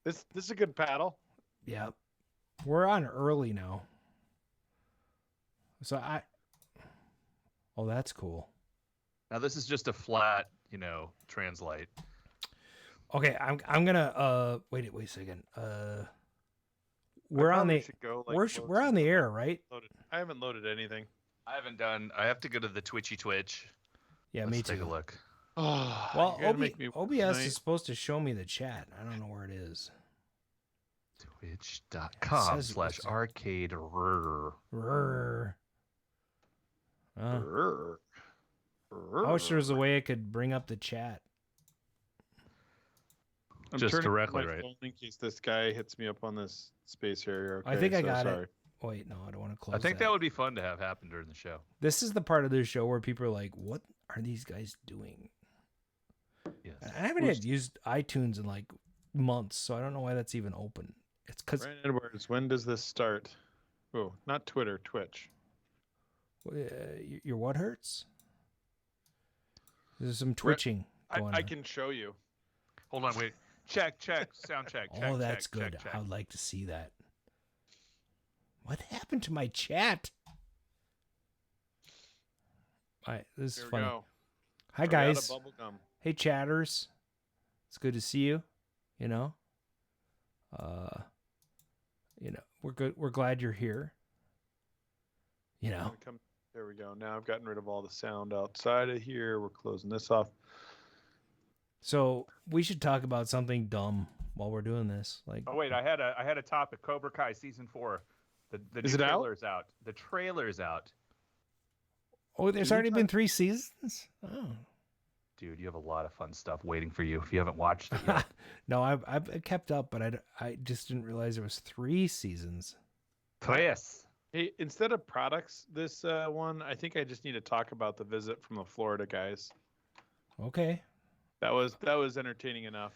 This is a good paddle. Yep. We're on early now. So Oh, that's cool. Now this is just a flat, translate. Okay, I'm gonna wait a second. We're on the we're on the air, right? I haven't loaded anything. I haven't done. I have to go to the Twitch. Yeah, Let's me too. take a look. Oh, well, OBS is supposed to show me the chat. I don't know where it is. Twitch.com/arcade. I wish there was a way I could bring up the chat. I'm just directly, my right? phone in case this guy hits me up on this space area. Okay, I think I got it. Wait, no, I don't want to close. I think that would be fun to have happen during the show. This is the part of the show where people are like, "What are these guys doing?" Yes. I haven't used iTunes in like months, so I don't know why that's even open. It's because Brian Edwards. When does this start? Oh, not Twitter, Twitch. Your what hurts? There's some twitching going on. I can show you. Hold on, wait. Check. Sound check. Oh, that's good. Check. I would like to see that. What happened to my chat? All right, this is funny. Hi, guys. Hey, chatters. It's good to see you. We're good. We're glad you're here. There we go. Now I've gotten rid of all the sound outside of here. We're closing this off. So we should talk about something dumb while we're doing this. Oh wait, I had a topic. Cobra Kai season 4. The new trailer's out. The trailer's out. Oh, there's already been 3 seasons? Oh. Dude, you have a lot of fun stuff waiting for you if you haven't watched it yet. No, I've kept up, but I just didn't realize there was 3 seasons. Yes. Hey, instead of products, this one, I think I just need to talk about the visit from the Florida guys. Okay. That was entertaining enough.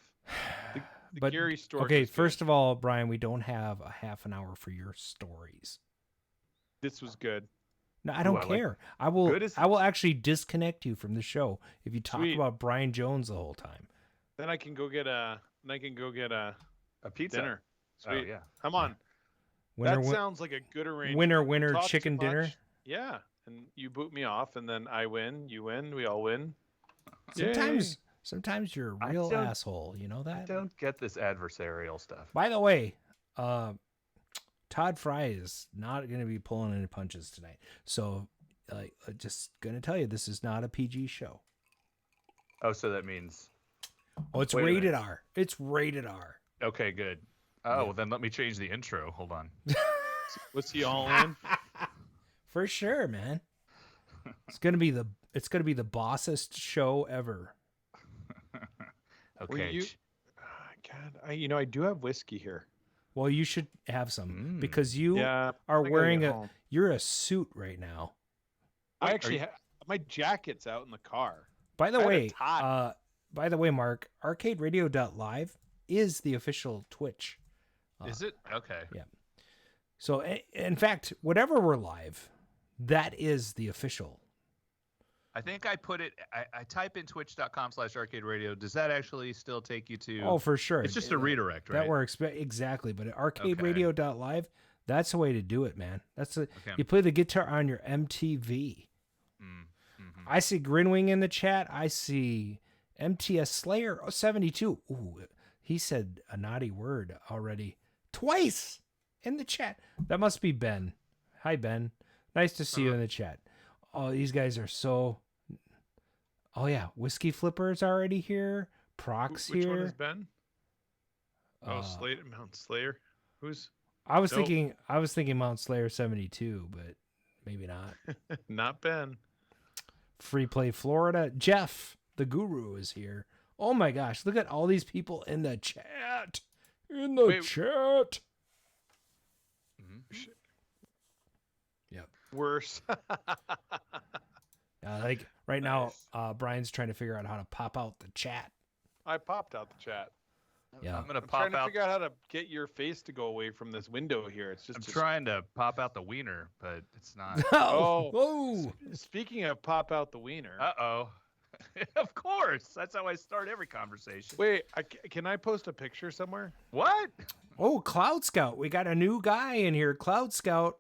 The Gary story. Okay, first of all, Brian, we don't have a half an hour for your stories. This was good. No, I don't care. I will actually disconnect you from the show if you talk about Brian Jones the whole time. Then I can go get a pizza dinner. Sweet. Oh, yeah. Come on. That sounds like a good arrangement. Winner chicken dinner. Yeah, and you boot me off, and then I win, you win, we all win. Sometimes you're a real asshole. You know that? I don't get this adversarial stuff. By the way, Tod Frye is not going to be pulling any punches tonight. So, just going to tell you, this is not a PG show. Oh, so that means... Oh, it's rated R. It's rated R. Okay, good. Oh, well, then let me change the intro. Hold on. Was he all in? For sure, man. It's gonna be the bossest show ever. Okay. God, I do have whiskey here. Well, you should have some because you are wearing you're a suit right now. I actually have my jacket's out in the car. By the way, Mark, arcaderadio.live is the official Twitch. Is it? Okay. Yeah. So, in fact, whatever we're live, that is the official. I think I put it, I type in twitch.com/arcade radio. Does that actually still take you to? Oh, for sure. It's just a redirect, right? That works. Exactly. But at arcaderadio.live, that's the way to do it, man. You play the guitar on your MTV. Mm-hmm. I see Grinwing in the chat. I see MTS Slayer 72. Ooh, he said a naughty word already twice in the chat. That must be Ben. Hi, Ben. Nice to see you in the chat. Oh, these guys are so... Oh, yeah. Whiskey Flipper's already here. Proc's here. Which one is Ben? Mount Slayer. Who's... I was thinking Mount Slayer 72, but maybe not. Not Ben. Free Play Florida. Jeff, the guru, is here. Oh my gosh, look at all these people in the chat. Chat. Mm-hmm. Yep. Worse. Like right now, Brian's trying to figure out how to pop out the chat. I popped out the chat. Yeah. I'm trying to figure out how to get your face to go away from this window here. It's just trying to pop out the wiener, but it's not. Whoa. Speaking of pop out the wiener. Uh-oh. Of course. That's how I start every conversation. Wait, can I post a picture somewhere? What? Oh, Cloud Scout. We got a new guy in here. Cloud Scout.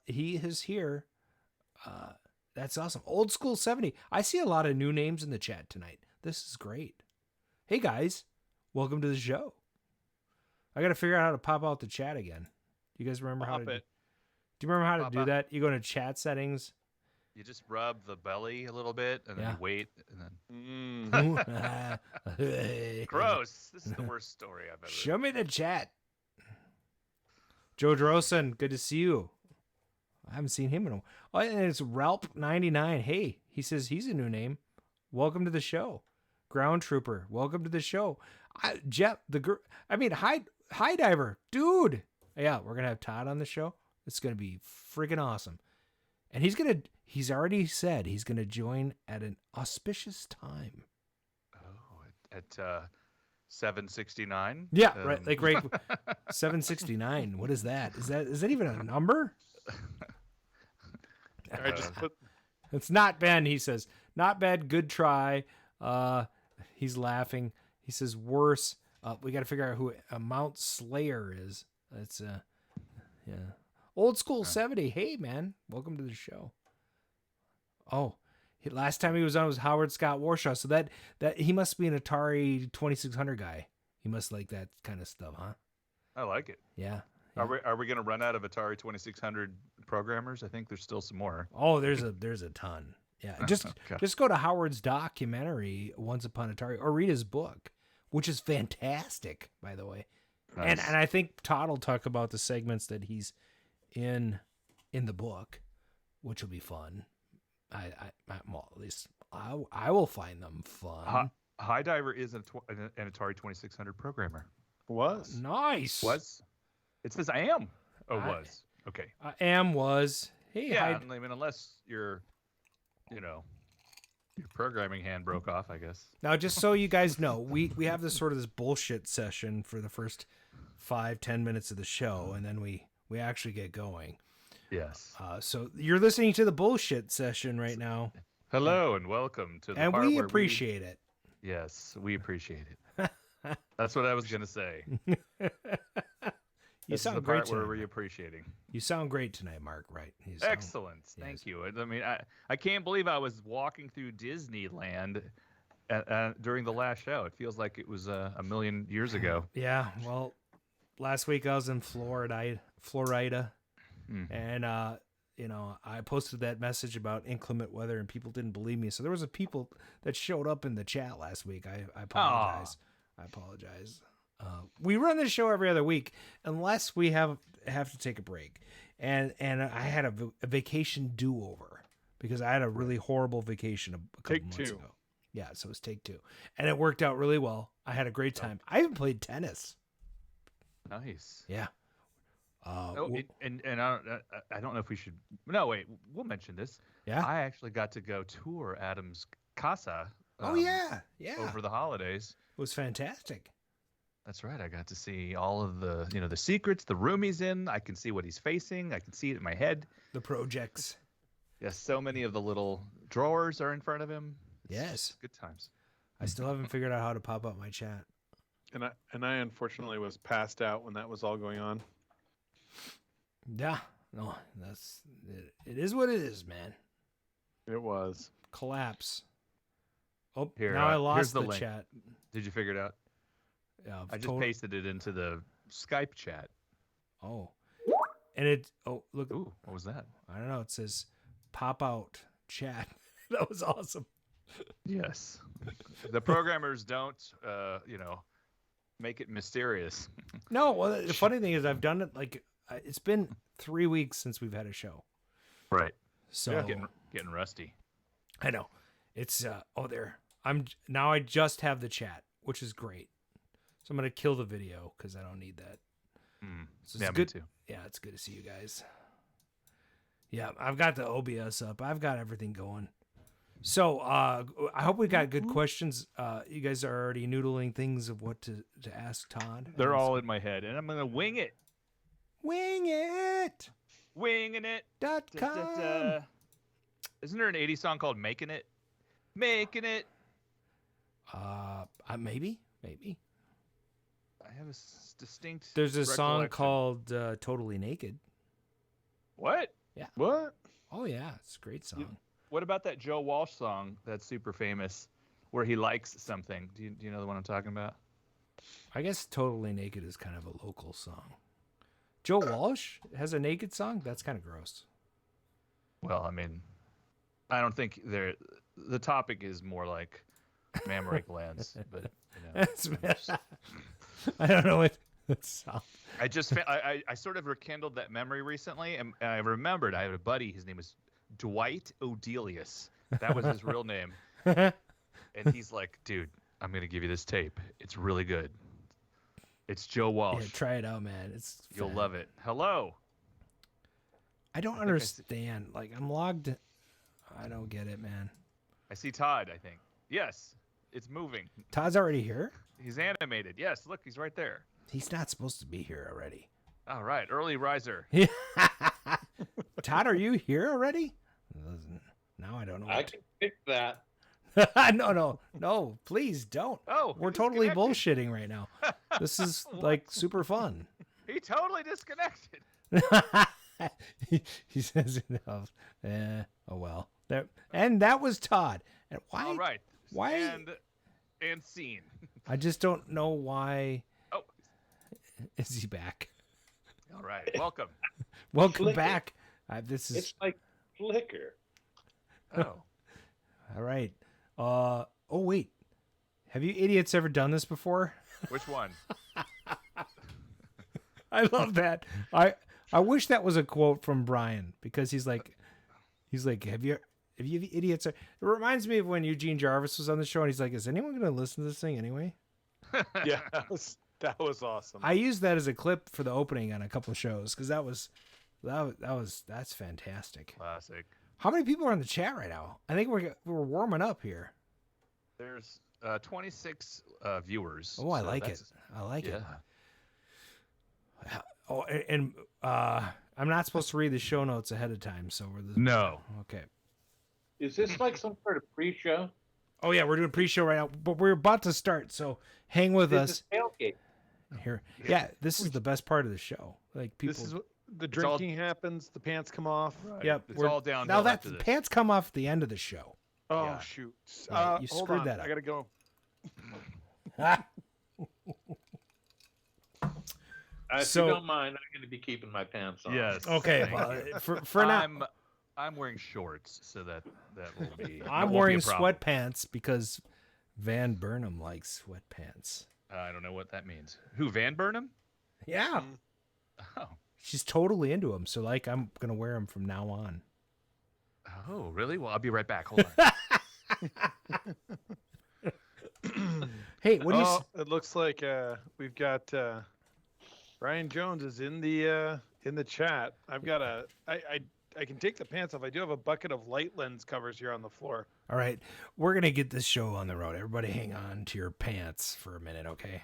He is here. That's awesome. Old School 70. I see a lot of new names in the chat tonight. This is great. Hey, guys. Welcome to the show. I got to figure out how to pop out the chat again. Do you guys remember how to do you remember how to do that? You go to chat settings. You just rub the belly a little bit and then you wait and then gross. This is the worst story I've ever Show me the chat. Joe Drosen, good to see you. I haven't seen him in a while. Oh, and it's Ralph99. Hey, he says he's a new name. Welcome to the show. Ground Trooper, welcome to the show. Jeff, High Diver, dude. Yeah, we're going to have Todd on the show. It's going to be freaking awesome. And he's already said he's going to join at an auspicious time. Oh, at 769? Yeah, right. Like right 769. What is that? Is that even a number? I just put... It's not Ben, he says. Not bad, good try. He's laughing. He says worse. We got to figure out who Mount Slayer is. It's yeah. Old School 70. Hey man, welcome to the show. Oh, last time he was on was Howard Scott Warshaw. So that he must be an Atari 2600 guy. He must like that kind of stuff, huh? I like it. Yeah. Are we going to run out of Atari 2600 programmers? I think there's still some more. Oh, there's a ton. Yeah. Just go to Howard's documentary Once Upon Atari or read his book, which is fantastic, by the way. Nice. And I think Todd will talk about the segments that he's in the book, which will be fun. Well, at least I will find them fun. High Diver is an Atari 2600 programmer. Was nice. Was it says I am? Oh, was okay. Was hey. Yeah, I mean, unless your programming hand broke off, I guess. Now, just so you guys know, we have this sort of this bullshit session for the first 5-10 minutes of the show, and then we actually get going. Yes. So you're listening to the bullshit session right now. Hello and welcome to the and part we where appreciate it. Yes, we appreciate it. That's what I was gonna say. You sound the great part tonight. where we're appreciating. You sound great tonight, Mark. Right? Excellent. Thank you. I mean, I can't believe I was walking through Disneyland during the last show. It feels like it was a million years ago. Yeah. Well, last week I was in Florida, and I posted that message about inclement weather, and people didn't believe me. So there was a people that showed up in the chat last week. I apologize. I apologize. We run this show every other week unless we have to take a break. And I had a vacation do-over because I had a really horrible vacation a couple months ago. Yeah, so it was take 2. And it worked out really well. I had a great time. I even played tennis. Nice. Yeah. And I don't know if we should. No, wait. We'll mention this. Yeah. I actually got to go tour Adam's casa. Yeah. Over the holidays. It was fantastic. That's right. I got to see all of the the secrets, the room he's in. I can see what he's facing. I can see it in my head. The projects. Yes, so many of the little drawers are in front of him. Yes. Good times. I still haven't figured out how to pop up my chat. And I unfortunately was passed out when that was all going on. Yeah. No, it is what it is, man. It was. Collapse. Oh, here, now I lost the chat. Did you figure it out? Yeah, I just pasted it into the Skype chat. Oh. And look. Ooh, what was that? I don't know. It says pop out chat. That was awesome. Yes. The programmers don't, make it mysterious. No, well, the funny thing is I've done it it's been 3 weeks since we've had a show. Right. So yeah, getting rusty. I know. It's there. I just have the chat, which is great. So I'm going to kill the video because I don't need that. So it's good. Me too. Yeah, it's good to see you guys. Yeah, I've got the OBS up. I've got everything going. So I hope we got good questions. You guys are already noodling things of what to ask Todd. They're all in my head, and I'm going to wing it. Wing it. Winging it. .com. Isn't there an 80s song called Making It? Making it. Maybe. I have a distinct. There's a song recollection. called "Totally Naked." What? Yeah. What? Oh yeah, it's a great song. What about that Joe Walsh song that's super famous, where he likes something? Do you know the one I'm talking about? I guess "Totally Naked" is kind of a local song. Joe Walsh has a naked song? That's kind of gross. Well, I mean, I don't think the topic is more like mammary glands, but I don't know what song. I sort of rekindled that memory recently, and I remembered I had a buddy. His name was Dwight Odelius. That was his real name. And he's like, dude, I'm gonna give you this tape. It's really good. It's Joe Walsh. Yeah, try it out, man. You'll love it. Hello. I don't understand. Like, I'm logged. I don't get it, man. I see Todd, I think. Yes, it's moving. Todd's already here? He's animated. Yes, look, he's right there. He's not supposed to be here already. All right, early riser. Todd, are you here already? Now I don't know. I can fix that. No, please don't. Oh, we're totally bullshitting right now. This is like super fun. He totally disconnected. he says enough. Oh well. And that was Todd. And why? All right. Why? And scene. I just don't know why. Oh, is he back? All right. Welcome. Welcome Flicker. back. It's like flicker. Oh. All right. Oh wait. Have you idiots ever done this before? Which one? I love that. I wish that was a quote from Brian, because he's like, have you idiots? It reminds me of when Eugene Jarvis was on the show, and he's like, is anyone going to listen to this thing anyway? Yeah, that was awesome. I used that as a clip for the opening on a couple of shows, because that's fantastic. Classic. How many people are in the chat right now? I think we're warming up here. There's 26 viewers. Oh, I like it. I like it. Oh, and I'm not supposed to read the show notes ahead of time, so No. Okay. Is this like some sort of pre-show? Oh yeah, we're doing pre-show right now, but we're about to start, so hang with us. Tailgate. Here. Yeah, this is the best part of the show. Like, people. This is the drinking happens, the pants come off. Right. Yep. It's all downhill. Now that after the this. pants come off at the end of the show. Oh Yeah. shoot! Yeah, you hold screwed on. that up. I gotta go. If you don't mind, I'm going to be keeping my pants on. Yes. Okay. thank Well, you. for now, I'm wearing shorts, so that will be. I'm won't wearing be a problem. sweatpants because Van Burnham likes sweatpants. I don't know what that means. Who, Van Burnham? Yeah. Oh. She's totally into them, so like I'm gonna wear them from now on. Oh, really? Well, I'll be right back. Hold on. Hey, what do you? It looks like we've got Brian Jones is in the chat. I've got I can take the pants off. I do have a bucket of light lens covers here on the floor. All right, we're gonna get this show on the road. Everybody, hang on to your pants for a minute, okay?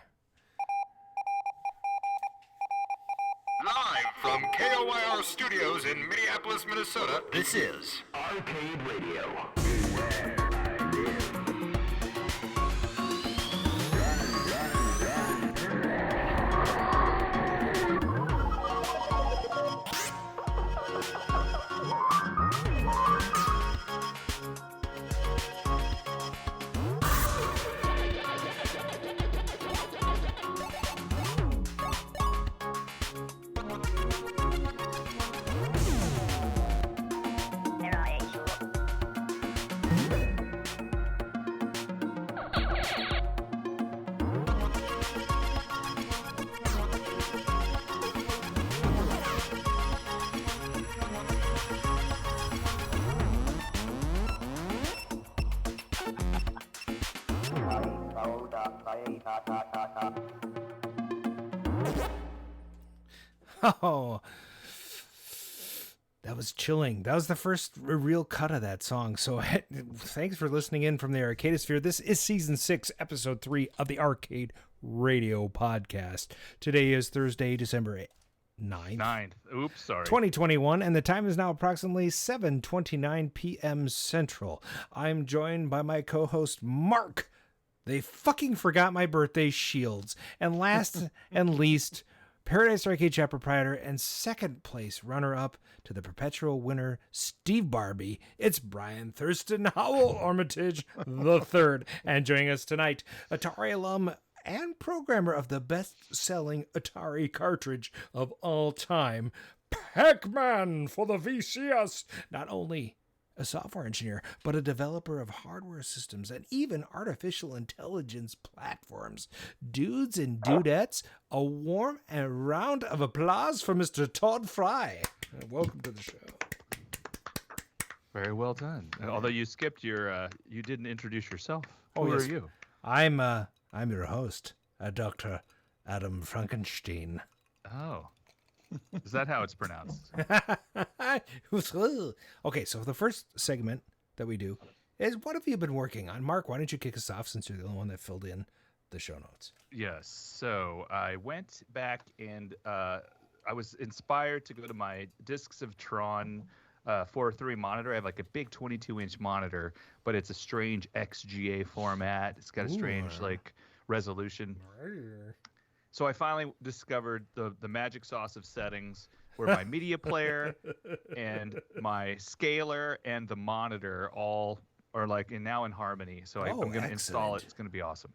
Live from KOYR Studios in Minneapolis, Minnesota, this is Arcade Radio. Oh, that was chilling. That was the first real cut of that song. So thanks for listening in from the Arcadosphere. This is Season 6, Episode 3 of the Arcade Radio Podcast. Today is Thursday, December 9th. Oops, sorry. 2021, and the time is now approximately 7:29 p.m. Central. I'm joined by my co-host, Mark. They fucking forgot my birthday, Shields. And last and least, Paradise Arcade Chat proprietor and second place runner-up to the perpetual winner, Steve Barbie. It's Brian Thurston Howell Armitage III. And joining us tonight, Atari alum and programmer of the best-selling Atari cartridge of all time, Pac-Man for the VCS. Not only a software engineer, but a developer of hardware systems and even artificial intelligence platforms. Dudes and dudettes, a warm round of applause for Mr. Tod Frye. Welcome to the show. Very well done. Although you skipped you didn't introduce yourself. Who yes. are you? I'm your host, Dr. Adam Frankenstein. Oh. Is that how it's pronounced? Okay, so the first segment that we do is what have you been working on? Mark, why don't you kick us off since you're the only one that filled in the show notes? Yes. So I went back and I was inspired to go to my Discs of Tron 4.3 monitor. I have like a big 22-inch monitor, but it's a strange XGA format. It's got a strange resolution. So I finally discovered the magic sauce of settings where my media player and my scaler and the monitor all are now in harmony. So I'm going to install it. It's going to be awesome.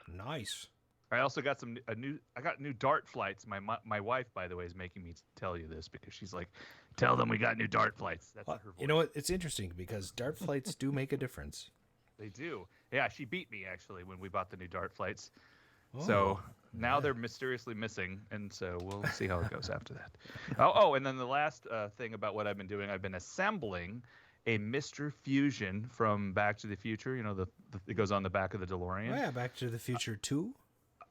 Nice. I also got I got new dart flights. My wife, by the way, is making me tell you this because she's like, tell them we got new dart flights. That's her voice. You know what? It's interesting because dart flights do make a difference. They do. Yeah, she beat me actually when we bought the new dart flights. So now they're mysteriously missing, and so we'll see how it goes after that. And then the last thing about what I've been doing, I've been assembling a Mr. Fusion from Back to the Future. You know, it goes on the back of the DeLorean. Oh, yeah, Back to the Future 2.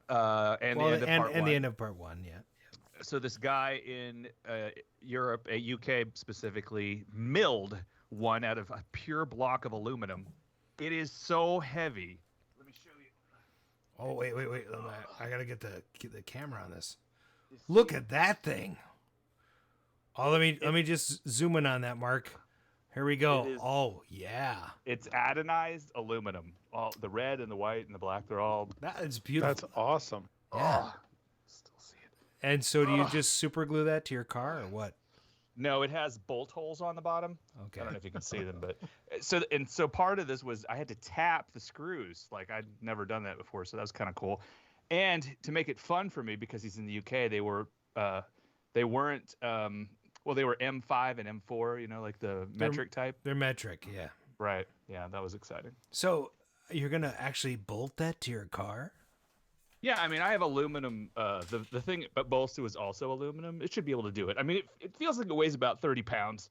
The end of part 1, yeah. So this guy in Europe, UK specifically, milled one out of a pure block of aluminum. It is so heavy. Oh, wait. I got to get the camera on this. Look at that thing. Oh, let me just zoom in on that, Mark. Here we go. Oh, yeah. It's anodized aluminum. All the red and the white and the black, they're all... That is beautiful. That's awesome. Yeah. Still see it. And so do you just super glue that to your car or what? No, it has bolt holes on the bottom. Okay. I don't know if you can see them, but so part of this was I had to tap the screws. Like I'd never done that before, so that was kind of cool. And to make it fun for me, because he's in the UK, they weren't they were M5 and M4, you know, like the metric type. They're metric, yeah. Right. Yeah, that was exciting. So you're gonna actually bolt that to your car? Yeah, I mean, I have aluminum. The thing it bolts to is also aluminum. It should be able to do it. I mean, it feels like it weighs about 30 pounds.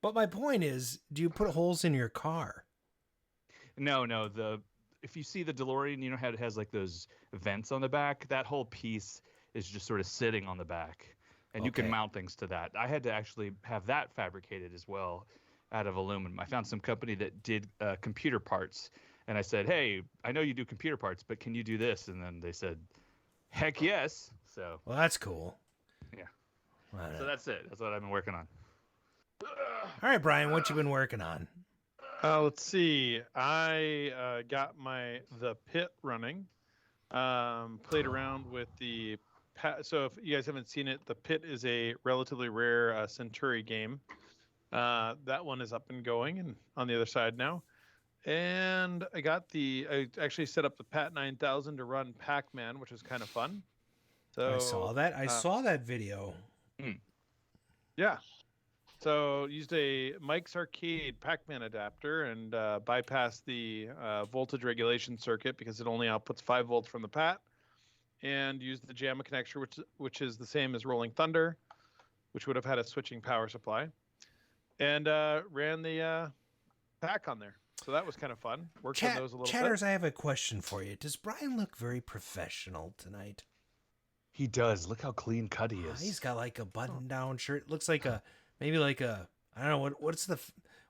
But my point is, do you put holes in your car? No. If you see the DeLorean, you know how it has like those vents on the back? That whole piece is just sort of sitting on the back. And you can mount things to that. I had to actually have that fabricated as well out of aluminum. I found some company that did computer parts. And I said, hey, I know you do computer parts, but can you do this? And then they said, heck yes. So. Well, that's cool. Yeah. So that's it. That's what I've been working on. All right, Brian, what you been working on? Let's see. I got the pit running. Played around with the... So if you guys haven't seen it, the pit is a relatively rare Centauri game. That one is up and going and on the other side now. And I actually set up the PAT 9000 to run Pac-Man, which was kind of fun. So I saw that. I saw that video. Yeah. So used a Mike's Arcade Pac-Man adapter and bypassed the voltage regulation circuit because it only outputs 5 volts from the PAT, and used the JAMA connector, which is the same as Rolling Thunder, which would have had a switching power supply, and ran the Pac on there. So that was kind of fun. Worked on those a little Chatters, bit. I have a question for you. Does Brian look very professional tonight? He does. Look how clean cut he is. He's got like a button-down shirt. Looks like maybe like a, I don't know,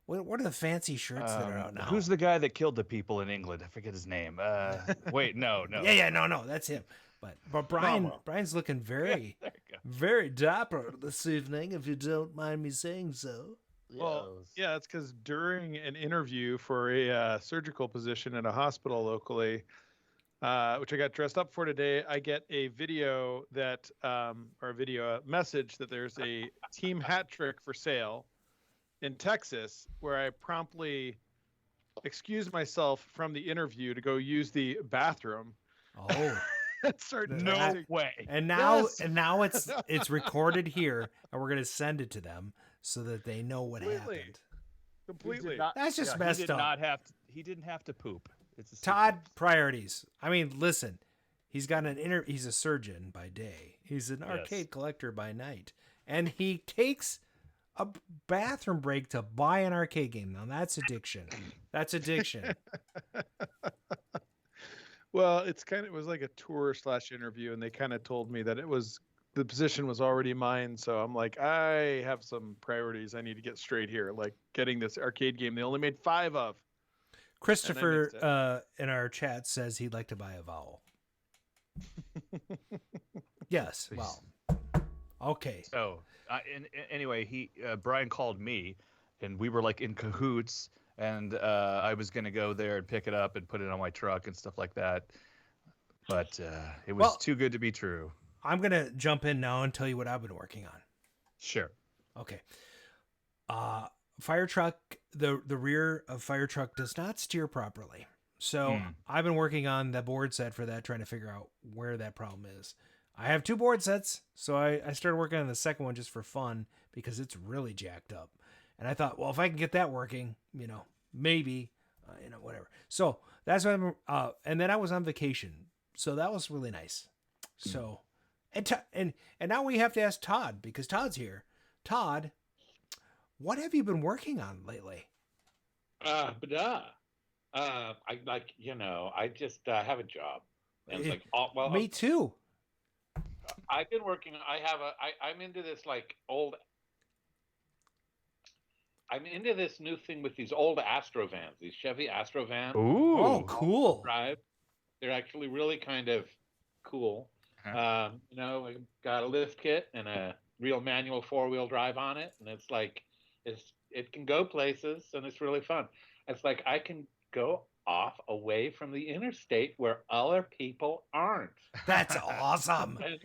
what are the fancy shirts that are out now? Who's the guy that killed the people in England? I forget his name. Wait, no. Yeah, no, that's him. But Brian's looking very, Very dapper this evening, if you don't mind me saying so. Well, yeah, it's because during an interview for a surgical position at a hospital locally, which I got dressed up for today, I get a video that, or a video message that there's a team hat trick for sale in Texas, where I promptly excused myself from the interview to go use the bathroom. Oh, No way. And now, it's recorded here, and we're gonna send it to them so that they know what happened. Completely. That's just messed up. He didn't have to poop. It's a Todd, priorities. I mean, listen, he's got he's a surgeon by day. He's an arcade collector by night. And he takes a bathroom break to buy an arcade game. Now that's addiction. That's addiction. Well, it was like a tour / interview, and they kind of told me that the position was already mine. So I'm like, I have some priorities I need to get straight here, like getting this arcade game they only made 5 of. Christopher in our chat says he'd like to buy a vowel. Yes. Well, okay. So anyway, Brian called me, and we were like in cahoots, and I was gonna go there and pick it up and put it on my truck and stuff like that. But it was too good to be true. I'm gonna jump in now and tell you what I've been working on. Sure. Okay. Fire truck, the rear of fire truck does not steer properly. So I've been working on the board set for that, trying to figure out where that problem is. I have 2 board sets, so I started working on the second one just for fun because it's really jacked up. And I thought, well, if I can get that working, maybe, whatever. So that's what and then I was on vacation, so that was really nice. So, and now we have to ask Todd, because Todd's here. Todd, what have you been working on lately? I just have a job. And it's like, me too. I've been working. I'm into this I'm into this new thing with these old Astrovans, these Chevy Astrovans. Ooh, oh, cool. Drive. They're actually really kind of cool. I got a lift kit and a real manual 4-wheel drive on it, and it's like it can go places, and it's really fun. It's like I can go off away from the interstate where other people aren't. That's awesome. And,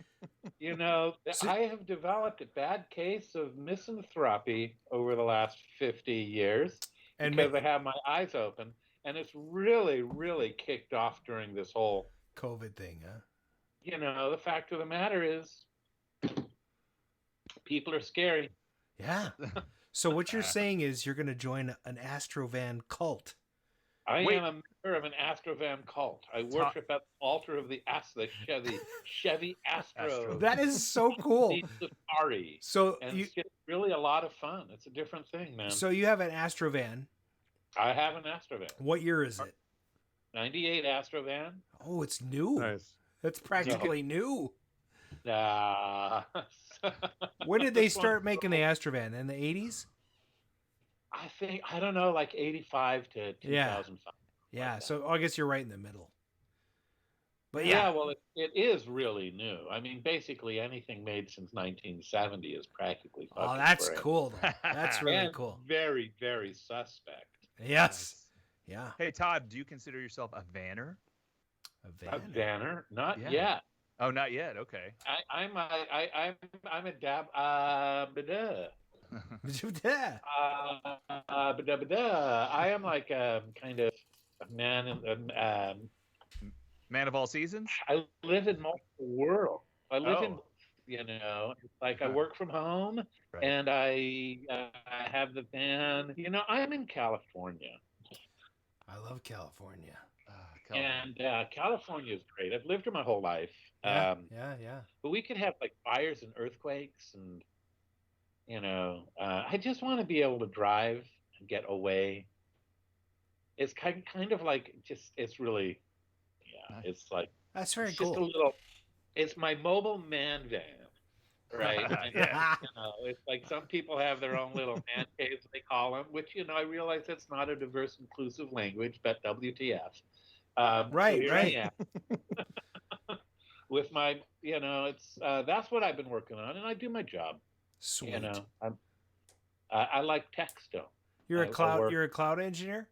I have developed a bad case of misanthropy over the last 50 years because I have my eyes open, and it's really, really kicked off during this whole COVID thing, huh? The fact of the matter is people are scary. Yeah. So what you're saying is you're going to join an Astrovan cult. I am a member of an Astrovan cult. I worship at the altar of the Chevy Astro. That is so cool. Atari. So it's really a lot of fun. It's a different thing, man. So you have an Astrovan. I have an Astrovan. What year is it? 98 Astrovan. Oh, it's new. Nice. That's practically new. When did they start making the Astrovan? In the 80s? I don't know, like 85 to 2005. Yeah, so I guess you're right in the middle. But well, it is really new. I mean, basically anything made since 1970 is practically fucking that's great. Cool, though. That's really cool. Very, very suspect. Yes. Yeah. Hey, Todd, do you consider yourself a vanner? A vanner? Not yet. Oh, not yet. Okay. I'm a dab. I am like a kind of man of all seasons. I live in multiple worlds. I live in, like I work from home, and I have the van. I'm in California. I love California. And California is great. I've lived here my whole life. Yeah. But we could have like fires and earthquakes, and I just want to be able to drive and get away. It's kind of like it's really, it's like that's very cool. Just it's my mobile man van, right? It's like some people have their own little man caves, they call them, which I realize that's not a diverse, inclusive language, but WTF. Right. with my, it's that's what I've been working on, and I do my job. Sweet. I like tech still. You're a cloud engineer?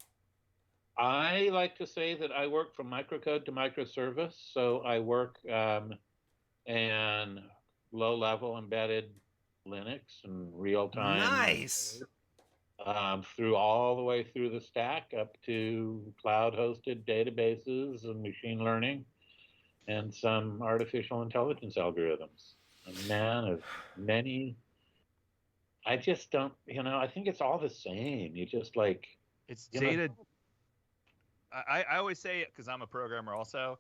I like to say that I work from microcode to microservice. So I work in low-level embedded Linux and real-time. Nice. Through all the way through the stack up to cloud-hosted databases and machine learning and some artificial intelligence algorithms. A man of many. I just don't, I think it's all the same. You just like. It's data. I always say it because I'm a programmer also.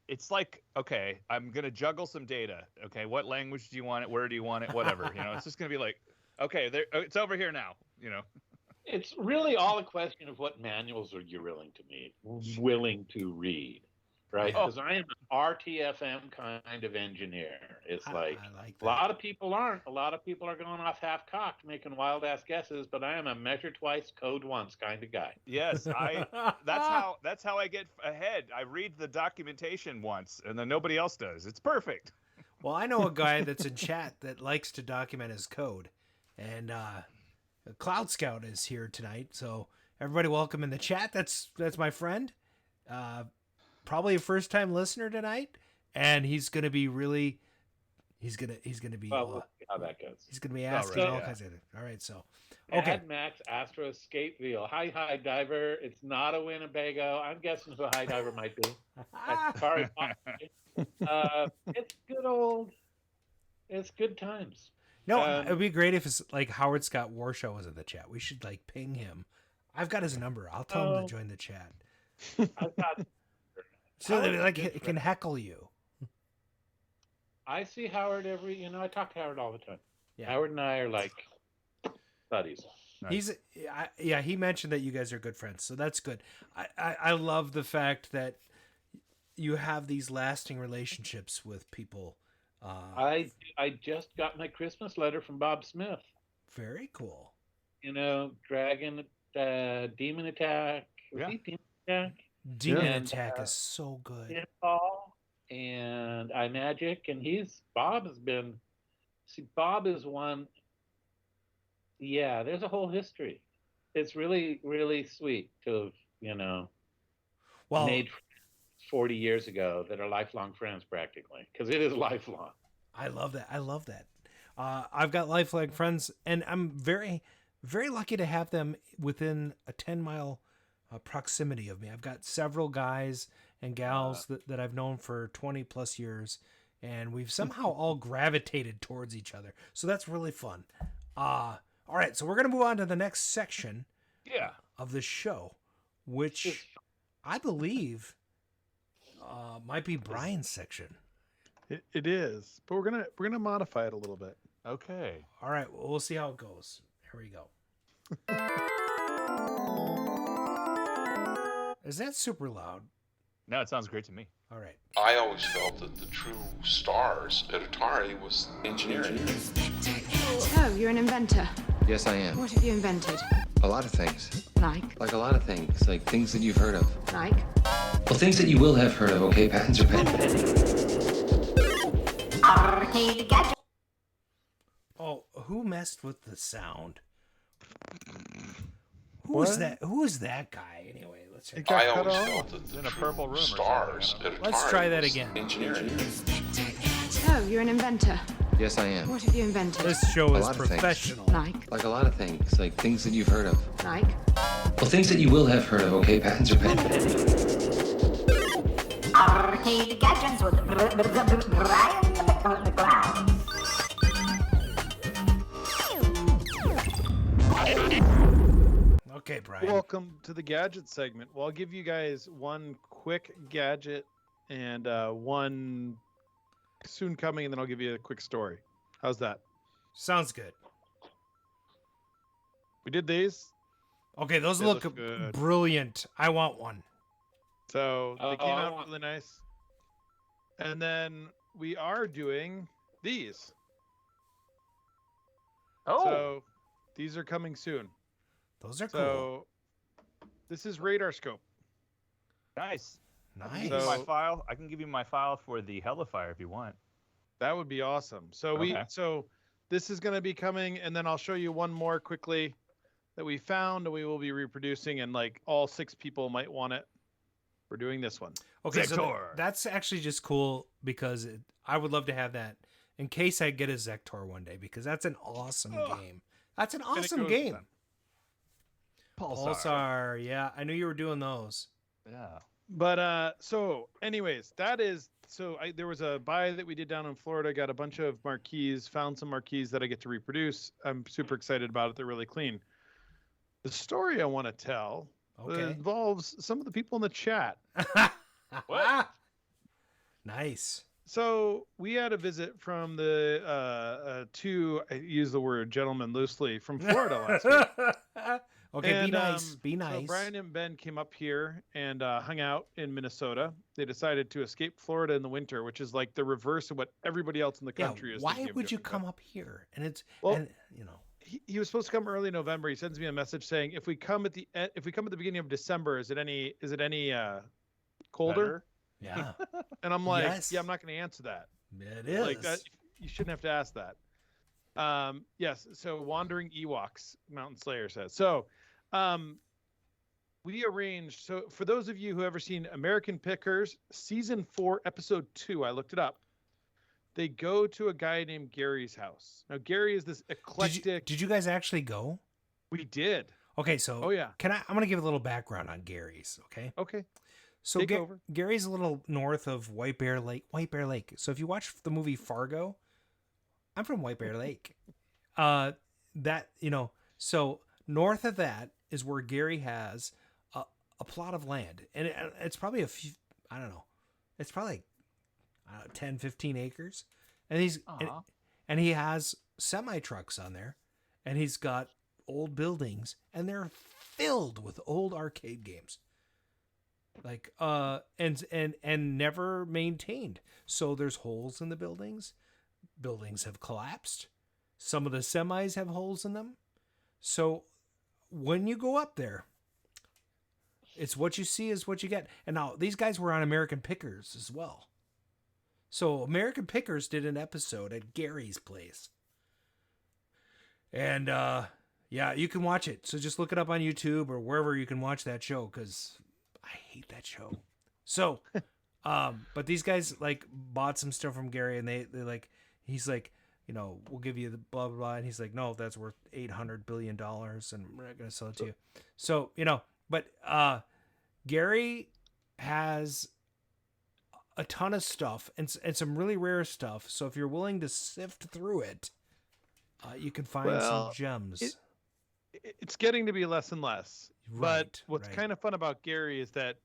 It's like, okay, I'm going to juggle some data. Okay, what language do you want it? Where do you want it? Whatever. It's just going to be like, okay, it's over here now. It's really all a question of what manuals are you willing to read, right? Because I am an RTFM kind of engineer. It's like, I like a lot of people aren't. A lot of people are going off half-cocked, making wild-ass guesses, but I am a measure twice, code once kind of guy. Yes, that's how I get ahead. I read the documentation once, and then nobody else does. It's perfect. Well, I know a guy that's in chat that likes to document his code, and Cloud Scout is here tonight, so everybody welcome in the chat. That's my friend, probably a first time listener tonight, and he's gonna be he's gonna be Well, we'll see how that goes. He's gonna be asking all kinds of things. All right, so okay. Mad Max Astro Skate Wheel. Hi Diver. It's not a Winnebago. I'm guessing who Hi Diver might be. Sorry. It's good times. No, it would be great if it's like Howard Scott Warshaw was in the chat. We should like ping him. I've got his number. I'll tell him to join the chat. I've got. So like it can heckle you. I see Howard I talk to Howard all the time. Yeah. Howard and I are like buddies. Nice. He mentioned that you guys are good friends, so that's good. I love the fact that you have these lasting relationships with people. I just got my Christmas letter from Bob Smith. Very cool. Dragon, Demon Attack. Demon Attack? Demon Attack is so good. Pinball and iMagic, and Bob is one. Yeah, there's a whole history. It's really, really sweet to have, made 40 years ago that are lifelong friends practically, because it is lifelong. I love that. I've got lifelong friends, and I'm very, very lucky to have them within a 10-mile proximity of me. I've got several guys and gals that I've known for 20 plus years, and we've somehow all gravitated towards each other. So that's really fun. All right, so we're going to move on to the next section of the show, which I believe might be Brian's section. It is, but we're gonna modify it a little bit. Okay. All right, well, we'll see how it goes. Here we go. Is that super loud? No, it sounds great to me. All right. I always felt that the true stars at Atari was engineering. So, you're an inventor? Yes, I am. What have you invented? A lot of things. Like? Like a lot of things. Like things that you've heard of. Like? Well, things that you will have heard of, okay? Patents are pending. Arcade Gadget. Oh, who messed with the sound? Who is that guy anyway? Let's hear. I always felt that the in a true purple room stars at Atari Let's try that was again. engineering. So, you're an inventor? Yes, I am. What have you invented? This show A is lot of things. professional. Like? A lot of things. Like things that you've heard of. Like? Well, things that you will have heard of, okay? Patents are pending. Arcade Gadgets with Brian McLeod. Okay, Brian. Welcome to the gadget segment. Well, I'll give you guys one quick gadget and one soon coming, and then I'll give you a quick story. How's that? Sounds good. We did these. Okay, those They look look good. brilliant. I want one. So they came out really nice. And then we are doing these. Oh. So these are coming soon. Those are cool. So this is radar scope. Nice. Nice. My file. I can give you my file for the Hellifier if you want. That would be awesome. So so this is going to be coming, and then I'll show you one more quickly that we found, and we will be reproducing, and like all 6 people might want it. We're doing this one. Okay, so that's actually just cool because I would love to have that in case I get a Zektor one day because that's an awesome game. That's an awesome game. Pulsar, yeah, I knew you were doing those. Yeah. But so anyways, there was a buy that we did down in Florida, got a bunch of marquees, found some marquees that I get to reproduce. I'm super excited about it. They're really clean. The story I want to tell involves some of the people in the chat. What? Nice. So we had a visit from the 2, I use the word gentlemen loosely, from Florida last week. Okay, and, be nice. Be nice. So Brian and Ben came up here and hung out in Minnesota. They decided to escape Florida in the winter, which is like the reverse of what everybody else in the country is. Why would you come up here? And it's he was supposed to come early November. He sends me a message saying if we come at the beginning of December, is it any colder? Better? Yeah. And I'm like, yeah, I'm not going to answer that. It is. Like that, you shouldn't have to ask that. Yes. So Wandering Ewoks, Mountain Slayer says. So, we arranged. So for those of you who ever seen American Pickers season 4, episode 2, I looked it up. They go to a guy named Gary's house. Now Gary is this eclectic. Did you guys actually go? We did. Okay. So, yeah. I'm going to give a little background on Gary's. Okay. Okay. So Gary's a little north of White Bear Lake. So if you watch the movie Fargo, I'm from White Bear Lake. So north of that is where Gary has a plot of land. And it's probably a few, I don't know. It's probably 10, 15 acres. And and he has semi trucks on there, and he's got old buildings, and they're filled with old arcade games. Like and never maintained. So there's holes in the buildings. Buildings have collapsed. Some of the semis have holes in them. So when you go up there, it's what you see is what you get. And now these guys were on American Pickers as well. So American Pickers did an episode at Gary's place. And yeah, you can watch it. So just look it up on YouTube or wherever you can watch that show, because I hate that show. So, but these guys like bought some stuff from Gary, and they like, he's like, we'll give you the blah, blah, blah. And he's like, no, that's worth $800 billion and we're not going to sell it to you. So, but Gary has a ton of stuff and some really rare stuff. So if you're willing to sift through it, you can find some gems. It's getting to be less and less. Right, but what's kind of fun about Gary is that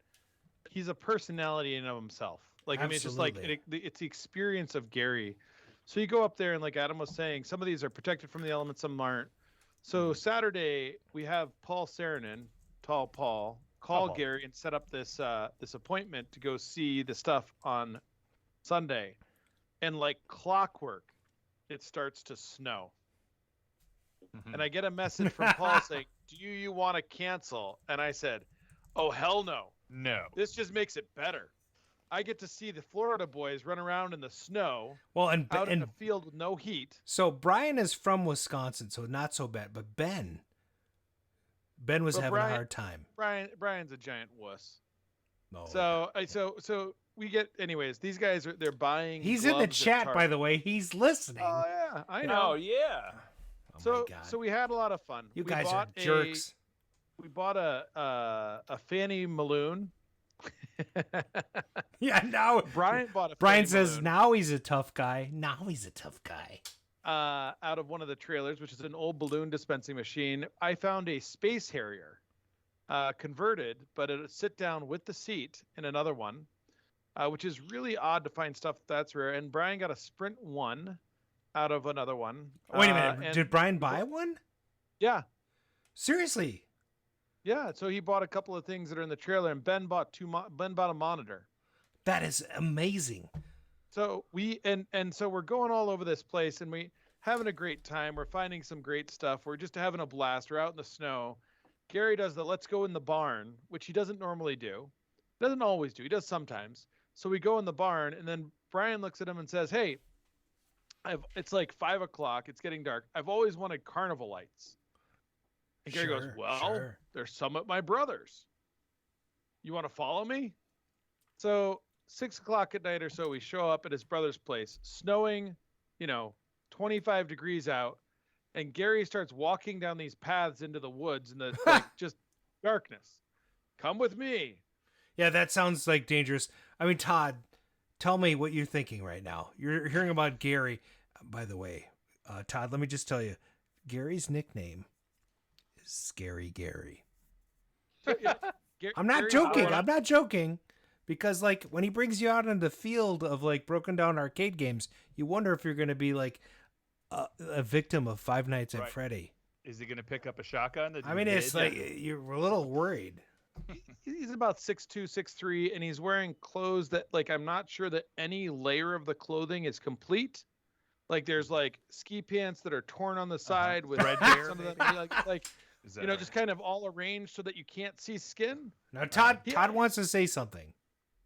he's a personality in and of himself. Like, I mean, it's just like, it's the experience of Gary. So you go up there and like Adam was saying, some of these are protected from the elements, some aren't. So Saturday we have Paul Saarinen, Tall Paul, call Gary and set up this appointment to go see the stuff on Sunday. And like clockwork, it starts to snow. And I get a message from Paul saying, do you want to cancel? And I said, oh, hell no. No. This just makes it better. I get to see the Florida boys run around in the snow. Well, out in a field with no heat. So Brian is from Wisconsin, so not so bad. But Ben was having a hard time. Brian's a giant wuss. No. So we get, anyways, these guys they're buying. He's in the chat, by the way. He's listening. Oh yeah, I know. Oh yeah. So we had a lot of fun. You guys are jerks. We bought a Fanny Maloon. Yeah, now Brian bought a. Brian Fanny says Maloon, now he's a tough guy. Out of one of the trailers, which is an old balloon dispensing machine, I found a Space Harrier, converted, but it sit down with the seat in another one, which is really odd to find stuff that's rare. And Brian got a Sprint 1 out of another one. Wait a minute, did Brian buy one? Yeah. Seriously? Yeah, so he bought a couple of things that are in the trailer, and Ben bought a monitor. That is amazing. So so we're going all over this place, and we having a great time. We're finding some great stuff. We're just having a blast. We're out in the snow. Gary does the let's go in the barn, which he doesn't normally do. Doesn't always do. He does sometimes. So we go in the barn, and then Brian looks at him and says, "Hey, it's like 5 o'clock. It's getting dark. I've always wanted carnival lights." And Gary goes, "Well, there's some at my brother's. You want to follow me?" So 6 o'clock at night or so, we show up at his brother's place, snowing, 25 degrees out. And Gary starts walking down these paths into the woods in the just darkness. "Come with me." Yeah, that sounds like dangerous. I mean, Todd, tell me what you're thinking right now. You're hearing about Gary. By the way, Todd, let me just tell you, Gary's nickname is Scary Gary. I'm not joking. I'm not joking. Because, like, when he brings you out in the field of, like, broken down arcade games, you wonder if you're going to be, like, a victim of Five Nights at Freddy. Is he going to pick up a shotgun? I mean, it's like, you're a little worried. He's about 6'2", 6'3", and he's wearing clothes that, like, I'm not sure that any layer of the clothing is complete. Like, there's, like, ski pants that are torn on the side with red hair. Some of them, just kind of all arranged so that you can't see skin. Now, Todd wants to say something.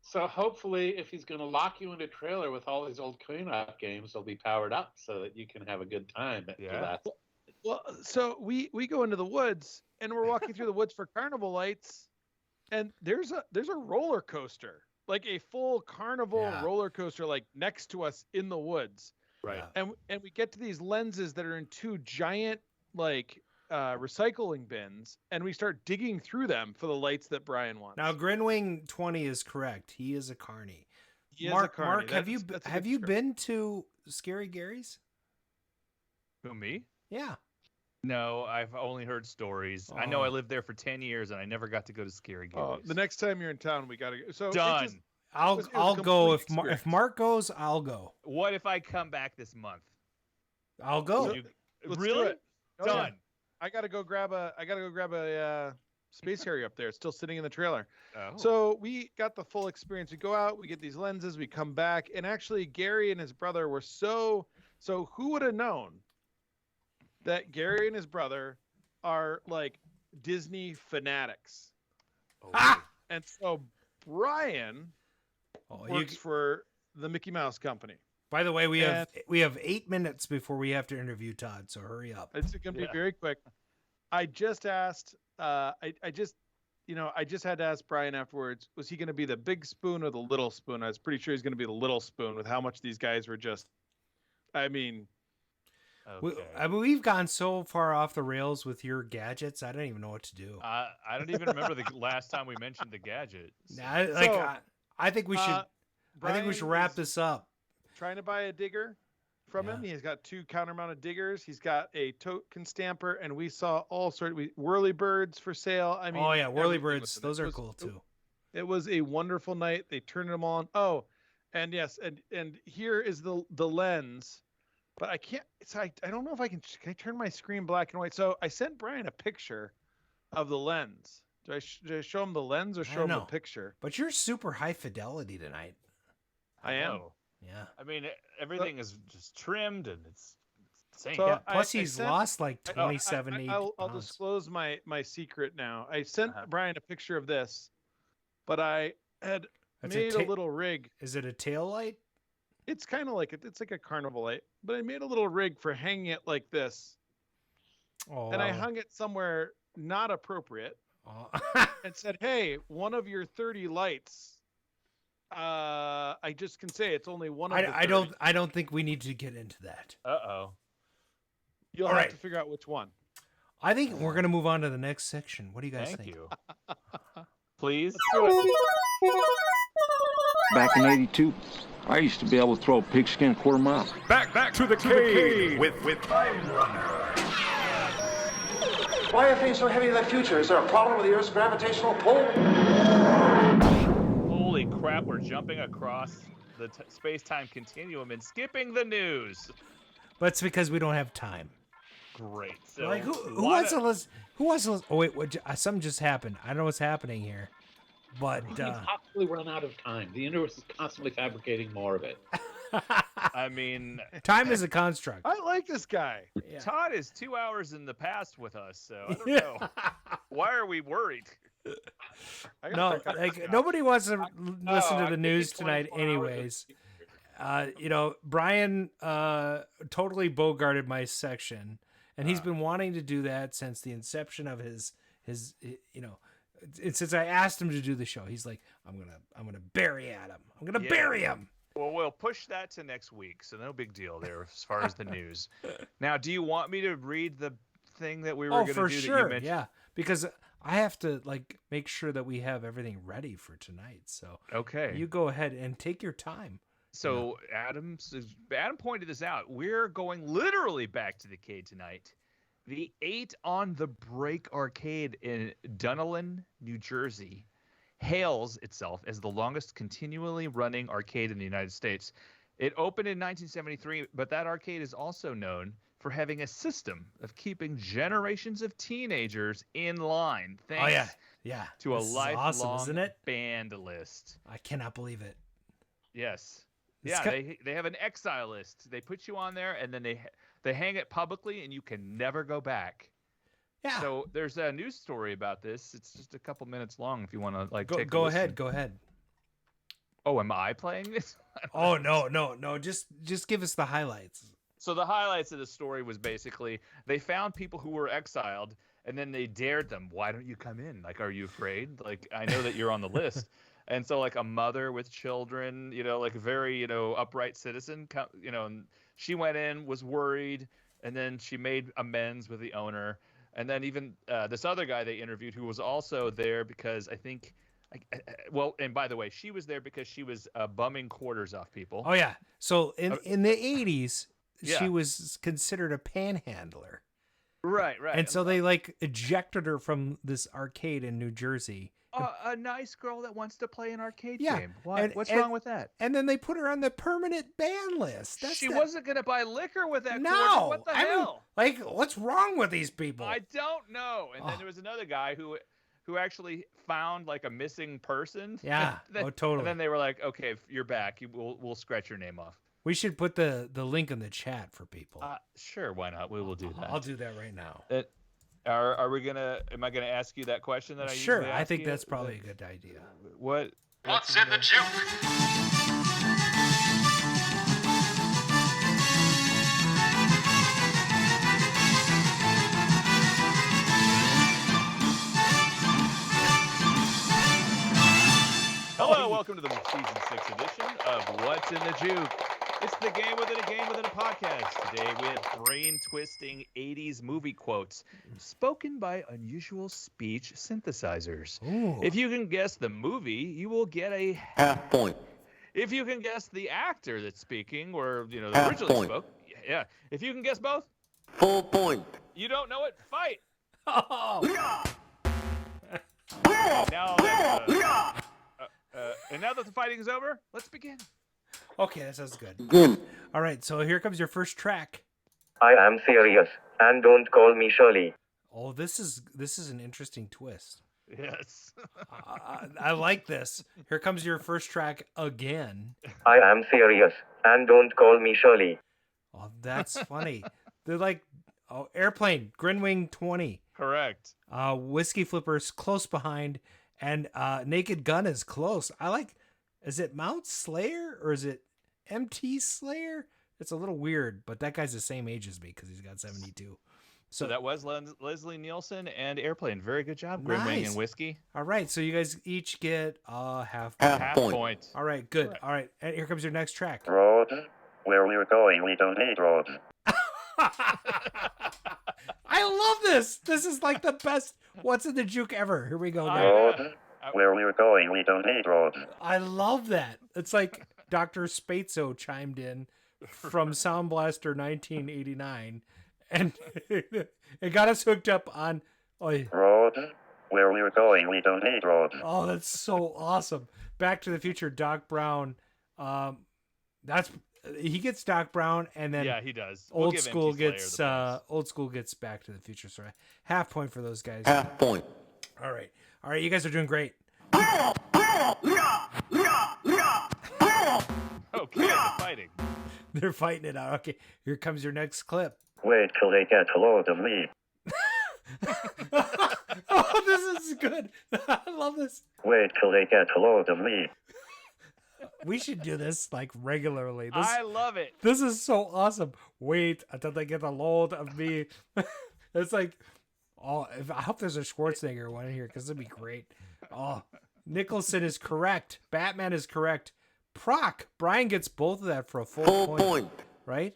So hopefully, if he's going to lock you in a trailer with all these old cleanup games, they'll be powered up so that you can have a good time at that. Well, so we go into the woods, and we're walking through the woods for carnival lights, and there's a roller coaster, like a full carnival roller coaster, like next to us in the woods. Right. And we get to these lenses that are in two giant, like, recycling bins, and we start digging through them for the lights that Brian wants. Now, Grinwing 20 is correct. He is a carny. Mark, have you been to Scary Gary's? Who, me? Yeah. No, I've only heard stories. I know I lived there for 10 years, and I never got to go to Scary Gary's. The next time you're in town, we got to go. So done. I'll go if Mark goes. I'll go. What if I come back this month? I'll go. Really? Done. I gotta go grab a Space Harrier up there. It's still sitting in the trailer. Oh. So we got the full experience. We go out, we get these lenses, we come back, and actually Gary and his brother were so who would have known that Gary and his brother are like Disney fanatics. And so Brian works for the Mickey Mouse Company. By the way, we have 8 minutes before we have to interview Todd, so hurry up. It's going to be very quick. I just asked. I just had to ask Brian afterwards. Was he going to be the big spoon or the little spoon? I was pretty sure he's going to be the little spoon with how much these guys were just. I mean, we've gone so far off the rails with your gadgets. I don't even know what to do. I don't even remember the last time we mentioned the gadget. I think we should. I think we should wrap this up. Trying to buy a digger from him. He's got 2 counter-mounted diggers. He's got a token stamper, and we saw all sorts of whirlybirds for sale. I mean, whirlybirds. Those are cool too. It was a wonderful night. They turned them on. Oh, and yes, and here is the lens, but I can't. I don't know if I can. Can I turn my screen black and white? So I sent Brian a picture of the lens. Do I show him the lens or show him the picture? But you're super high fidelity tonight. I am. Yeah. I mean, everything is just trimmed and it's insane. So plus he's lost like 27 I'll disclose my secret now. I sent Brian a picture of this, but I had made a little rig. Is it a tail light? It's kind of like it's like a carnival light, but I made a little rig for hanging it like this. Oh. And I hung it somewhere not appropriate and said, "Hey, one of your 30 lights." I just can say it's only one of the 30. I don't think we need to get into that. You'll have to figure out which one. I think we're gonna move on to the next section. What do you guys think? Thank you. Please. Back in '82, I used to be able to throw a pigskin a quarter mile. Back to the cave with Time Runner. Why are things so heavy in the future? Is there a problem with the Earth's gravitational pull? Holy crap, we're jumping across the space-time continuum and skipping the news. But it's because we don't have time. Great. So like, who wants to listen? Who wants to listen? Oh, wait, something just happened. I don't know what's happening here. But you can possibly run out of time. The universe is constantly fabricating more of it. I mean, time is a construct. I like this guy. Yeah. Todd is 2 hours in the past with us, so I don't know. Why are we worried? No, like nobody wants to listen to the news tonight, anyways. Brian totally bogarted my section, and he's been wanting to do that since the inception of his since I asked him to do the show. He's like, I'm gonna bury Adam. I'm gonna bury him. Well, we'll push that to next week, so no big deal there as far as the news. Now, do you want me to read the thing that we were going to do? For sure, that you mentioned? yeah, because I have to make sure that we have everything ready for tonight. So okay, you go ahead and take your time. So Adam pointed this out. We're going literally back to the Cade tonight. The 8 on the Break Arcade in Dunellen, New Jersey, hails itself as the longest continually running arcade in the United States. It opened in 1973, but that arcade is also known for having a system of keeping generations of teenagers in line. Thanks to a lifelong band list. I cannot believe it. Yes. They have an exile list. They put you on there, and then they hang it publicly, and you can never go back. Yeah. So there's a news story about this. It's just a couple minutes long if you want to take a listen. Go ahead. Oh, am I playing this? Oh, no. Just give us the highlights. So the highlights of the story was basically they found people who were exiled, and then they dared them. Why don't you come in? Like, are you afraid? Like, I know that you're on the list. And so, like, a mother with children, like a very, upright citizen, and she went in, was worried, and then she made amends with the owner. And then even this other guy they interviewed who was also there because I think, and by the way, she was there because she was bumming quarters off people. Oh, yeah. So in the 80s, she was considered a panhandler. Right. And so they, ejected her from this arcade in New Jersey. A nice girl that wants to play an arcade game. What's wrong with that? And then they put her on the permanent ban list. She wasn't going to buy liquor with that quarter. No. What the hell? What's wrong with these people? I don't know. And then there was another guy who actually found a missing person. Yeah. Totally. And then they were like, okay, you're back. We'll scratch your name off. We should put the link in the chat for people. Sure, why not? We will do that. I'll do that right now. Am I gonna ask you that question that I Sure, usually ask I think you? that's probably a good idea. What's in the juke? Hello, welcome to the season 6 edition of What's in the Juke. It's the game within a game within a podcast. Today we have brain-twisting 80s movie quotes spoken by unusual speech synthesizers. Ooh. If you can guess the movie, you will get a half point. If you can guess the actor that's speaking, or that half originally point. spoke, yeah. If you can guess both, full point. You don't know it, fight. Oh. Now that the fighting is over, let's begin. Okay, that sounds good. Good. All right, so here comes your first track. I am serious, and don't call me Shirley. Oh, this is an interesting twist. Yes. I like this. Here comes your first track again. I am serious, and don't call me Shirley. Oh, that's funny. They're like, Airplane, Grinwing 20. Correct. Whiskey Flippers close behind, and Naked Gun is close. Is it Mount Slayer or is it MT Slayer? It's a little weird, but that guy's the same age as me because he's got 72. So that was Leslie Nielsen and Airplane. Very good job, Grinwing and Whiskey. All right, so you guys each get half point. All right, good. All right, and here comes your next track. Roads, where we're going, we don't need roads. I love this. This is like the best What's in the Juke ever. Here we go. Roads, where we're going, we don't need roads. I love that. It's like Dr. Spatzo chimed in from Sound Blaster 1989 and it got us hooked up on roads, where we're going, we don't need roads. Oh, that's so awesome. Back to the Future, Doc Brown. He gets Doc Brown, and then yeah, he does. Old School gets Back to the Future. So half point for those guys. Half point. All right, you guys are doing great. Okay, they're fighting. They're fighting it out. Okay, here comes your next clip. Wait till they get a load of me. Oh, This is good. I love this. Wait till they get a load of me. We should do this like regularly. I love it. This is so awesome. Wait until they get a load of me. It's like, oh, I hope there's a Schwarzenegger one in here because it'd be great. Oh, Nicholson is correct. Batman is correct. Proc. Brian gets both of that for a full point. Right?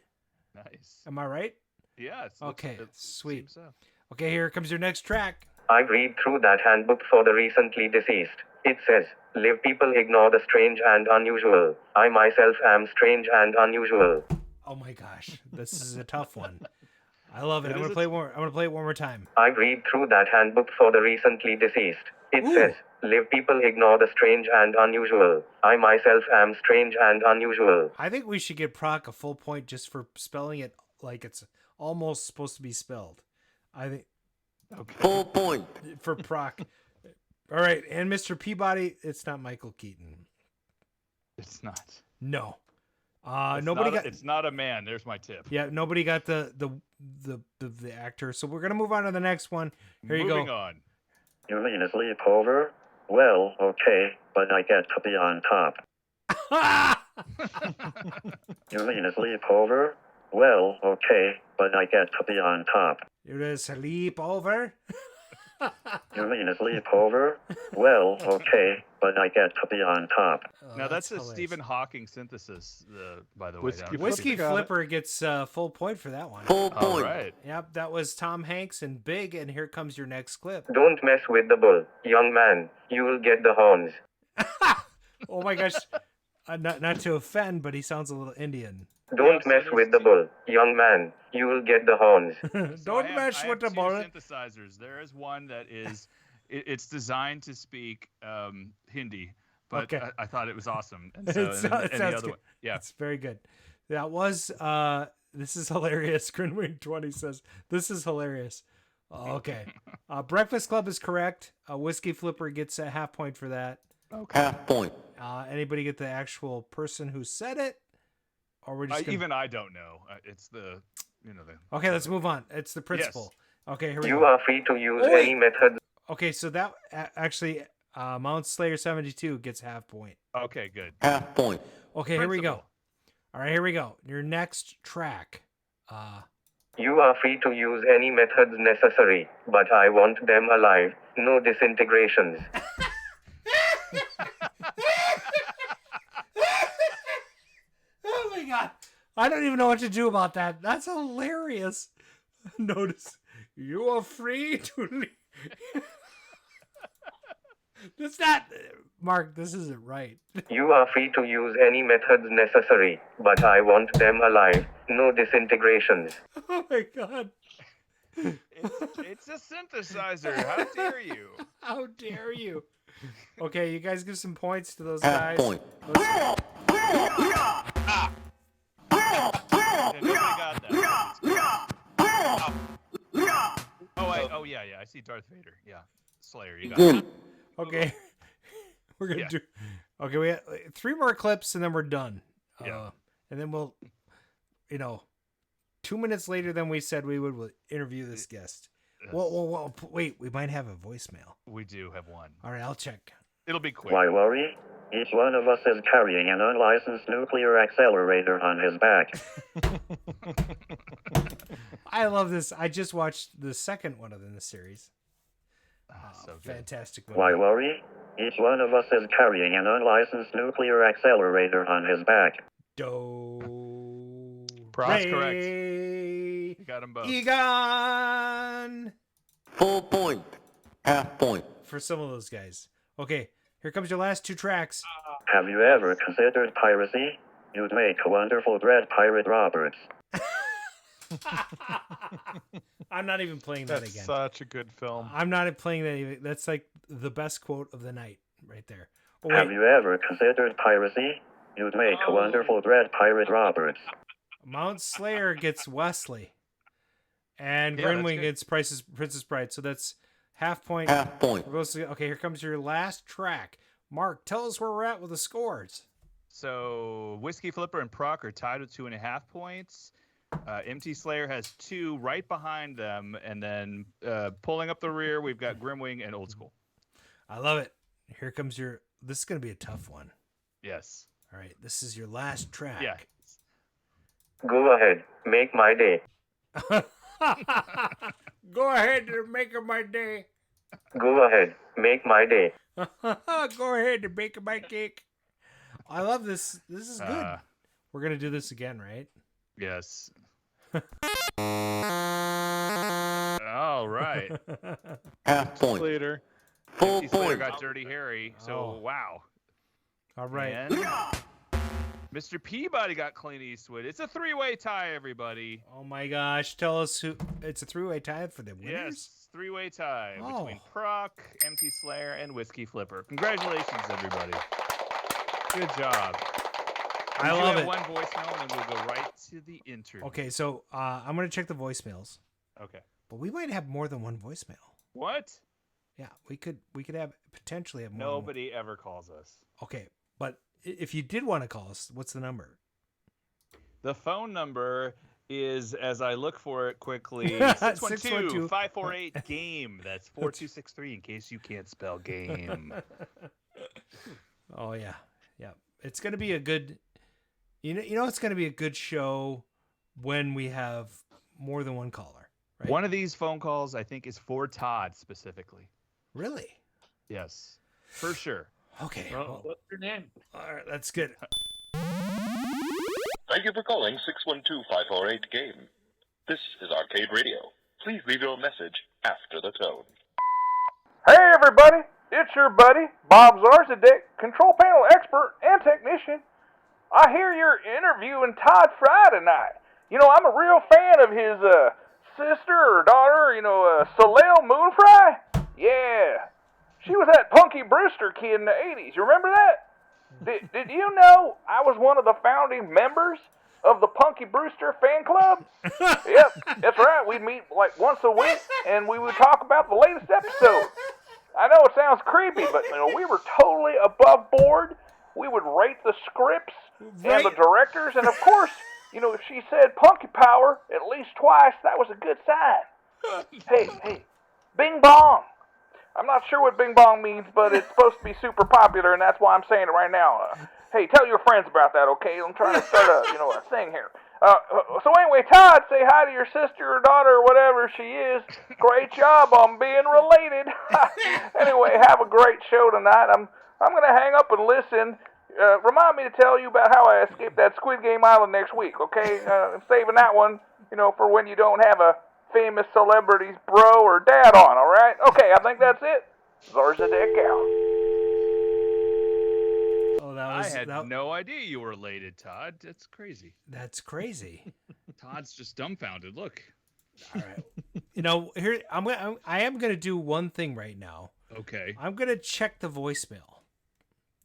Nice. Am I right? Yeah. Okay, sweet. So. Okay, here comes your next track. I read through that handbook for the recently deceased. It says, live people ignore the strange and unusual. I myself am strange and unusual. Oh my gosh, this is a tough one. I love it. I'm gonna play it one more time. I read through that handbook for the recently deceased. It says, live people ignore the strange and unusual. I myself am strange and unusual. I think we should give Proc a full point just for spelling it like it's almost supposed to be spelled. I think. Okay. Full point for Proc. All right, and Mr. Peabody, it's not Michael Keaton. It's not. No. Nobody got. It's not a man. There's my tip. Yeah, nobody got the actor. So we're gonna move on to the next one. Here you go. Moving on. You mean a sleepover? Well, okay, but I get to be on top. You mean a sleepover? Well, okay, but I get to be on top. You're a sleepover? You mean a sleepover? Well, okay, but I get to be on top. Now that's a Stephen Hawking synthesis, by the way. Whiskey Flipper gets full point for that one. Full point. All right. Yep, that was Tom Hanks and Big, and here comes your next clip. Don't mess with the bull, young man. You will get the horns. Oh my gosh. Not to offend, but he sounds a little Indian. Don't mess with the bull, young man. You will get the horns. Don't mess with the bull. Synthesizers. There is one that is, it's designed to speak Hindi, but okay. I thought it was awesome. And so, it sounds good. One. Yeah, it's very good. That was. This is hilarious. Grinwing20 says this is hilarious. Okay, Breakfast Club is correct. Whiskey Flipper gets a half point for that. Okay. Half point. Anybody get the actual person who said it? Or we're just even I don't know. It's the. Okay, let's move on. It's the principle. Yes. Okay, here we go. You are free to use any method. Okay, so that actually, Mount Slayer 72 gets half point. Okay, good. Half point. Okay, here we go. All right, here we go. Your next track. You are free to use any methods necessary, but I want them alive. No disintegrations. Oh my god. I don't even know what to do about that. That's hilarious. Notice you are free to leave. That's not Mark, this isn't right. You are free to use any methods necessary, but I want them alive. No disintegrations. Oh my god. It's a synthesizer. How dare you? How dare you? Okay, you guys give some points to those guys. Point. Oh yeah. I see Darth Vader. Yeah, Slayer. You got it. Okay, we're gonna do. Okay, we have 3 more clips and then we're done. Yeah. And then we'll, 2 minutes later than we said we would, we'll interview this guest. Yes. Well, wait, we might have a voicemail. We do have one. All right, I'll check. It'll be quick. Why worry? Each one of us is carrying an unlicensed nuclear accelerator on his back. I love this. I just watched the second one of the series. So fantastic movie. Why worry? Each one of us is carrying an unlicensed nuclear accelerator on his back. Props correct. You got them both. Egon! Full point. Half point. For some of those guys. Okay, here comes your last 2 tracks. Have you ever considered piracy? You'd make a wonderful bread pirate Roberts. I'm not even playing that again. That's such a good film. I'm not playing that even. That's like the best quote of the night right there. Oh, have you ever considered piracy? You'd make a wonderful bread pirate Roberts. Mount Slayer gets Wesley. And Grinwing gets Princess Bride. So that's half point. Half point. Okay, here comes your last track. Mark, tell us where we're at with the scores. So Whiskey Flipper and Proc are tied with 2.5 points. MT Slayer has 2 right behind them, and then pulling up the rear, we've got Grimwing and Old School. I love it. Here comes your. This is going to be a tough one. Yes. All right, this is your last track. Yeah. Go ahead, make my day. Go ahead and make it my day. Go ahead, make my day. Go ahead and bake my cake. I love this. This is good. We're going to do this again, right? Yes. All right. Half point. Later. Full MT Slayer point. got Dirty Harry, so wow. All right. And Mr. Peabody got Clint Eastwood. It's a 3-way tie, everybody. Oh my gosh. Tell us who. It's a 3-way tie for the winners? Yes, 3-way tie Oh. between Proc, MT Slayer, and Whiskey Flipper. Congratulations, everybody. Good job. I love it. One voicemail, and then we'll go right to the interview. Okay, so I'm going to check the voicemails. Okay. But we might have more than one voicemail. What? Yeah, we could have potentially have more. Nobody ever calls us. Okay, but if you did want to call us, what's the number? The phone number is, as I look for it quickly, 612-548-GAME. That's 4263 in case you can't spell game. Oh yeah. Yeah. It's going to be a good you know it's going to be a good show when we have more than one caller, right? One of these phone calls I think is for Todd specifically. Really? Yes. For sure. Okay. Well, what's your name? All right, that's good. Thank you for calling 612-548-GAME. This is Arcade Radio. Please leave your message after the tone. Hey everybody, it's your buddy, Bob Zarzadeck, control panel expert and technician. I hear you're interviewing Tod Frye tonight. You know, I'm a real fan of his sister or daughter, Soleil Moonfry. Yeah, she was that Punky Brewster kid in the 80s. You remember that? Did you know I was one of the founding members of the Punky Brewster fan club? Yep, that's right. We'd meet like once a week, and we would talk about the latest episode. I know it sounds creepy, but we were totally above board. We would rate the scripts and the directors, and of course, if she said Punky Power at least twice, that was a good sign. Hey, Bing Bong. I'm not sure what Bing Bong means, but it's supposed to be super popular, and that's why I'm saying it right now. Hey, tell your friends about that, okay? I'm trying to start a thing here. So anyway, Todd, say hi to your sister or daughter or whatever she is. Great job on being related. Anyway, have a great show tonight. I'm going to hang up and listen. Remind me to tell you about how I escaped that Squid Game Island next week, okay? I'm saving that one, for when you don't have a famous celebrity's bro or dad on, all right? Okay, I think that's it. Zarzadeck out. Oh, I had no idea you were related, Todd. That's crazy. That's crazy. Todd's just dumbfounded. Look. All right. Here I am going to do one thing right now. Okay. I'm going to check the voicemail.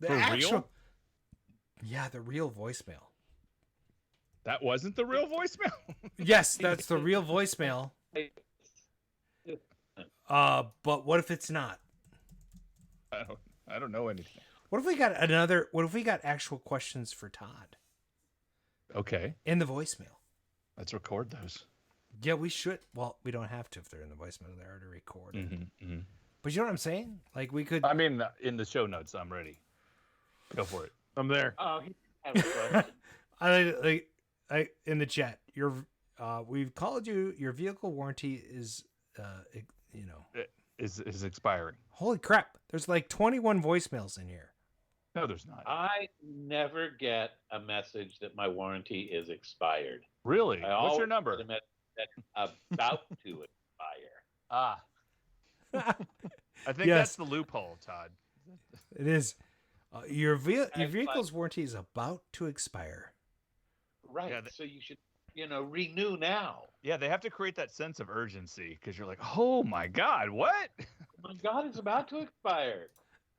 For real? Yeah, the real voicemail. That wasn't the real voicemail? Yes, that's the real voicemail. But what if it's not? I don't know anything. What if we got actual questions for Todd? Okay. In the voicemail. Let's record those. Yeah, we should. Well, we don't have to if they're in the voicemail. They're already recorded. Mm-hmm. But you know what I'm saying? Like we could. I mean, in the show notes, I'm ready. Go for it. I'm there. Oh, he has a question. I in the chat. We've called you. Your vehicle warranty is, is expiring. Holy crap! There's like 21 voicemails in here. No, there's not. I never get a message that my warranty is expired. Really? What's your number? Get a message that's about to expire. Ah. I think that's the loophole, Todd. It is. Your vehicle's warranty is about to expire. Right. Yeah, so you should, renew now. Yeah, they have to create that sense of urgency because you're like, oh my God, what? Oh my God, it's about to expire.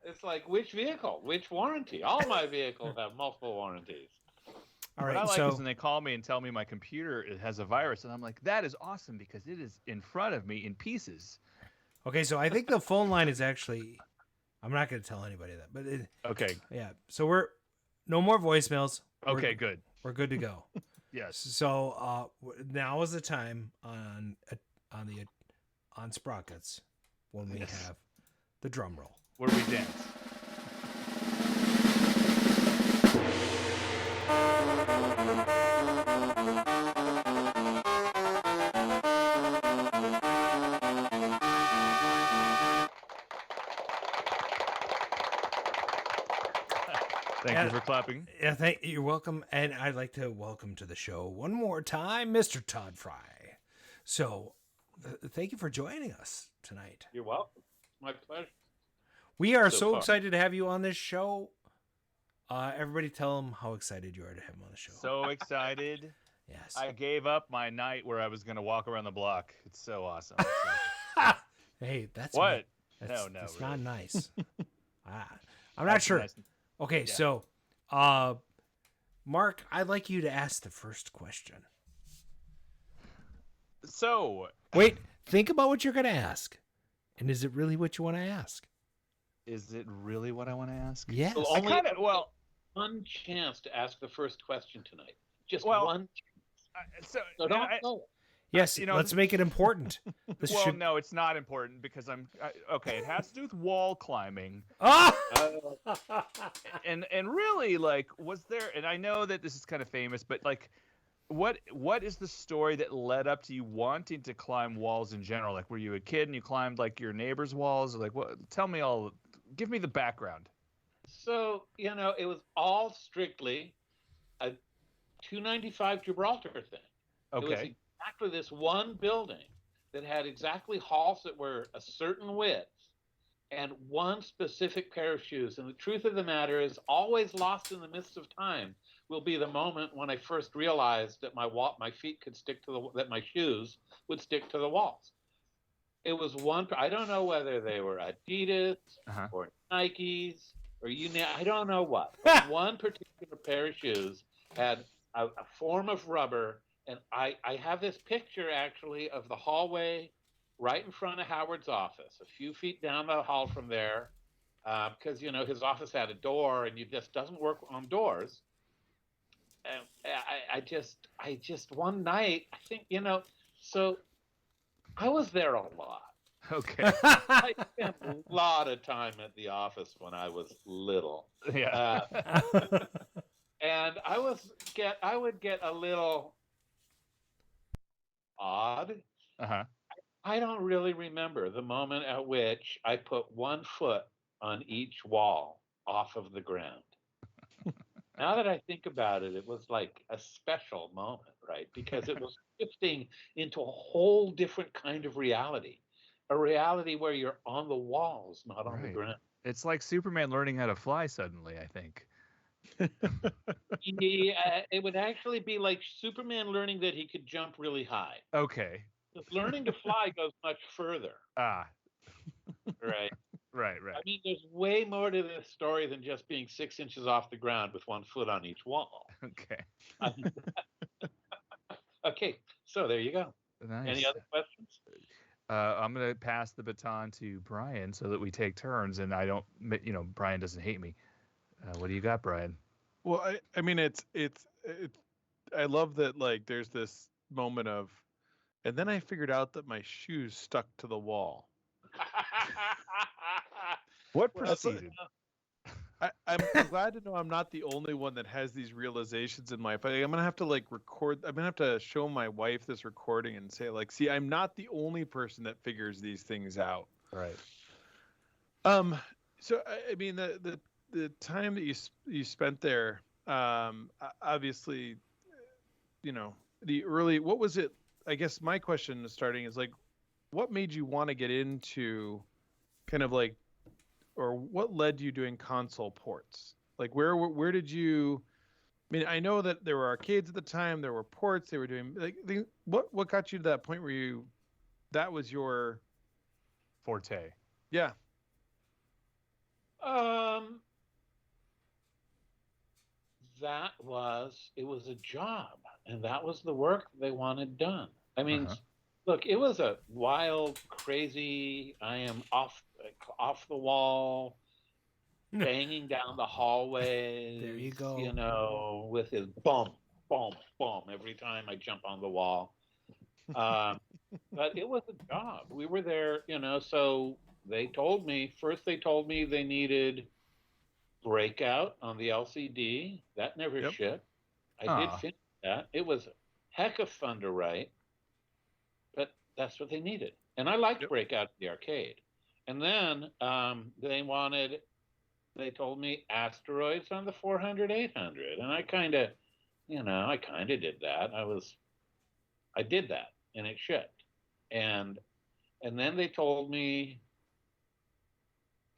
It's like, which vehicle? Which warranty? All my vehicles have multiple warranties. All right, what I like is when they call me and tell me my computer has a virus, and I'm like, that is awesome because it is in front of me in pieces. Okay, so I think the phone line is actually... I'm not going to tell anybody that, but okay. Yeah, so we're no more voicemails. Okay, good. We're good to go. Yes. So now is the time on Sprockets when we have the drum roll. Where we dance. Thank you for clapping. Yeah, you're welcome. And I'd like to welcome to the show one more time, Mr. Tod Frye. So, thank you for joining us tonight. You're welcome. My pleasure. We are so excited to have you on this show. Everybody tell them how excited you are to have him on the show. So excited. Yes. I gave up my night where I was going to walk around the block. It's so awesome. Hey, that's what? That's no, it's really. not nice. I'm not sure. Nice. Okay, so, Mark, I'd like you to ask the first question. So, wait, think about what you're going to ask. And is it really what you want to ask? Is it really what I want to ask? Yes. So only one chance to ask the first question tonight. Just one chance. So don't go. Yes, let's make it important. No, it's not important because okay. It has to do with wall climbing. And really, like, was there? And I know that this is kind of famous, but like, what is the story that led up to you wanting to climb walls in general? Like, were you a kid and you climbed like your neighbor's walls? Or like, what? Tell me all. Give me the background. So it was all strictly a 295 Gibraltar thing. Okay. It was exactly this one building that had exactly halls that were a certain width and one specific pair of shoes. And the truth of the matter is, always lost in the midst of time will be the moment when I first realized that my feet could stick to that my shoes would stick to the walls. It was one. I don't know whether they were Adidas or Nikes or I don't know what. But one particular pair of shoes had a form of rubber. And I have this picture, actually, of the hallway right in front of Howard's office, a few feet down the hall from there, because, his office had a door, and it just doesn't work on doors. And I just one night, I think, so I was there a lot. Okay. I spent a lot of time at the office when I was little. Yeah. And I would get a little odd. I don't really remember the moment at which I put one foot on each wall off of the ground. Now that I think about it, it was like a special moment, right? Because it was shifting into a whole different kind of reality, a reality where you're on the walls, not on the ground. It's like Superman learning how to fly suddenly, I think. Yeah, it would actually be like Superman learning that he could jump really high. Okay. Because learning to fly goes much further. Right. Right. I mean, there's way more to this story than just being 6 inches off the ground with one foot on each wall. Okay. Okay, so there you go. Nice. Any other questions? I'm going to pass the baton to Brian so that we take turns, and I don't, Brian doesn't hate me. What do you got, Brian? Well, I mean, it's I love that, like, there's this moment of, and then I figured out that my shoes stuck to the wall. What proceeded? I'm glad to know I'm not the only one that has these realizations in life. I'm gonna have to record. I'm gonna have to show my wife this recording and say, like, see, I'm not the only person that figures these things out. Right. So I mean, the time that you spent there, obviously, the early. What was it? I guess my question starting is like, what made you want to get into, kind of like, or what led you doing console ports? Like, where did you? I mean, I know that there were arcades at the time. There were ports. They were doing what got you to that point where that was your forte? Yeah. It was a job, and that was the work they wanted done. I mean, look, it was a wild, crazy, I am off the wall, banging down the hallway. There you go. With his bum, boom, boom, every time I jump on the wall. But it was a job. We were there, so they told me they needed Breakout on the LCD. That never shipped. I did finish that. It was a heck of fun to write, but that's what they needed. And I liked Breakout at the arcade. And then they told me Asteroids on the 400, 800. And I kind of did that. I did that, and it shipped. And then they told me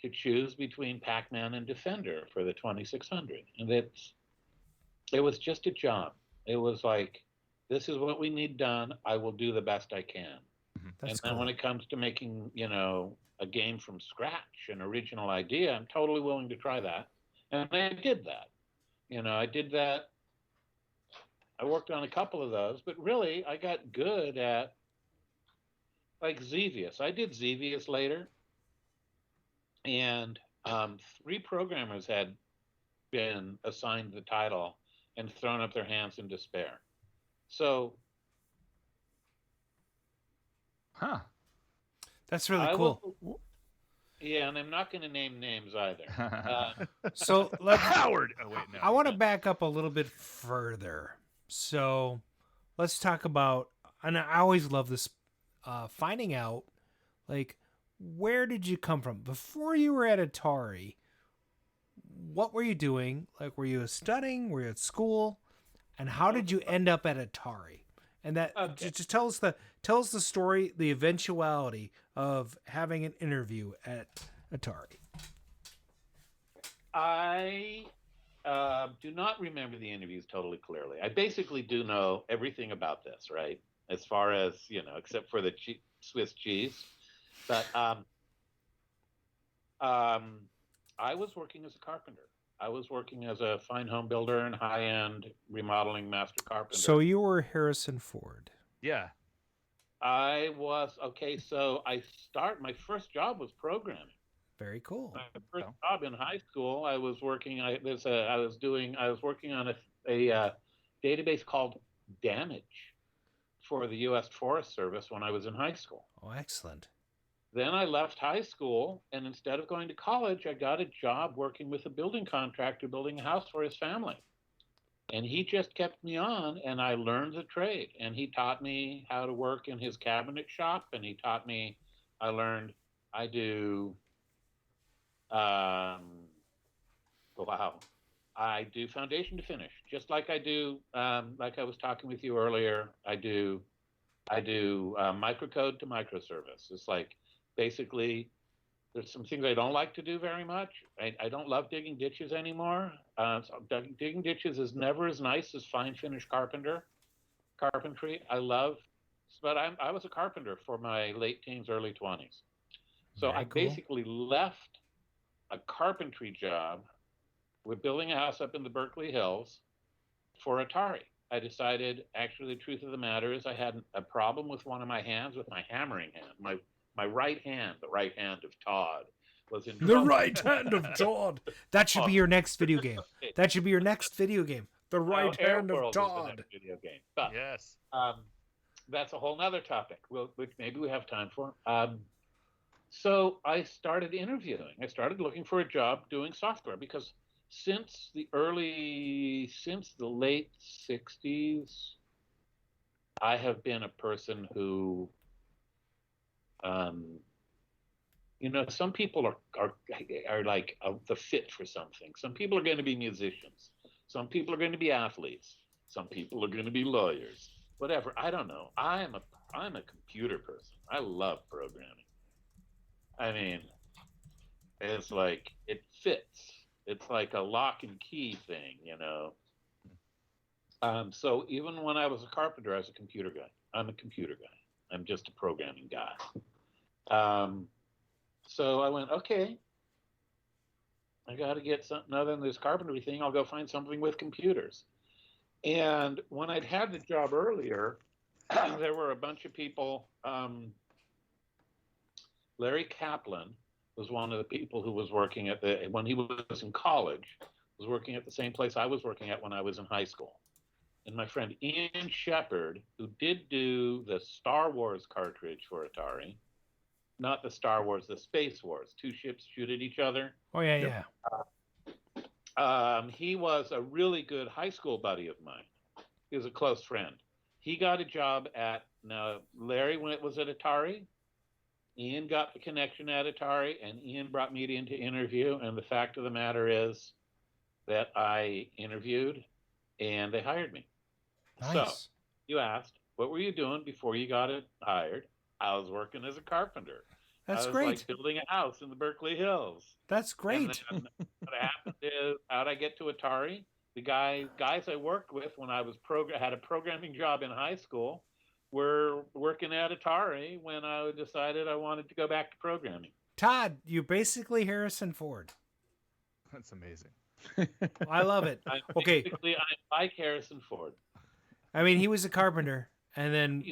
to choose between Pac-Man and Defender for the 2600. And it was just a job. It was like, this is what we need done. I will do the best I can. And then when it comes to making, a game from scratch, an original idea, I'm totally willing to try that. And I did that. I did that. I worked on a couple of those, but really I got good at, like, Xevious. I did Xevious later. And 3 programmers had been assigned the title and thrown up their hands in despair. So, that's really cool. And I'm not going to name names either. So let's Howard. Oh wait, no. I want to back up a little bit further. So let's talk about, and I always love this, finding out, like, where did you come from before you were at Atari? What were you doing? Like, were you studying? Were you at school? And how did you end up at Atari? And that just tell us the story, the eventuality of having an interview at Atari. I do not remember the interviews totally clearly. I basically do know everything about this, right? As far as, except for the Swiss cheese. But I was working as a carpenter. I was working as a fine home builder and high-end remodeling master carpenter. So you were Harrison Ford. Yeah. I was, so my first job was programming. Very cool. My first job in high school, I was working on a database called Damage for the U.S. Forest Service when I was in high school. Oh, excellent. Then I left high school, and instead of going to college, I got a job working with a building contractor building a house for his family. And he just kept me on, and I learned the trade. And he taught me how to work in his cabinet shop, and he taught me, I do foundation to finish, just like I do, like I was talking with you earlier, I do microcode to microservice. It's like, basically, there's some things I don't like to do very much. I don't love digging ditches anymore. Digging ditches is never as nice as fine finish carpentry. But I was a carpenter for my late teens, early 20s. So I basically left a carpentry job with building a house up in the Berkeley Hills for Atari. I decided, actually, the truth of the matter is I had a problem with one of my hands, with my hammering hand. My right hand, the right hand of Tod, was in trouble. The right hand of Tod. That should be your next video game. That should be your next video game. The right hand of Tod. Video game. But, yes. That's a whole nother topic, which maybe we have time for. So I started interviewing. I started looking for a job doing software because since the late 60s, I have been a person who, some people are like the fit for something. Some people are going to be musicians. Some people are going to be athletes. Some people are going to be lawyers. Whatever. I don't know. I'm a computer person. I love programming. I mean, it's like, it fits. It's like a lock and key thing, So even when I was a carpenter, I was a computer guy. I'm a computer guy. I'm just a programming guy. So I went, okay, I got to get something other than this carpentry thing. I'll go find something with computers. And when I'd had the job earlier, there were a bunch of people. Larry Kaplan was one of the people who was working when he was in college, was working at the same place I was working at when I was in high school. and my friend Ian Shepard, who did do the Star Wars cartridge for Atari, not the Star Wars, the Space Wars, 2 ships shoot at each other. Oh, yeah, yeah. He was a really good high school buddy of mine. He was a close friend. He got a job at, now Larry was at Atari. Ian got the connection at Atari, and Ian brought me in to interview. And the fact of the matter is that I interviewed, and they hired me. Nice. So you asked, what were you doing before you got hired? I was working as a carpenter. That's I was great. like building a house in the Berkeley Hills. That's great. And then what happened is, how'd I get to Atari? The guys I worked with when I was had a programming job in high school were working at Atari when I decided I wanted to go back to programming. Todd, you basically Harrison Ford. That's amazing. I love it. Okay. Basically, I'm like Harrison Ford. I mean, he was a carpenter, and then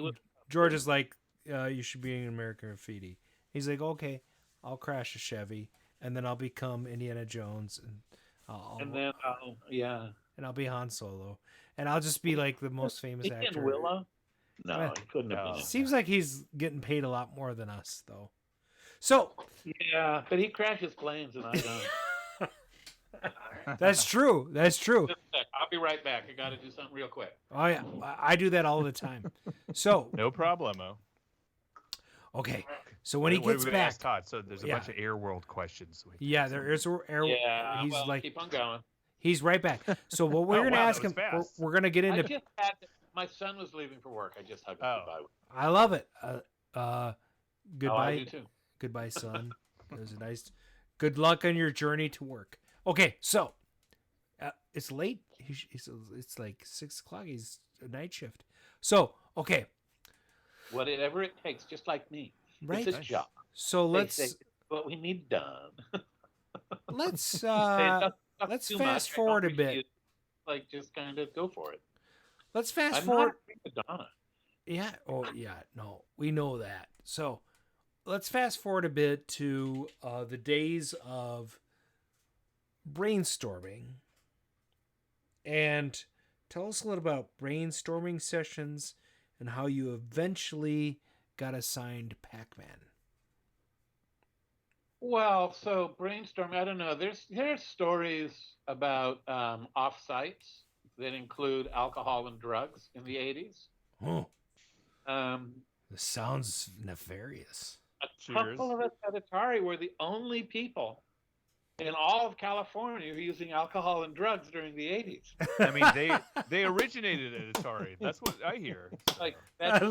George is like, you should be an American Graffiti. He's like, okay, I'll crash a Chevy, and then I'll become Indiana Jones, and I'll be Han Solo, and I'll just be like the most famous actor. Willow? No, he couldn't have been. Seems like he's getting paid a lot more than us, though. So yeah, but he crashes planes, and I don't. That's true. That's true. I'll be right back. I got to do something real quick. Oh yeah, I do that all the time. So no problemo. Okay, so when he gets back, ask Todd. So there's a bunch of Air World questions. Yeah, there is Air. Yeah, he's like, keep on going. He's right back. So what we're gonna ask him, we're gonna get into. My son was leaving for work. I just hugged him goodbye. I love it. Goodbye. Oh, I do too. Goodbye, son. It was a nice. Good luck on your journey to work. Okay, so it's late. It's like 6 o'clock. He's a night shift. So okay. Whatever it takes, just like me. Right. It's a job. So let's. What we need done. Let's fast forward a bit. Like, just kind of go for it. Let's fast forward. Madonna. Yeah. Oh, yeah. No, we know that. So let's fast forward a bit to the days of brainstorming, and tell us a little about brainstorming sessions and how you eventually got assigned Pac-Man. Well, so brainstorming, I don't know. There's stories about off-sites that include alcohol and drugs in the 80s. Oh. This sounds nefarious. A couple of us at Atari were the only people in all of California who were using alcohol and drugs during the 80s. I mean, they originated at Atari. That's what I hear. Like that's,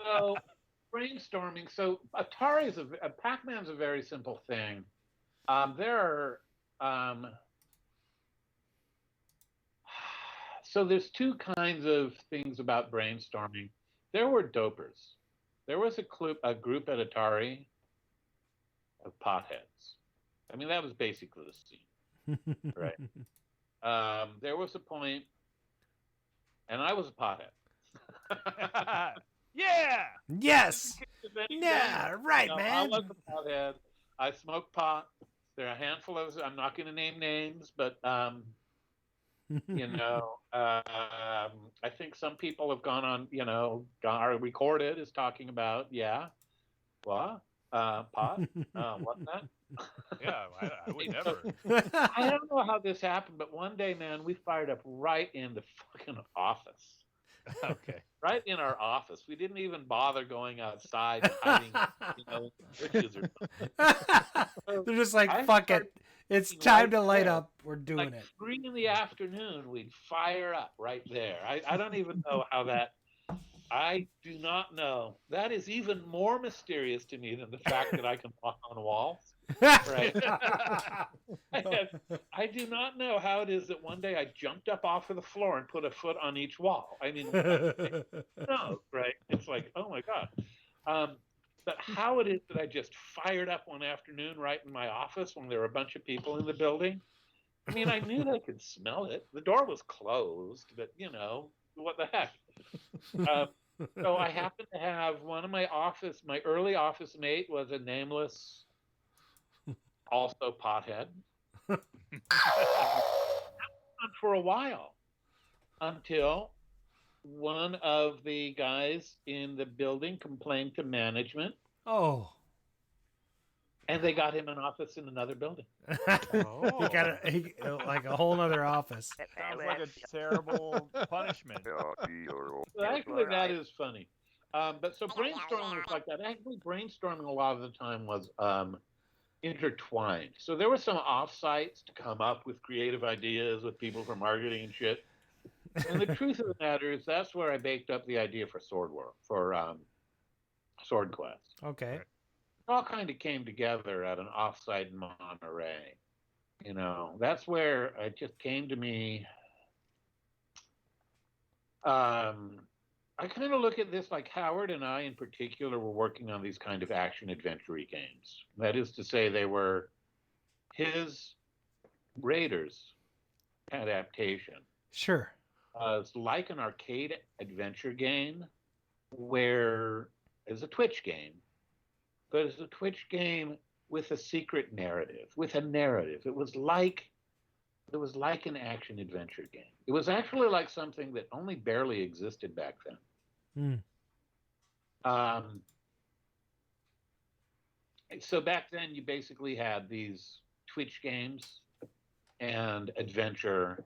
so brainstorming. So Atari Pac-Man's a very simple thing. There are so there's 2 kinds of things about brainstorming. There were dopers. There was a group at Atari of potheads. I mean, that was basically the scene, right? There was a point, and I was a pothead. Yeah. Yes. Yeah. Right, man. I was a pothead. I smoked pot. There are a handful of. I'm not going to name names, but you know, I think some people have gone on. You know, are recorded as talking about what pot? What's that? Yeah, I would never. I don't know how this happened, but one day, man, we fired up right in the fucking office. Okay. Right in our office. We didn't even bother going outside and hiding, you know, bushes or something. So they're just like, fuck it. It's time to light up. We're doing like it. 3 in the afternoon, we'd fire up right there. I don't even know how that. I do not know. That is even more mysterious to me than the fact that I can walk on walls. Right. I do not know how it is that one day I jumped up off of the floor and put a foot on each wall. I mean, no, right? It's like, oh my God. But how it is that I just fired up one afternoon right in my office when there were a bunch of people in the building. I mean, I knew they could smell it. The door was closed, but you know, what the heck? So I happened to have one of my early office mate was a nameless, also pothead. For a while. until one of the guys in the building complained to management. Oh. And they got him an office in another building. He got like a whole other office. Sounds like a terrible punishment. Well, actually, that is funny. But so brainstorming was like that. Actually, brainstorming a lot of the time was intertwined. So there were some offsites to come up with creative ideas with people from marketing and shit. And the truth of the matter is that's where I baked up the idea for Swordquest. Okay. It all kind of came together at an offsite in Monterey. You know, that's where it just came to me. I kind of look at this like Howard and I in particular were working on these kind of action adventure-y games. That is to say, they were his Raiders adaptation. Sure. It's like an arcade adventure game where it's a Twitch game, but it's a Twitch game with a secret narrative, with a narrative. It was like an action adventure game. It was actually like something that only barely existed back then. So back then you basically had these Twitch games and adventure,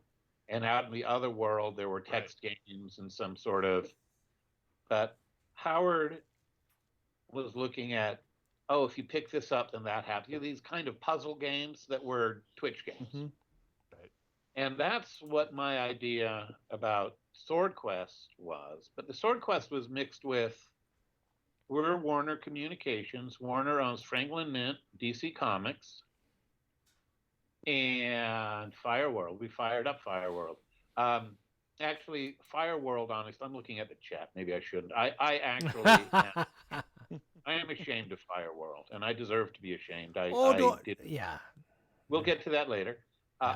and out in the other world there were text games and some sort of, but Howard was looking at, oh, if you pick this up, then that happens. You know, these kind of puzzle games that were Twitch games. Mm-hmm. Right. And that's what my idea about Swordquest was. But the Swordquest was mixed with, we're Warner Communications. Warner owns Franklin Mint, DC Comics, and Fireworld. We fired up Fireworld. Actually, Fireworld, honest, I'm looking at the chat. Maybe I shouldn't. I actually I am ashamed of Fireworld, and I deserve to be ashamed. Yeah. We'll get to that later,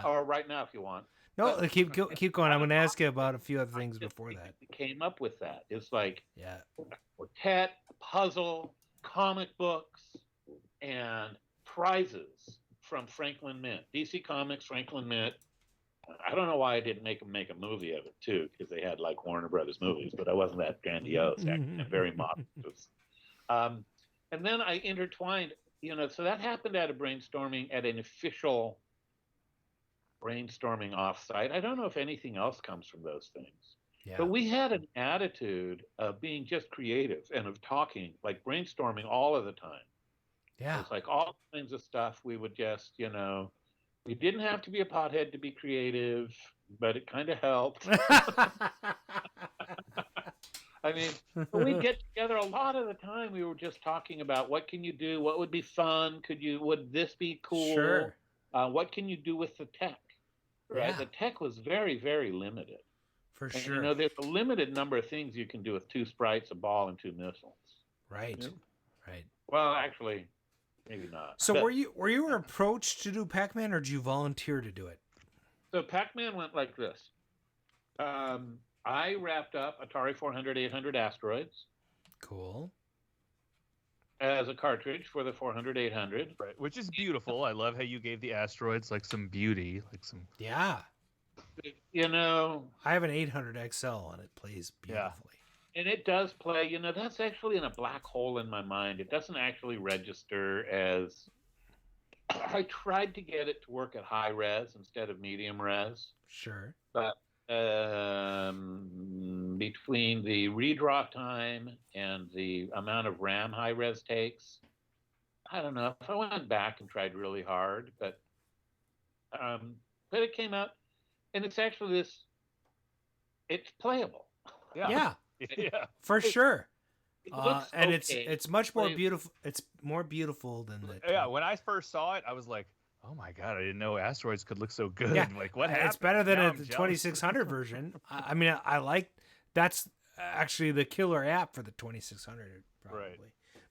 or right now if you want. No, keep going. I'm going to ask you about a few other things before that. Came up with that. It's like a quartet, puzzle, comic books, and prizes from Franklin Mint. DC Comics, Franklin Mint. I don't know why I didn't make them make a movie of it too, because they had like Warner Brothers movies, but I wasn't that grandiose. I'm very modest. And then I intertwined, so that happened at a brainstorming, at an official brainstorming offsite. I don't know if anything else comes from those things. Yeah. But we had an attitude of being just creative and of talking, like brainstorming all of the time. Yeah. It's like all kinds of stuff. We would just, we didn't have to be a pothead to be creative, but it kind of helped. I mean, we'd get together a lot of the time. We were just talking about what can you do? What would be fun? Would this be cool? Sure. What can you do with the tech? Right. Yeah. The tech was very, very limited. For sure. There's a limited number of things you can do with 2 sprites, a ball, and 2 missiles. Right. Yeah. Right. Well, actually, maybe not. So were you approached to do Pac-Man, or did you volunteer to do it? So Pac-Man went like this. I wrapped up Atari 400, 800 Asteroids. Cool. As a cartridge for the 400, 800. Right, which is beautiful. I love how you gave the Asteroids like some beauty, like some. Yeah. I have an 800 XL and it plays beautifully. And it does play. That's actually in a black hole in my mind. It doesn't actually register as. I tried to get it to work at high res instead of medium res. Sure. But between the redraw time and the amount of RAM high res takes, I don't know if I went back and tried really hard, but it came out, and it's actually it's playable. Yeah. Yeah. For sure. And okay. it's much more beautiful. It's more beautiful than the. Yeah. When I first saw it, I was like, oh my God, I didn't know Asteroids could look so good. Yeah. Like, what happened? It's better than the 2600 version. I mean, I like, that's actually the killer app for the 2600, probably. Right.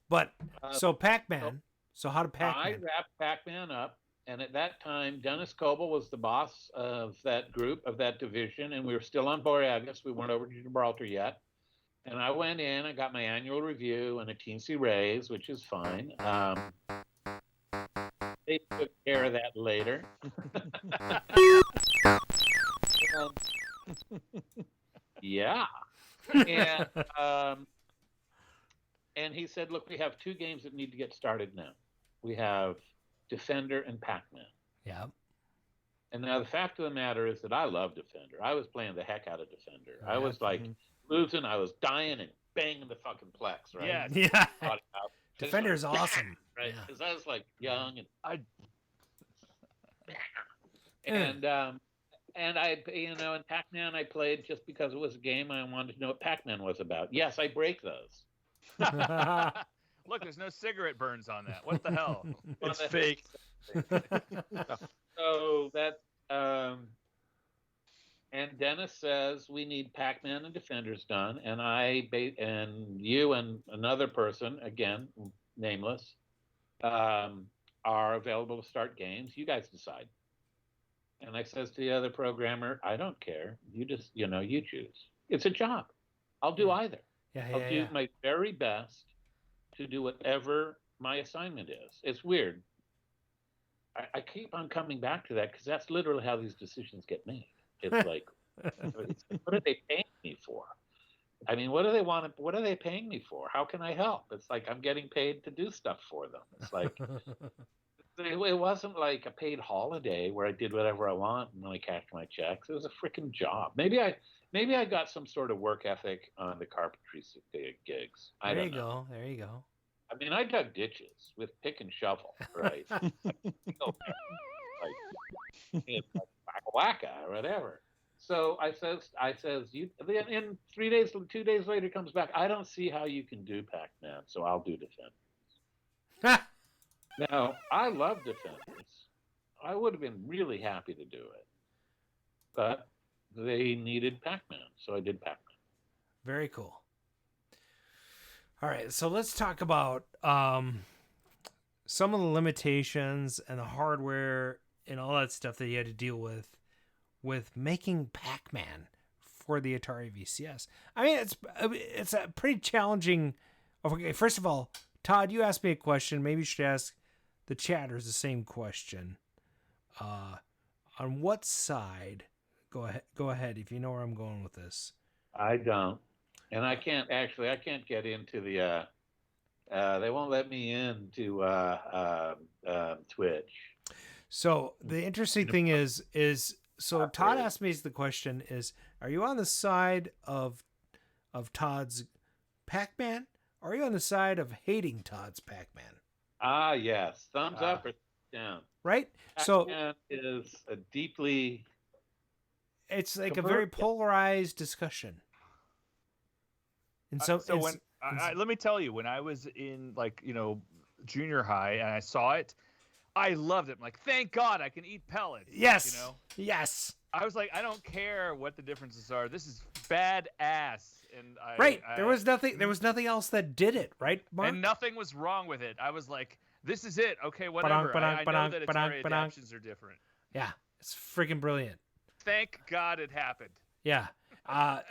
But, so Pac-Man, so how did Pac-Man? I wrapped Pac-Man up, and at that time, Dennis Coble was the boss of that group, of that division, and we were still on Borealis. We weren't over to Gibraltar yet. And I went in, I got my annual review and a teensy raise, which is fine. They took care of that later. Yeah. And he said, look, we have two games that need to get started now. We have Defender and Pac-Man. Yeah. And now the fact of the matter is that I love Defender. I was playing the heck out of Defender. I was like losing. I was dying and banging the fucking plex, right? Yeah. Defender's awesome. Right? Because I was like young and and I, in Pac-Man I played just because it was a game I wanted to know what Pac-Man was about. Yes, I break those. Look, there's no cigarette burns on that. What the hell? It's fake. So that and Dennis says we need Pac-Man and Defenders done, and and you and another person, again nameless, are available to start games. You guys decide. And I says to the other programmer, I don't care. You just, you choose. It's a job. I'll do either. I'll do my very best to do whatever my assignment is. It's weird. I keep on coming back to that because that's literally how these decisions get made. It's like, what are they paying me for? I mean, what do they want? What are they paying me for? How can I help? It's like I'm getting paid to do stuff for them. It's like it wasn't like a paid holiday where I did whatever I want and only cashed my checks. It was a freaking job. Maybe I got some sort of work ethic on the carpentry gigs. There you go. There you go. I mean, I dug ditches with pick and shovel, right? like waka or whatever. So I says, you. In 2 days later, comes back. I don't see how you can do Pac-Man, so I'll do Defenders. Now, I love Defenders. I would have been really happy to do it, but they needed Pac-Man, so I did Pac-Man. Very cool. All right, so let's talk about some of the limitations and the hardware and all that stuff that you had to deal with making Pac-Man for the Atari VCS. I mean, it's a pretty challenging. Okay, first of all, Todd, you asked me a question. Maybe you should ask the chatters the same question. On what side? Go ahead if you know where I'm going with this. I don't. And I can't get into the, they won't let me into Twitch. So the interesting thing is Todd asked me the question is, are you on the side of Todd's Pac-Man? Or are you on the side of hating Todd's Pac-Man? Ah, yes. Thumbs up or down. Right? Pac-Man is a deeply... It's like a very polarized discussion. And let me tell you, when I was in junior high and I saw it, I loved it. I'm like, thank God I can eat pellets. Yes. Yes. I was like, I don't care what the differences are. This is badass. And there was nothing else that did it, right, Mark? And nothing was wrong with it. I was like, this is it. Okay, whatever. I know that Atari adaptions are different. Yeah, it's freaking brilliant. Thank God it happened. Yeah. And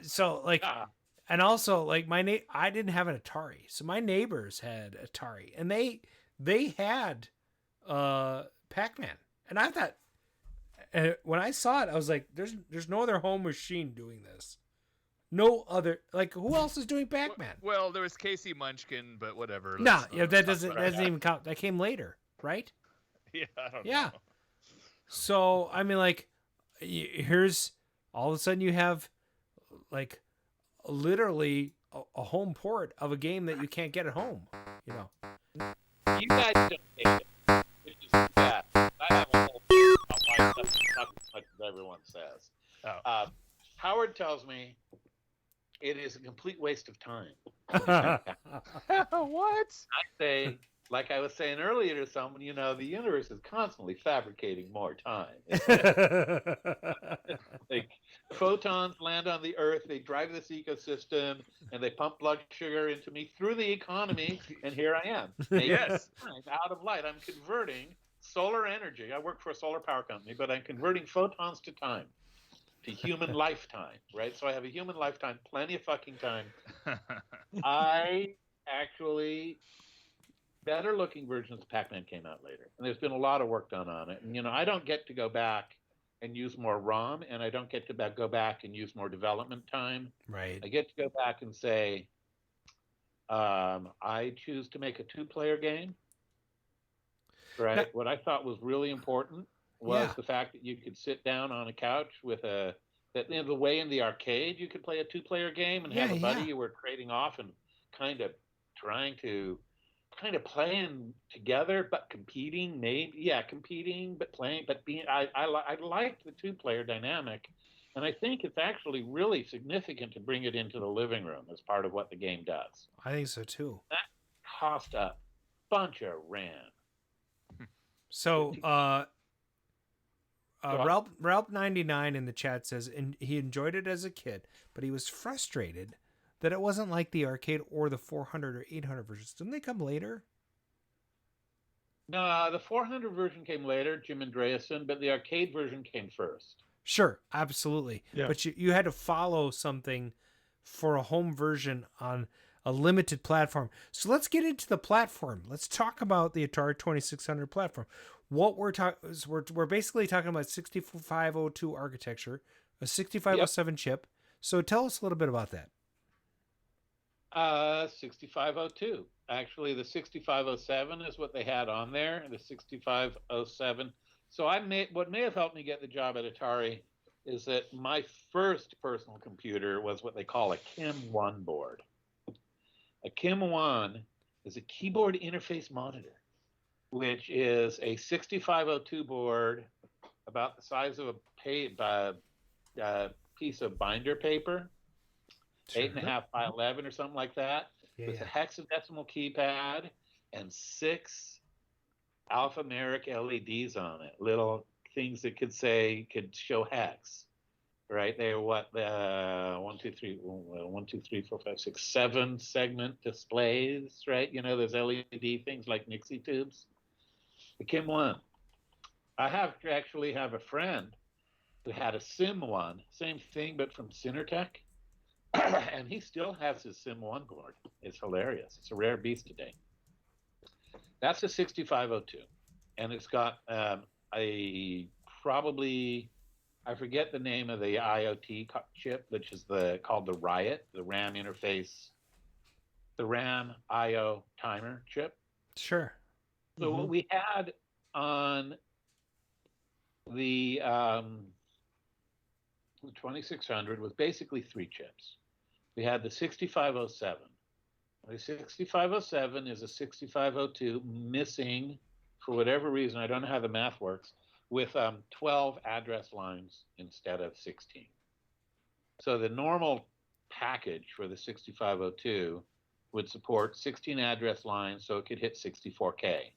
also, I didn't have an Atari, so my neighbors had Atari, and they had Pac-Man, and I thought, when I saw it, I was like, "There's no other home machine doing this. No other, who else is doing Pac-Man?" Well, there was Casey Munchkin, but whatever. That doesn't even count. That came later, right? Yeah, I don't know. So I mean, here's all of a sudden you have literally a home port of a game that you can't get at home. You guys don't hate it, which is bad. I have a whole thing about why stuff not as much as everyone says. Howard tells me it is a complete waste of time. What? I say, like I was saying earlier to someone, the universe is constantly fabricating more time. Like photons land on the Earth, they drive this ecosystem, and they pump blood sugar into me through the economy, and here I am. Yes. Out of light. I'm converting solar energy. I work for a solar power company, but I'm converting photons to time, to human lifetime, right? So I have a human lifetime, plenty of fucking time. I actually... better looking versions of Pac-Man came out later, and there's been a lot of work done on it. And I don't get to go back and use more ROM, and I don't get to go back and use more development time. Right. I get to go back and say, I choose to make a 2-player game. Right. Now, what I thought was really important was the fact that you could sit down on a couch with the way in the arcade you could play a 2-player game and have a buddy you were trading off and kind of playing together but competing, competing but playing, but being I liked the 2-player dynamic, and I think it's actually really significant to bring it into the living room as part of what the game does. I think so too. That cost a bunch of RAM. So Ralph99 in the chat says he enjoyed it as a kid, but he was frustrated that it wasn't like the arcade or the 400 or 800 versions. Didn't they come later? No, the 400 version came later, Jim Andreasen, but the arcade version came first. Sure, absolutely. Yeah. But you had to follow something for a home version on a limited platform. So let's get into the platform. Let's talk about the Atari 2600 platform. What we're basically talking about 6502 architecture, a 6507 chip. So tell us a little bit about that. 6502. Actually, the 6507 is what they had on there, the 6507. So what may have helped me get the job at Atari is that my first personal computer was what they call a KIM-1 board. A KIM-1 is a keyboard interface monitor, which is a 6502 board about the size of a piece of binder paper, 8.5 by 11 or something like that, with a hexadecimal keypad and 6 alphanumeric LEDs on it, little things that could show hex. Right, they were 1, 2, 3, 4, 5, 6, 7 segment displays, right? You know, those LED things like Nixie tubes. The KIM-1. I actually have a friend who had a SIM-1, same thing, but from Cinertech. And he still has his SIM-1 board. It's hilarious. It's a rare beast today. That's a 6502. And it's got I forget the name of the IoT chip, which is called the Riot, the RAM interface, the RAM IO timer chip. Sure. So what we had on the 2600 was basically 3 chips. We had the 6507. The 6507 is a 6502 missing, for whatever reason, I don't know how the math works, with 12 address lines instead of 16. So the normal package for the 6502 would support 16 address lines, so it could hit 64K.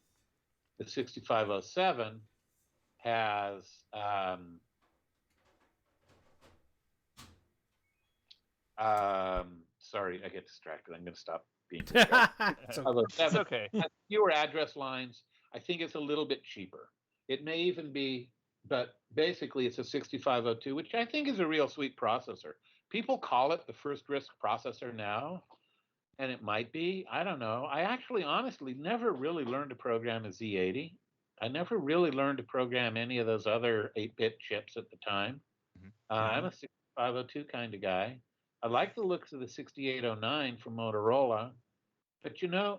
The 6507 has sorry, I get distracted. I'm going to stop being distracted. It's okay. Has fewer address lines. I think it's a little bit cheaper. It may even be, but basically it's a 6502, which I think is a real sweet processor. People call it the first RISC processor now, and it might be. I don't know. I actually, honestly, never really learned to program a Z80. I never really learned to program any of those other 8-bit chips at the time. I'm a 6502 kind of guy. I like the looks of the 6809 from Motorola, but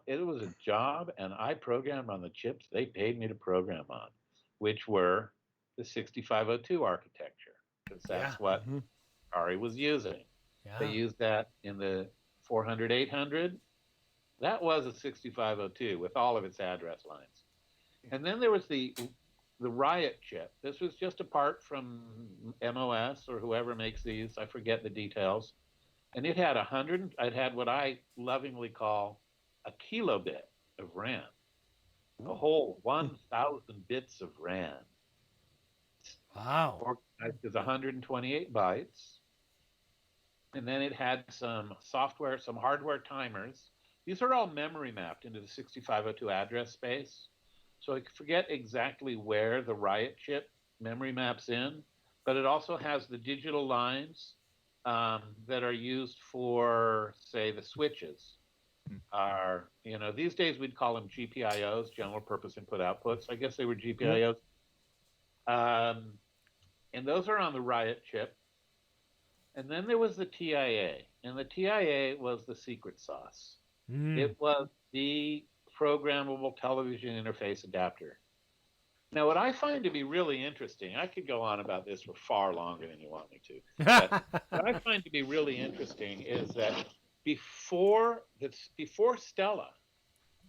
it was a job, and I programmed on the chips they paid me to program on, which were the 6502 architecture, because that's what Atari was using. Yeah. They used that in the 400, 800. That was a 6502 with all of its address lines. And then there was the Riot chip. This was just a part from MOS or whoever makes these. I forget the details. And it had it had what I lovingly call a kilobit of RAM. A whole 1,000 bits of RAM. Wow. Organized as 128 bytes. And then it had some software, some hardware timers. These are all memory mapped into the 6502 address space. So I forget exactly where the Riot chip memory maps in, but it also has the digital lines that are used for, say, the switches. These days we'd call them GPIOs, general purpose input outputs. I guess they were GPIOs. And those are on the Riot chip. And then there was the TIA. And the TIA was the secret sauce. It was the programmable television interface adapter. Now, what I find to be really interesting, I could go on about this for far longer than you want me to. But what I find to be really interesting is that before Stella,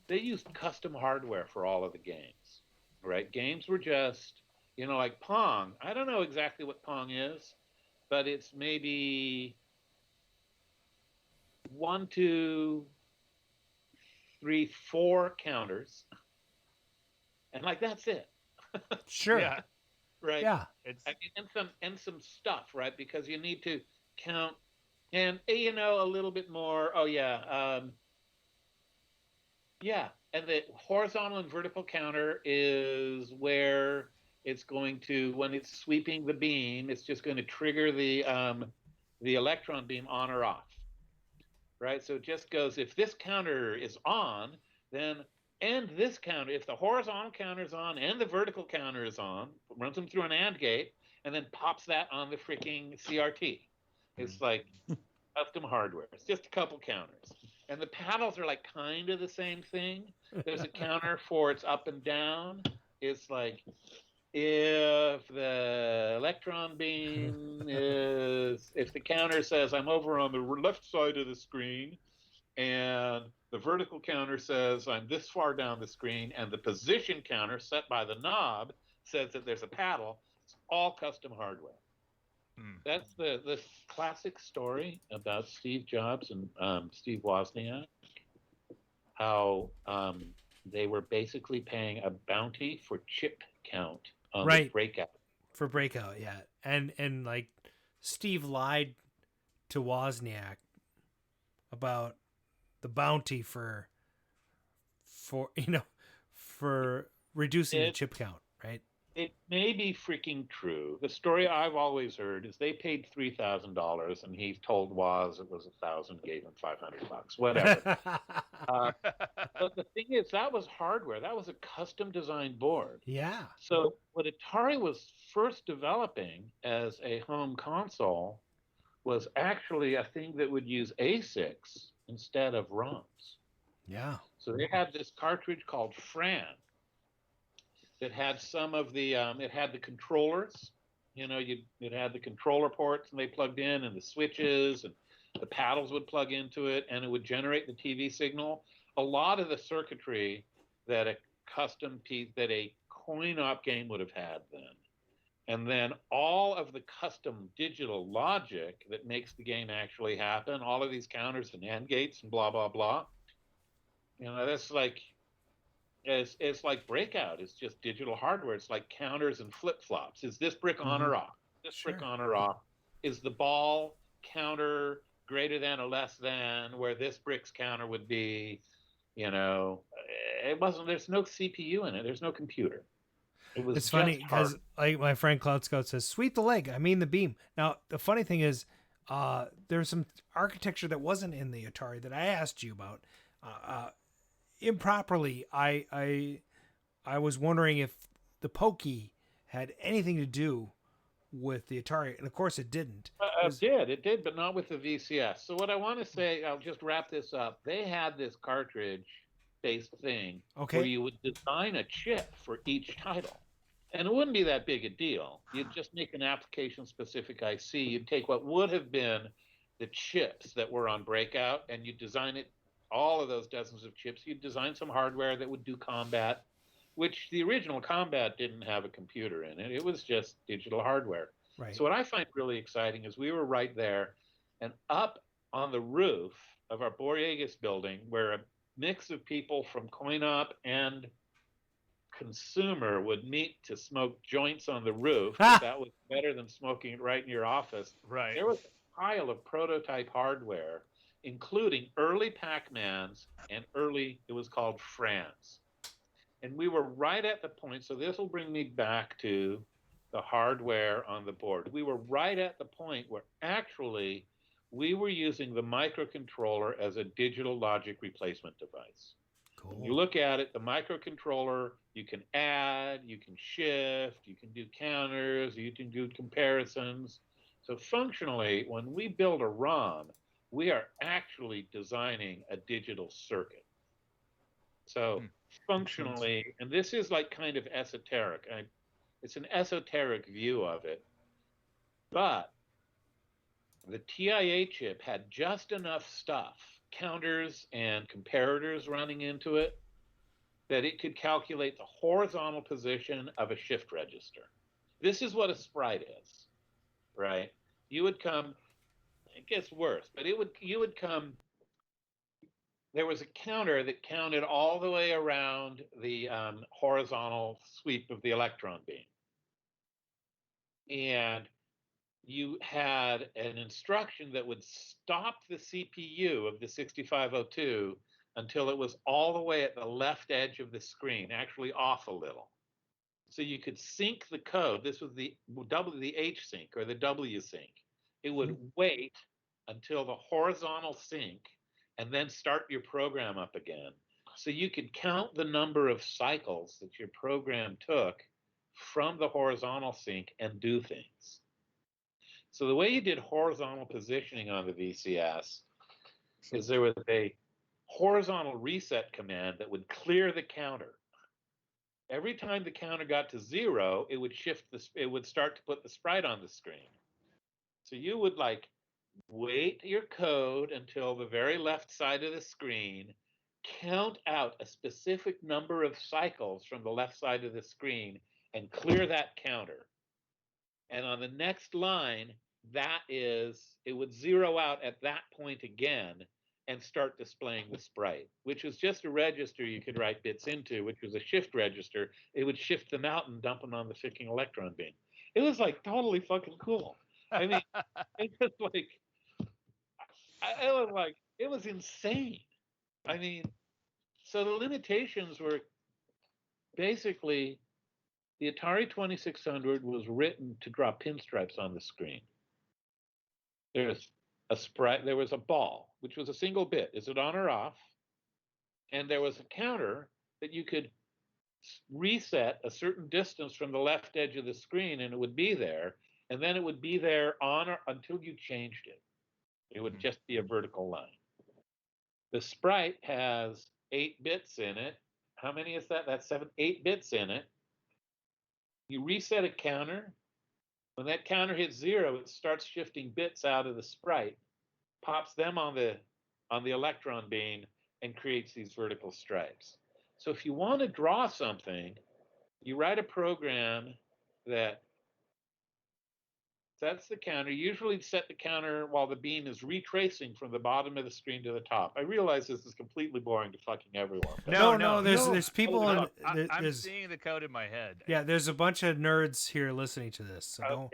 they used custom hardware for all of the games, right? Games were just, like Pong. I don't know exactly what Pong is, but it's maybe 1, 2, 3, 4 counters, and that's it. Sure. Yeah. Right. Yeah. And some stuff, right? Because you need to count, and a little bit more. Oh yeah. And the horizontal and vertical counter is where it's going to, when it's sweeping the beam, it's just going to trigger the electron beam on or off. Right. So it just goes, if this counter is on, then and this counter, if the horizontal counter is on and the vertical counter is on, runs them through an AND gate, and then pops that on the freaking CRT. It's like custom hardware. It's just a couple counters. And the paddles are kind of the same thing. There's a counter for its up and down. It's like if the electron beam if the counter says I'm over on the left side of the screen, and the vertical counter says I'm this far down the screen, and the position counter set by the knob says that there's a paddle, it's all custom hardware. That's the classic story about Steve Jobs and Steve Wozniak, how they were basically paying a bounty for chip count on the Breakout. For Breakout, yeah. And Steve lied to Wozniak about the bounty for reducing the chip count, right? It may be freaking true. The story I've always heard is they paid $3,000, and he told Woz it was $1,000, gave him $500, whatever. But the thing is, that was hardware. That was a custom designed board. Yeah. So what Atari was first developing as a home console was actually a thing that would use ASICs instead of ROMs. Yeah. So they had this cartridge called Fran that had some of the it had the controllers, it had the controller ports, and they plugged in, and the switches, and the paddles would plug into it, and it would generate the TV signal. A lot of the circuitry that a custom piece, that a coin-op game would have had then. And then all of the custom digital logic that makes the game actually happen, all of these counters and AND gates and blah, blah, blah. That's it's like Breakout. It's just digital hardware. It's like counters and flip-flops. Is this brick on or off? This brick on or off? Is the ball counter greater than or less than where this brick's counter would be? It wasn't. There's no CPU in it. There's no computer. It's funny because my friend Cloud Scout says, "Sweep the leg. I mean the beam." Now the funny thing is, there's some architecture that wasn't in the Atari that I asked you about. Improperly, I was wondering if the Pokey had anything to do with the Atari, and of course it didn't. It did, but not with the VCS. So what I want to say, I'll just wrap this up. They had this cartridge-based thing where you would design a chip for each title. And it wouldn't be that big a deal. You'd just make an application-specific IC. You'd take what would have been the chips that were on Breakout, and you'd design it, all of those dozens of chips. You'd design some hardware that would do combat, which the original combat didn't have a computer in it. It was just digital hardware. Right. So what I find really exciting is we were right there, and up on the roof of our Boryegas building, where a mix of people from coin-op and consumer would meet to smoke joints on the roof. That was better than smoking it right in your office. Right. There was a pile of prototype hardware, including early Pac-Mans and it was called Frans. And we were right at the point, so this will bring me back to the hardware on the board. We were right at the point where actually we were using the microcontroller as a digital logic replacement device. Cool. You look at it, the microcontroller, you can add, you can shift, you can do counters, you can do comparisons. So functionally, when we build a ROM, we are actually designing a digital circuit. So functionally, and this is like kind of esoteric. It's an esoteric view of it. But the TIA chip had just enough stuff, counters and comparators running into it, that it could calculate the horizontal position of a shift register. This is what a sprite is, right? You would come, it gets worse, but you would come, there was a counter that counted all the way around the horizontal sweep of the electron beam. And you had an instruction that would stop the CPU of the 6502 until it was all the way at the left edge of the screen, actually off a little. So you could sync the code. This was the H sync or the W sync. It would wait until the horizontal sync and then start your program up again. So you could count the number of cycles that your program took from the horizontal sync and do things. So the way you did horizontal positioning on the VCS is there was a horizontal reset command that would clear the counter. Every time the counter got to 0, it would it would start to put the sprite on the screen. So you would like wait your code until the very left side of the screen, count out a specific number of cycles from the left side of the screen and clear that counter. And on the next line, it would zero out at that point again and start displaying the sprite, which was just a register you could write bits into, which was a shift register. It would shift them out and dump them on the freaking electron beam. It was like totally fucking cool. I mean, it was insane. I mean, so the limitations were basically the Atari 2600 was written to draw pinstripes on the screen. There's a sprite, there was a ball, which was a single bit. Is it on or off? And there was a counter that you could reset a certain distance from the left edge of the screen and it would be there. And then it would be there on or until you changed it. It would just be a vertical line. The sprite has 8 bits in it. How many is that? That's 8 bits in it. You reset a counter. When that counter hits 0, it starts shifting bits out of the sprite, pops them on the electron beam, and creates these vertical stripes. So if you want to draw something, you write a program that sets the counter. Usually set the counter while the beam is retracing from the bottom of the screen to the top. I realize this is completely boring to fucking everyone. No, there's people I'm seeing the code in my head. Yeah, there's a bunch of nerds here listening to this. So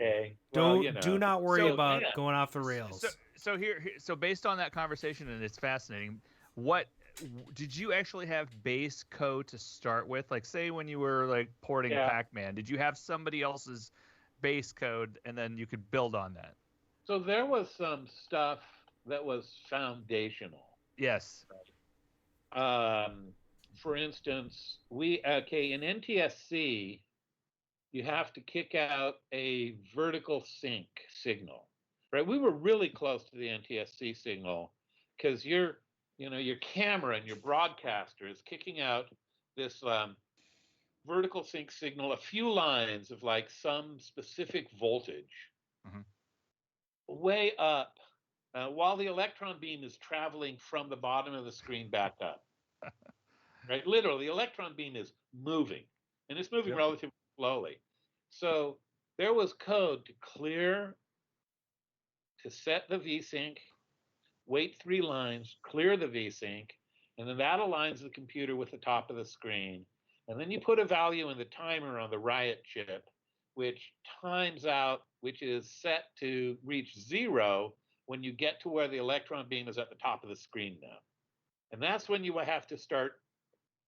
do not worry about going off the rails. So based on that conversation, and it's fascinating, what did you actually have base code to start with? Like, say when you were like porting Pac-Man, did you have somebody else's base code and then you could build on that? So there was some stuff that was foundational. Yes. For instance, in NTSC, you have to kick out a vertical sync signal, right? We were really close to the NTSC signal because your camera and your broadcaster is kicking out this vertical sync signal, a few lines of like some specific voltage way up while the electron beam is traveling from the bottom of the screen back up. Right? Literally, the electron beam is moving, and it's moving relatively slowly. So there was code to set the VSync, wait 3 lines, clear the VSync, and then that aligns the computer with the top of the screen. And then you put a value in the timer on the Riot chip, which times out, which is set to reach 0 when you get to where the electron beam is at the top of the screen now. And that's when you have to start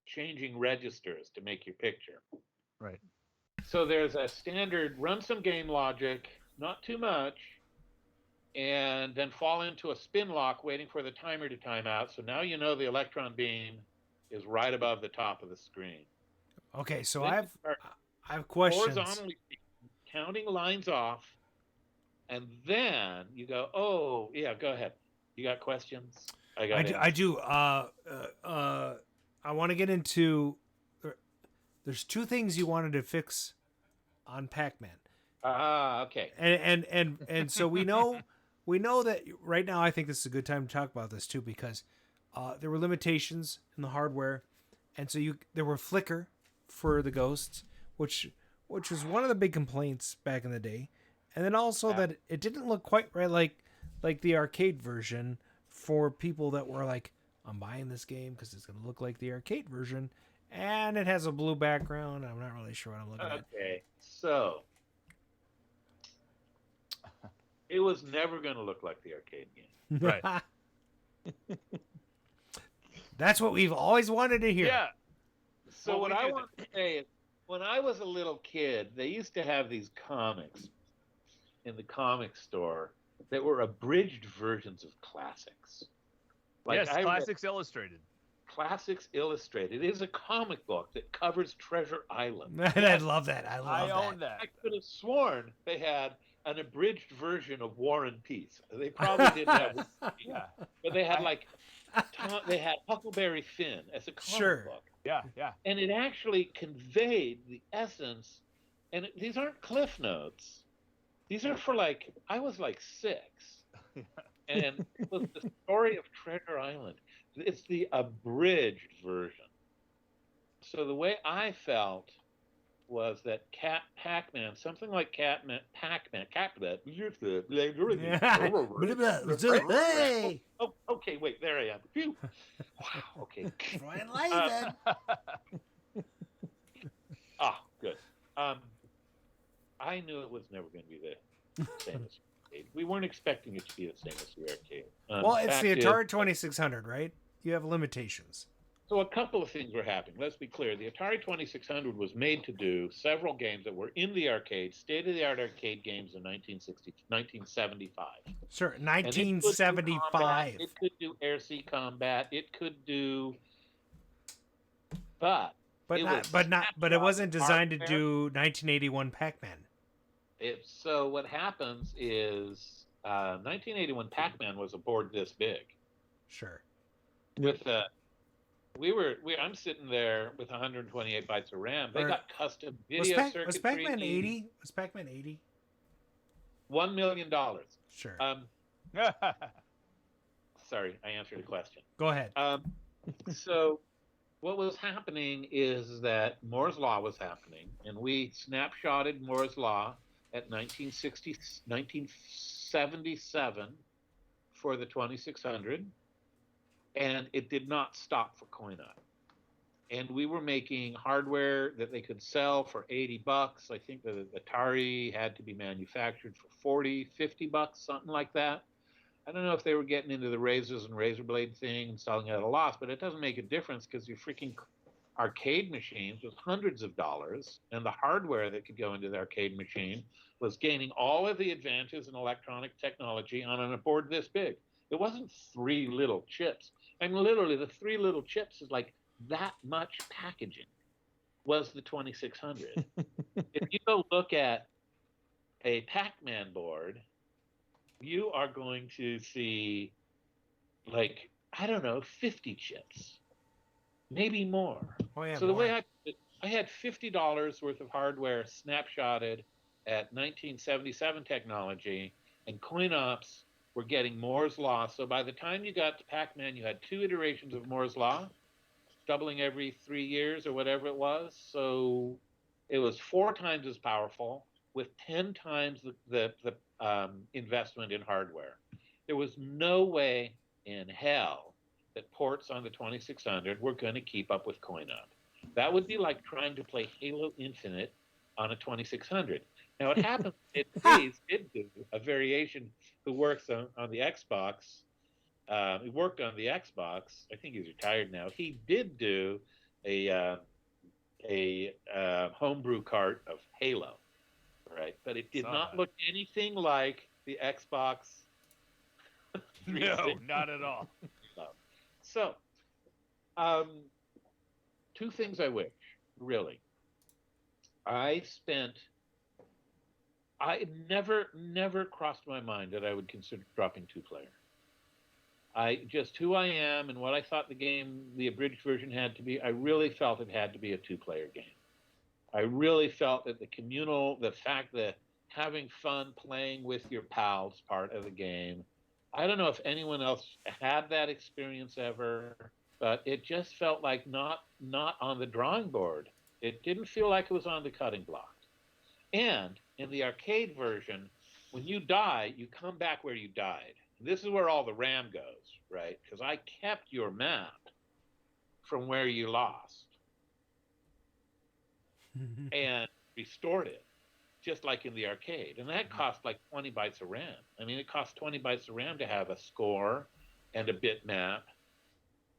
changing registers to make your picture. Right. So there's a standard run some game logic, not too much, and then fall into a spin lock waiting for the timer to time out. So now you know the electron beam is right above the top of the screen. Okay, so Then I have questions. Horizontally counting lines off, and then you go, oh yeah, go ahead. You got questions? I do. I want to get into. There's two things you wanted to fix on Pac-Man. Okay. And so we know that right now. I think this is a good time to talk about this too, because there were limitations in the hardware, and so there were flicker for the ghosts, which was one of the big complaints back in the day, and then also that it didn't look quite right like the arcade version for people that were like, I'm buying this game because it's going to look like the arcade version, and it has a blue background. I'm not really sure what I'm looking at. Okay, so it was never going to look like the arcade game. Right. That's what we've always wanted to hear. Yeah. So what I want to say is, when I was a little kid, they used to have these comics in the comic store that were abridged versions of classics. Yes, Classics Illustrated. Classics Illustrated. It is a comic book that covers Treasure Island. I love that. I own that. I could have sworn they had an abridged version of War and Peace. They probably didn't have but they had they had Huckleberry Finn as a comic book. Yeah. And it actually conveyed the essence. And these aren't cliff notes. These are for I was 6. And it was the story of Treasure Island. It's the abridged version. So the way I felt was that Pac-Man, something like Pac-Man. Okay, wait, there I am. Phew. Wow, okay. Good. I knew it was never going to be the same as the arcade. We weren't expecting it to be the same as the arcade. Well, it's the Atari 2600, right? You have limitations. So a couple of things were happening. Let's be clear. The Atari 2600 was made to do several games that were in the arcade, state-of-the-art arcade games in 1975. Sure, 1975. It could do air-sea combat. It could do... But it wasn't designed to do 1981 Pac-Man. So what happens is 1981 Pac-Man was a board this big. Sure. I'm sitting there with 128 bytes of RAM. They got custom video circuitry. Was Pac-Man 80? Was Pac-Man 80? $1 million. Sure. Sorry, I answered the question. Go ahead. So what was happening is that Moore's Law was happening, and we snapshotted Moore's Law at 1977 for the 2600, and it did not stop for coin-op. And we were making hardware that they could sell for $80. I think the Atari had to be manufactured for $40, $50, something like that. I don't know if they were getting into the razors and razor blade thing and selling it at a loss, but it doesn't make a difference because your freaking arcade machines was hundreds of dollars, and the hardware that could go into the arcade machine was gaining all of the advances in electronic technology on a board this big. It wasn't 3 little chips. I mean, literally, the 3 little chips is like that much packaging was the 2600. If you go look at a Pac-Man board, you are going to see, 50 chips, maybe more. Oh, yeah, so the way I had $50 worth of hardware snapshotted at 1977 technology, and coin-ops were getting Moore's Law. So by the time you got to Pac-Man, you had 2 iterations of Moore's Law, doubling every 3 years or whatever it was. So it was 4 times as powerful with 10 times the investment in hardware. There was no way in hell that ports on the 2600 were going to keep up with coin-op. That would be like trying to play Halo Infinite on a 2600. Now, it happens that Hayes did do a variation who works on the Xbox. He worked on the Xbox. I think he's retired now. He did do a homebrew cart of Halo, right? But it did not look anything like the Xbox. No, not at all. So, two things I wish, really. I never crossed my mind that I would consider dropping 2-player. Just who I am and what I thought the abridged version had to be, I really felt it had to be a 2-player game. I really felt that the fact that having fun playing with your pals part of the game, I don't know if anyone else had that experience ever, but it just felt like not on the drawing board. It didn't feel like it was on the cutting block. And in the arcade version, when you die, you come back where you died. This is where all the RAM goes, right? Because I kept your map from where you lost and restored it, just like in the arcade. And that cost like 20 bytes of RAM. I mean, it costs 20 bytes of RAM to have a score and a bitmap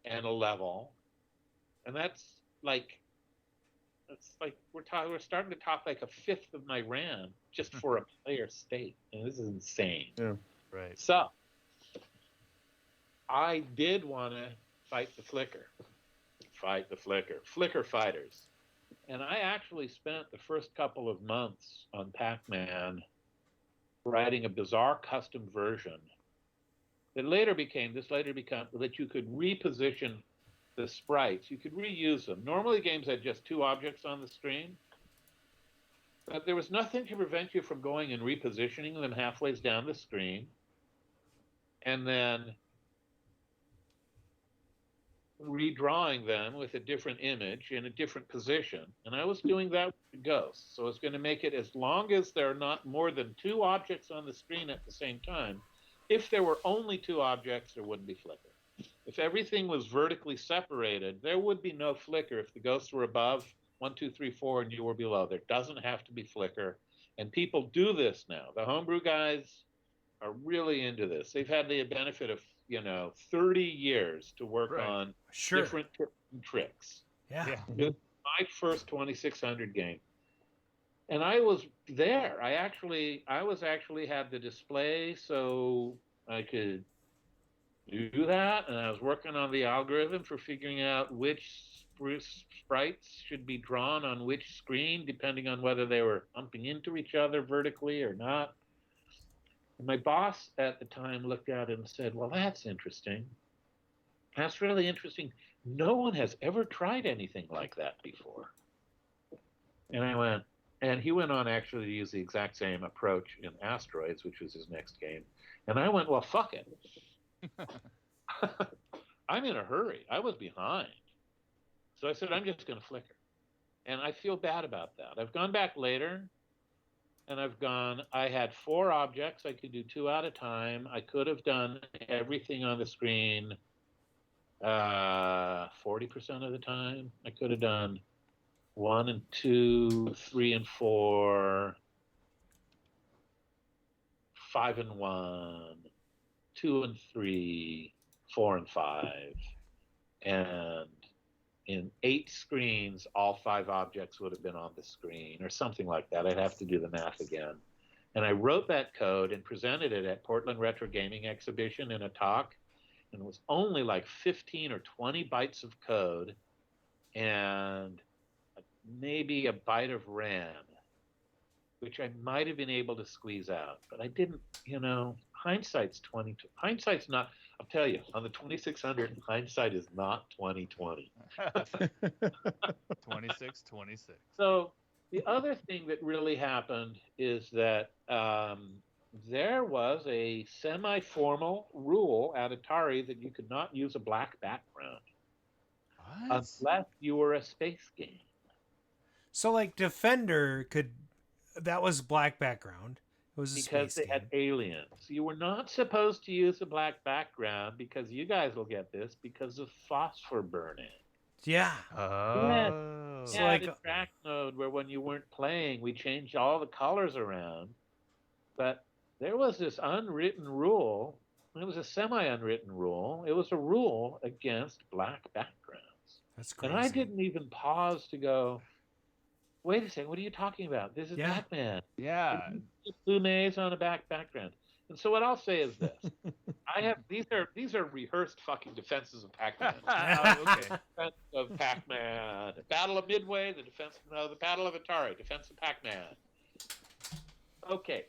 and a level. And that's like we're starting to talk like a fifth of my RAM just for a player state. And this is insane. Yeah. Right. So I did want to fight the flicker. Flicker fighters. And I actually spent the first couple of months on Pac-Man writing a bizarre custom version that later became that you could reposition the sprites. You could reuse them. Normally games had just 2 objects on the screen, but there was nothing to prevent you from going and repositioning them halfway down the screen and then redrawing them with a different image in a different position. And I was doing that with the Ghost. So it's going to make it, as long as there are not more than 2 objects on the screen at the same time. If there were only 2 objects, there wouldn't be flicker. If everything was vertically separated, there would be no flicker. If the ghosts were above 1, 2, 3, 4, and you were below, there doesn't have to be flicker. And people do this now. The homebrew guys are really into this. They've had the benefit of 30 years to work on different tips and tricks. Yeah. It was my first 2600 game. And I was there. I had the display so I could do that, and I was working on the algorithm for figuring out which sprites should be drawn on which screen, depending on whether they were bumping into each other vertically or not. And my boss at the time looked at it and said, well, that's interesting. That's really interesting. No one has ever tried anything like that before. And I went, and he went on actually to use the exact same approach in Asteroids, which was his next game. And I went, well, fuck it. I'm in a hurry. I was behind. So I said, I'm just going to flicker. And I feel bad about that. I've gone back later, and I had 4 objects. I could do 2 at a time. I could have done everything on the screen 40% of the time. I could have done 1 and 2, 3 and 4, 5 and 1, 2 and 3, 4 and 5, and in 8 screens, all 5 objects would have been on the screen, or something like that. I'd have to do the math again. And I wrote that code and presented it at Portland Retro Gaming Exhibition in a talk, and it was only like 15 or 20 bytes of code and maybe a byte of RAM, which I might have been able to squeeze out, but I didn't. Hindsight's not. I'll tell you, on the 2600, hindsight is not 2020. 26. So the other thing that really happened is that there was a semi-formal rule at Atari that you could not use a black background unless you were a space game. So, like Defender that was black background. It was because they had aliens. You were not supposed to use a black background because you guys will get this because of phosphor burning. Yeah. Oh. So like a track mode where when you weren't playing, we changed all the colors around. But there was this unwritten rule. It was a semi-unwritten rule. It was a rule against black backgrounds. That's crazy. And I didn't even pause to go, wait a second, what are you talking about? This is Pac-Man. Yeah. Blue maze on a background. And so what I'll say is this: these are rehearsed fucking defenses of Pac-Man. Okay. Defense of Pac-Man, the Battle of Midway, the Battle of Atari, defense of Pac-Man. Okay.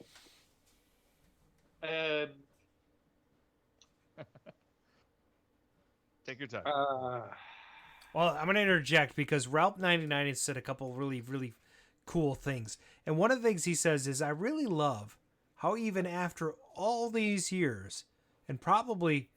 Take your time. Well, I'm going to interject because Ralph99 has said a couple really, really cool things. And one of the things he says is, I really love how even after all these years, and probably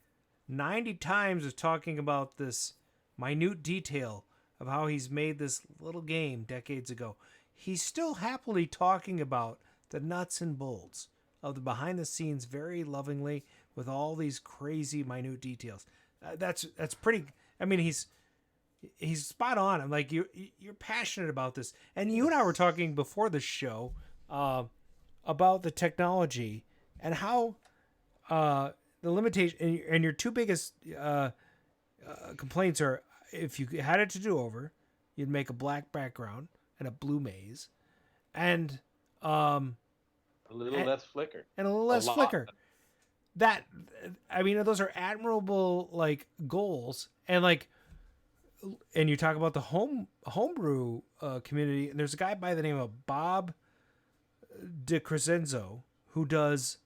90 times of talking about this minute detail of how he's made this little game decades ago, he's still happily talking about the nuts and bolts of the behind the scenes very lovingly with all these crazy minute details. That's pretty. I mean, he's spot on. I'm like, you're passionate about this, and you and I were talking before the show about the technology and how the limitation and your two biggest complaints are, if you had it to do over, you'd make a black background and a blue maze, and a little less flicker, and a little less flicker. That, I mean, those are admirable like goals, and you talk about the homebrew community. And there's a guy by the name of Bob Zarzadeck who does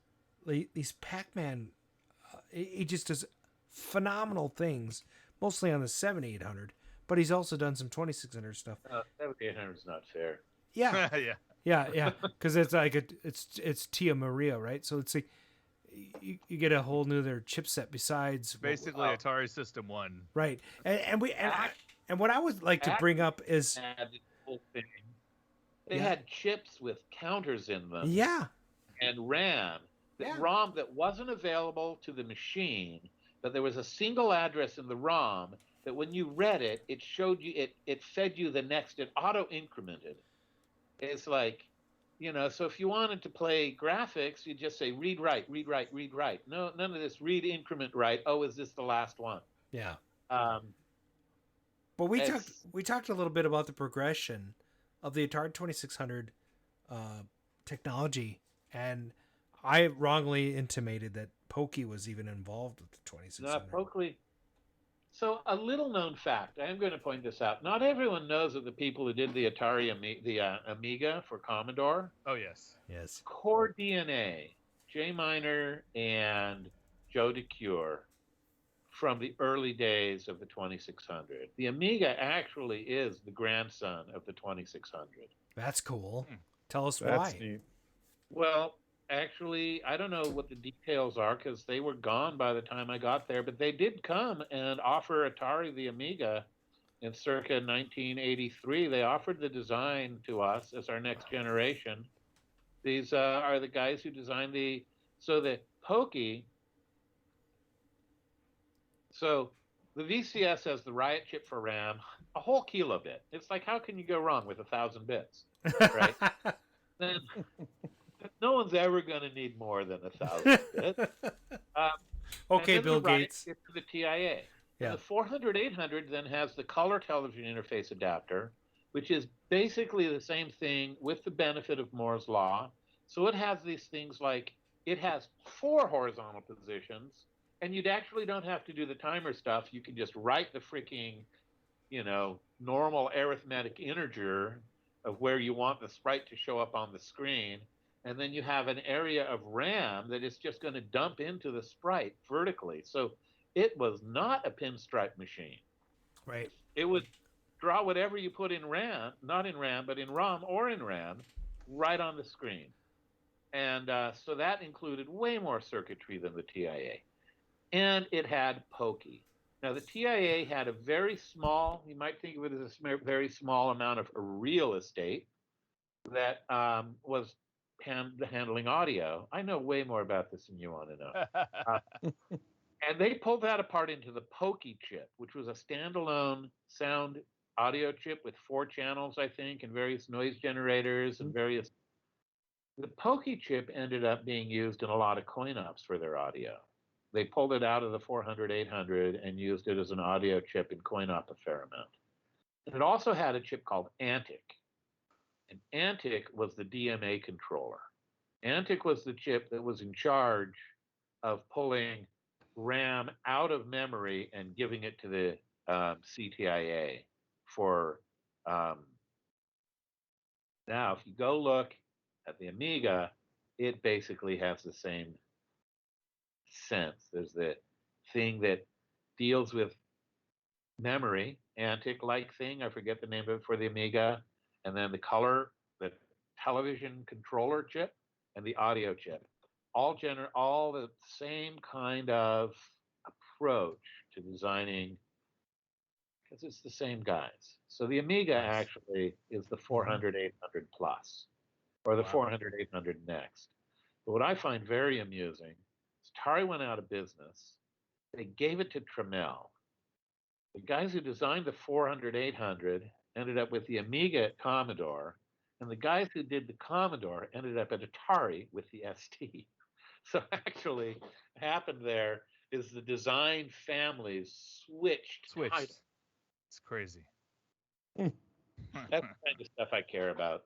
these Pac-Man. He just does phenomenal things, mostly on the 7800, but he's also done some 2600 stuff. 7800 is not fair. Yeah, yeah, because it's like it's Tia Maria, right? So it's like you get a whole new chipset besides basically Atari System 1, right? And what I would like to bring up is they had chips with counters in them, and RAM. ROM that wasn't available to the machine, but there was a single address in the ROM that when you read it, it showed you it fed you the next. It auto incremented. It's like, so if you wanted to play graphics, you just say read write, read write, read write. No, none of this read increment write. Oh, is this the last one? Yeah. But we talked a little bit about the progression of the Atari 2600 technology, and I wrongly intimated that Pokey was even involved with the 2600. Not Pokey. So a little known fact, I am going to point this out. Not everyone knows of the people who did the Atari Amiga for Commodore. Oh, yes. Core DNA, Jay Miner and Joe DeCure from the early days of the 2600. The Amiga actually is the grandson of the 2600. That's cool. Tell us why. Neat. Well, actually, I don't know what the details are because they were gone by the time I got there, but they did come and offer Atari the Amiga in circa 1983. They offered the design to us as our next generation. These are the guys who designed the Pokey. So the VCS has the Riot chip for RAM, a whole kilobit. It's like, how can you go wrong with 1,000 bits, right? Then no one's ever going to need more than 1,000 bits. Okay, Bill Gates. It's the TIA. Yeah. The 400-800 then has the color television interface adapter, which is basically the same thing with the benefit of Moore's law. So it has these things like it has 4 horizontal positions, and you actually don't have to do the timer stuff. You can just write the freaking, normal arithmetic integer of where you want the sprite to show up on the screen. And then you have an area of RAM that is just going to dump into the sprite vertically. So it was not a pinstripe machine. Right. It would draw whatever you put in RAM, not in RAM, but in ROM or in RAM, right on the screen. And so that included way more circuitry than the TIA. And it had Pokey. Now, the TIA had a very small, you might think of it as a very small amount of real estate that was handling audio. I know way more about this than you want to know. And they pulled that apart into the Pokey chip, which was a standalone sound audio chip with 4 channels, I think, and various noise generators and various. The Pokey chip ended up being used in a lot of coin-ops for their audio. They pulled it out of the 400-800 and used it as an audio chip in coin-op a fair amount. And it also had a chip called Antic. And Antic was the DMA controller. Antic was the chip that was in charge of pulling RAM out of memory and giving it to the CTIA for. Now, if you go look at the Amiga, it basically has the same sense. There's the thing that deals with memory, Antic-like thing. I forget the name of it for the Amiga, and then the color, the television controller chip, and the audio chip. All the same kind of approach to designing, because it's the same guys. So the Amiga actually is the 400, 800 plus, or the 400, 800 next. But what I find very amusing is Atari went out of business. They gave it to Tramiel. The guys who designed the 400, 800 ended up with the Amiga at Commodore, and the guys who did the Commodore ended up at Atari with the ST. So actually, what happened there is the design families switched. It's crazy. That's the kind of stuff I care about.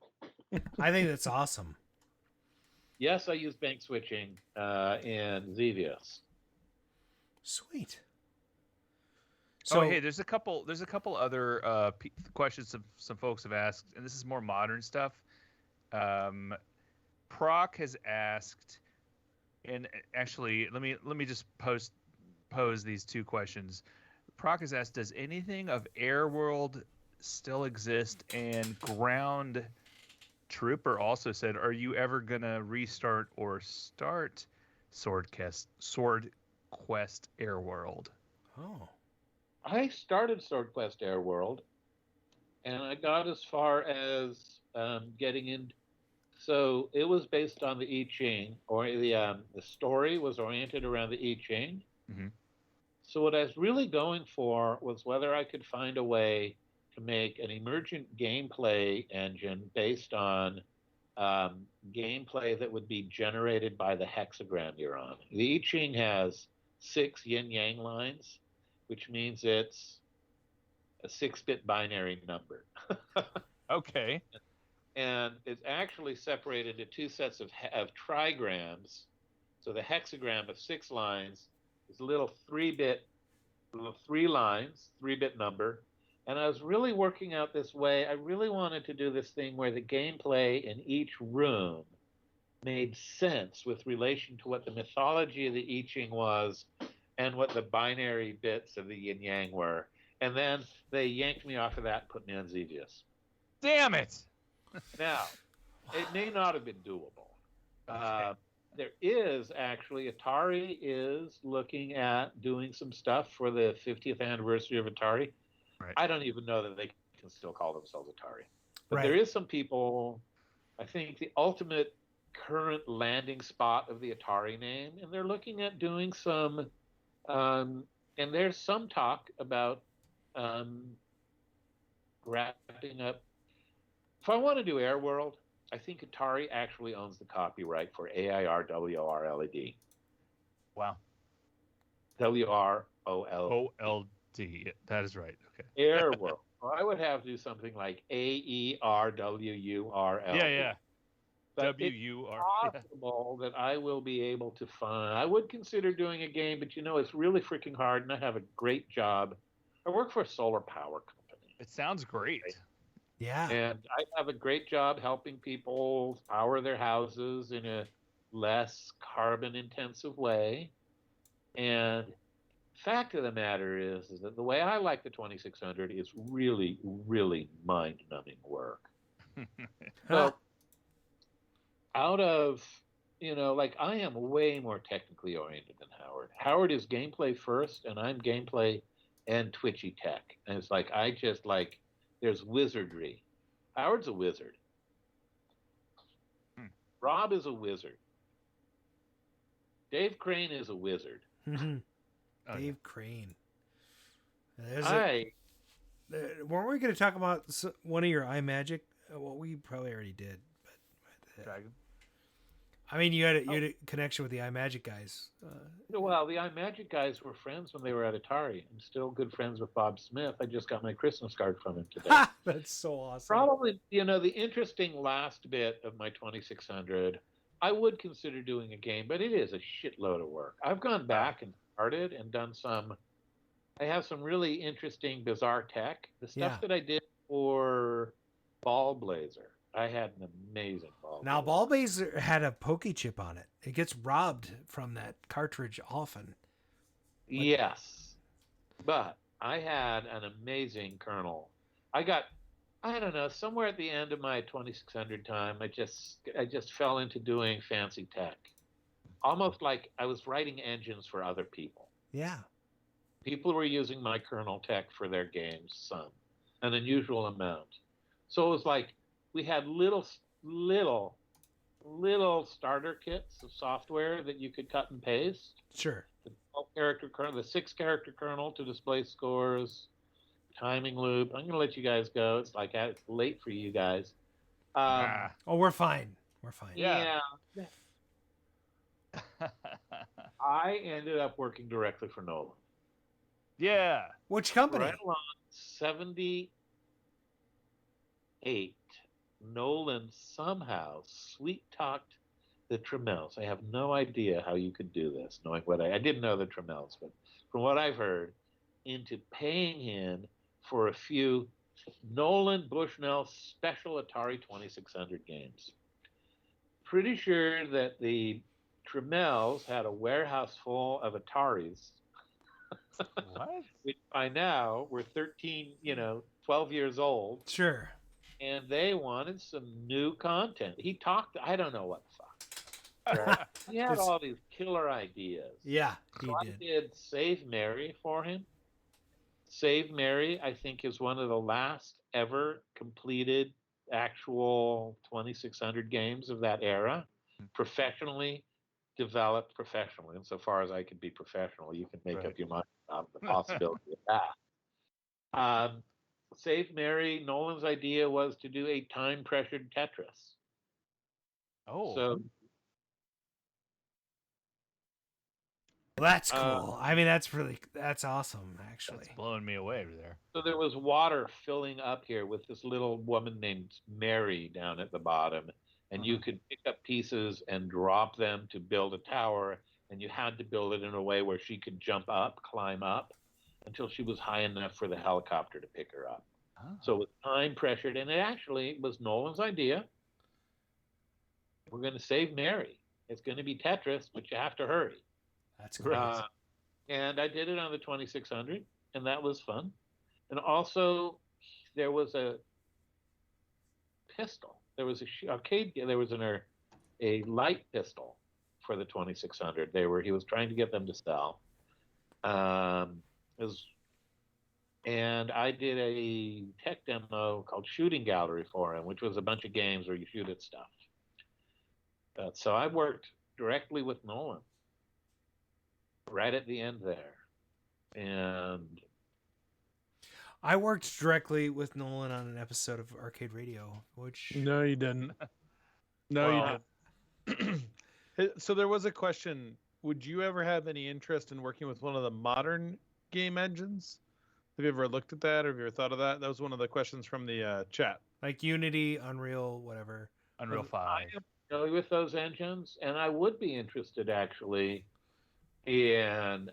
I think that's awesome. Yes, I use bank switching in Xevious. Sweet. So hey, there's a couple other questions some folks have asked, and this is more modern stuff. Proc has asked, and actually, let me just pose these two questions. Proc has asked, does anything of Airworld still exist? And Ground Trooper also said, are you ever gonna restart or start Swordquest Airworld? Oh. I started Swordquest Airworld, and I got as far as getting in. So it was based on the I Ching, or the story was oriented around the I Ching. Mm-hmm. So what I was really going for was whether I could find a way to make an emergent gameplay engine based on gameplay that would be generated by the hexagram you're on. The I Ching has 6 yin-yang lines, which means it's a 6-bit binary number. Okay. And it's actually separated into 2 sets of trigrams. So the hexagram of 6 lines is a little 3 lines, 3-bit number. And I was really working out this way. I really wanted to do this thing where the gameplay in each room made sense with relation to what the mythology of the I Ching was and what the binary bits of the yin yang were. And then they yanked me off of that and put me on Xevious. Damn it! Now, it may not have been doable. Okay. There is actually, Atari is looking at doing some stuff for the 50th anniversary of Atari. Right. I don't even know that they can still call themselves Atari. But there is some people, I think the ultimate current landing spot of the Atari name, and they're looking at doing some, and there's some talk about wrapping up. If I want to do Airworld, I think Atari actually owns the copyright for AIR-WRLD. Wow. WROLD. That is right. Okay. Airworld. Well, I would have to do something like AERWURLD. Yeah. But it's possible that I will be able to find. I would consider doing a game, but it's really freaking hard, and I have a great job. I work for a solar power company. It sounds great. Right? Yeah. And I have a great job helping people power their houses in a less carbon-intensive way. And fact of the matter is that the way I like the 2600 is really, really mind-numbing work. So out of, I am way more technically oriented than Howard. Howard is gameplay first, and I'm gameplay and twitchy tech. And it's like, there's wizardry. Howard's a wizard. Rob is a wizard. Dave Crane is a wizard. Dave Crane. Weren't we going to talk about one of your iMagic? Well, we probably already did. But Dragon. I mean, you had a connection with the iMagic guys. Well, the iMagic guys were friends when they were at Atari. I'm still good friends with Bob Smith. I just got my Christmas card from him today. That's so awesome. Probably, the interesting last bit of my 2600 I would consider doing a game, but it is a shitload of work. I've gone back and started and done some. I have some really interesting, bizarre tech. The stuff that I did for Ball Blazer, I had an amazing Ball. Now, Ball Blazer had a pokey chip on it. It gets robbed from that cartridge often. Yes, but I had an amazing kernel. I don't know, somewhere at the end of my 2600 time, I just fell into doing fancy tech. Almost like I was writing engines for other people. Yeah. People were using my kernel tech for their games, an unusual amount. So it was like we had little starter kits of software that you could cut and paste. Sure. The 12-character kernel, the 6-character kernel to display scores, timing loop. I'm going to let you guys go. It's like it's late for you guys. Oh, we're fine. We're fine. Yeah. I ended up working directly for Nolan. Yeah. Which company? Right along 78, Nolan somehow sweet-talked the Trammels. I have no idea how you could do this, knowing what I didn't know the Trammels, but from what I've heard, into paying him for a few Nolan Bushnell special Atari 2600 games. Pretty sure that the Trammels had a warehouse full of Ataris. What? Which by now were 12 years old. Sure. And they wanted some new content. He talked, I don't know what the fuck. Right? He had all these killer ideas. Yeah, so I did Save Mary for him. Save Mary, I think, is one of the last ever completed actual 2600 games of that era. Professionally developed professionally. Insofar as I could be professional, you can make up your mind about the possibility of that. Save Mary, Nolan's idea was to do a time-pressured Tetris. Oh. So that's cool. I mean, that's awesome, actually. That's blowing me away over there. So there was water filling up here with this little woman named Mary down at the bottom. And you could pick up pieces and drop them to build a tower. And you had to build it in a way where she could climb up, until she was high enough for the helicopter to pick her up. Oh. So it was time pressured. And it actually was Nolan's idea. We're going to save Mary. It's going to be Tetris, but you have to hurry. That's great. And I did it on the 2600, and that was fun. And also, there was a pistol. There was a light pistol for the 2600. He was trying to get them to sell. And I did a tech demo called Shooting Gallery for him, which was a bunch of games where you shoot at stuff. So I worked directly with Nolan right at the end there. And I worked directly with Nolan on an episode of Arcade Radio, which... No, you didn't. No, you didn't. So there was a question. Would you ever have any interest in working with one of the modern game engines? Have you ever looked at that, or have you ever thought of that? That was one of the questions from the chat. Like Unity, Unreal, whatever. Unreal 5. I am familiar with those engines, and I would be interested, actually, in...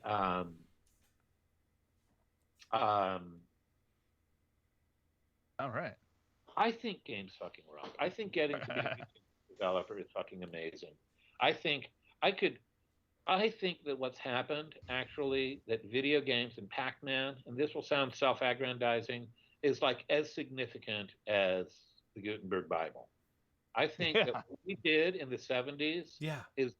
All right. I think games fucking rock. I think getting to be a developer is fucking amazing. I think that what's happened, actually, that video games and Pac-Man, and this will sound self-aggrandizing, is like as significant as the Gutenberg Bible. I think that what we did in the 70s is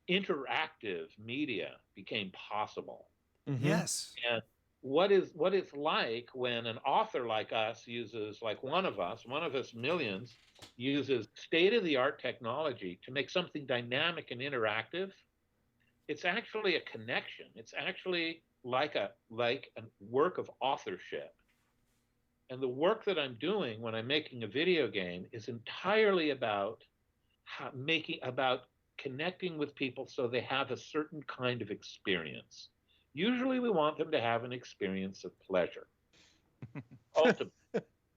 interactive media became possible. Mm-hmm. Yes. And what it's like when an author like us uses, like one of us millions, uses state-of-the-art technology to make something dynamic and interactive. It's actually a connection. It's actually like a work of authorship. And the work that I'm doing when I'm making a video game is entirely about connecting with people so they have a certain kind of experience. Usually we want them to have an experience of pleasure. Ultimately,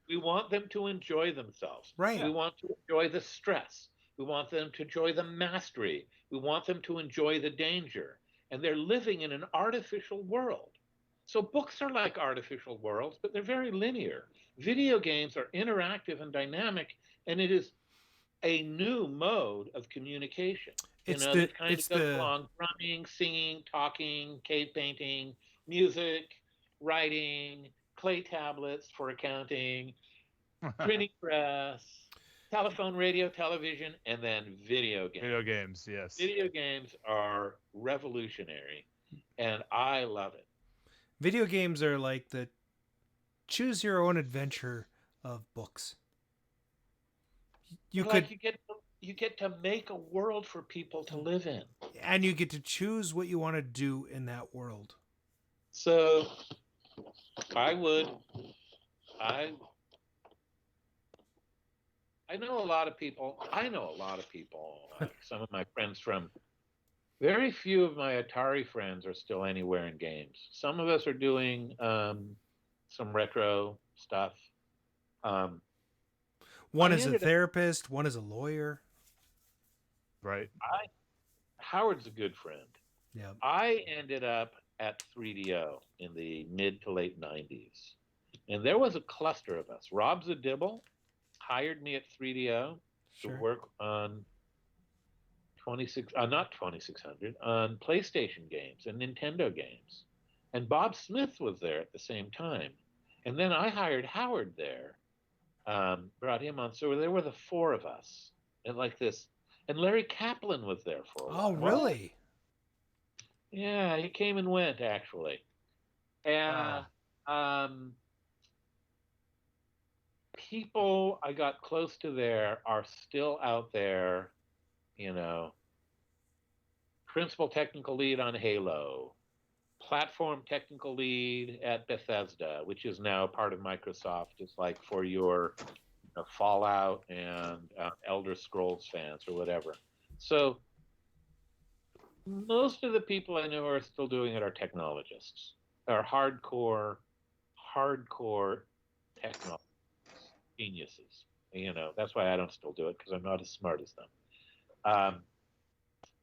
we want them to enjoy themselves. Right. We want to enjoy the stress. We want them to enjoy the mastery. We want them to enjoy the danger. And they're living in an artificial world. So books are like artificial worlds, but they're very linear. Video games are interactive and dynamic, and it is a new mode of communication. That kind of goes along drumming, singing, talking, cave painting, music, writing, clay tablets for accounting, printing press, telephone, radio, television, and then video games. Video games, yes. Video games are revolutionary, and I love it. Video games are like the choose your own adventure of books. You get to make a world for people to live in, and you get to choose what you want to do in that world. So I know a lot of people. Like some of my friends from. Very few of my Atari friends are still anywhere in games. Some of us are doing some retro stuff. One is a therapist. One is a lawyer. Right. Howard's a good friend. Yeah. I ended up at 3DO in the mid to late 90s. And there was a cluster of us. Rob Zadibble hired me at 3DO to work on not 2600, on PlayStation games and Nintendo games. And Bob Smith was there at the same time. And then I hired Howard there, brought him on. So there were the four of us. And like this. And Larry Kaplan was there for a while. Oh, really? Yeah, he came and went, actually. And people I got close to there are still out there, principal technical lead on Halo, platform technical lead at Bethesda, which is now part of Microsoft. It's like for your Fallout and Elder Scrolls fans or whatever. So most of the people I know who are still doing it are technologists, are hardcore technologists, geniuses. That's why I don't still do it, because I'm not as smart as them.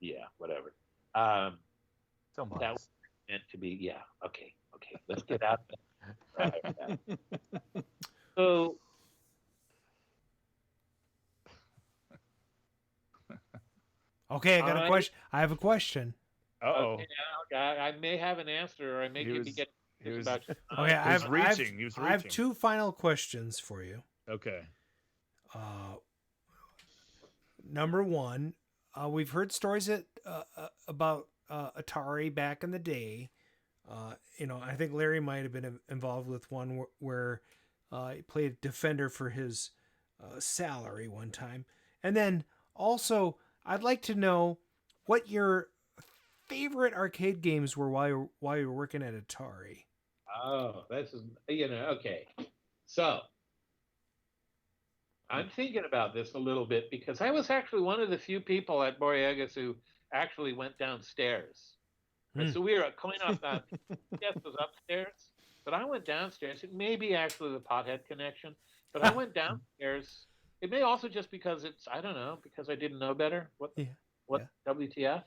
Yeah, whatever. That was meant to be. Yeah, okay. Let's get out there. So, okay, I got a question. I have a question. Uh-oh. Okay, I may have an answer, or I may be getting about. Okay, I have two final questions for you. Okay. Number one, we've heard stories about Atari back in the day. I think Larry might have been involved with one where he played Defender for his salary one time. And then also, I'd like to know what your favorite arcade games were while you were working at Atari. Oh, this is, okay. So, I'm thinking about this a little bit because I was actually one of the few people at Borregas who actually went downstairs. And so we were at coin-op. Yes, was upstairs, but I went downstairs. It may be actually the pothead connection, but I went downstairs. It may also just because I don't know, because I didn't know better. WTF?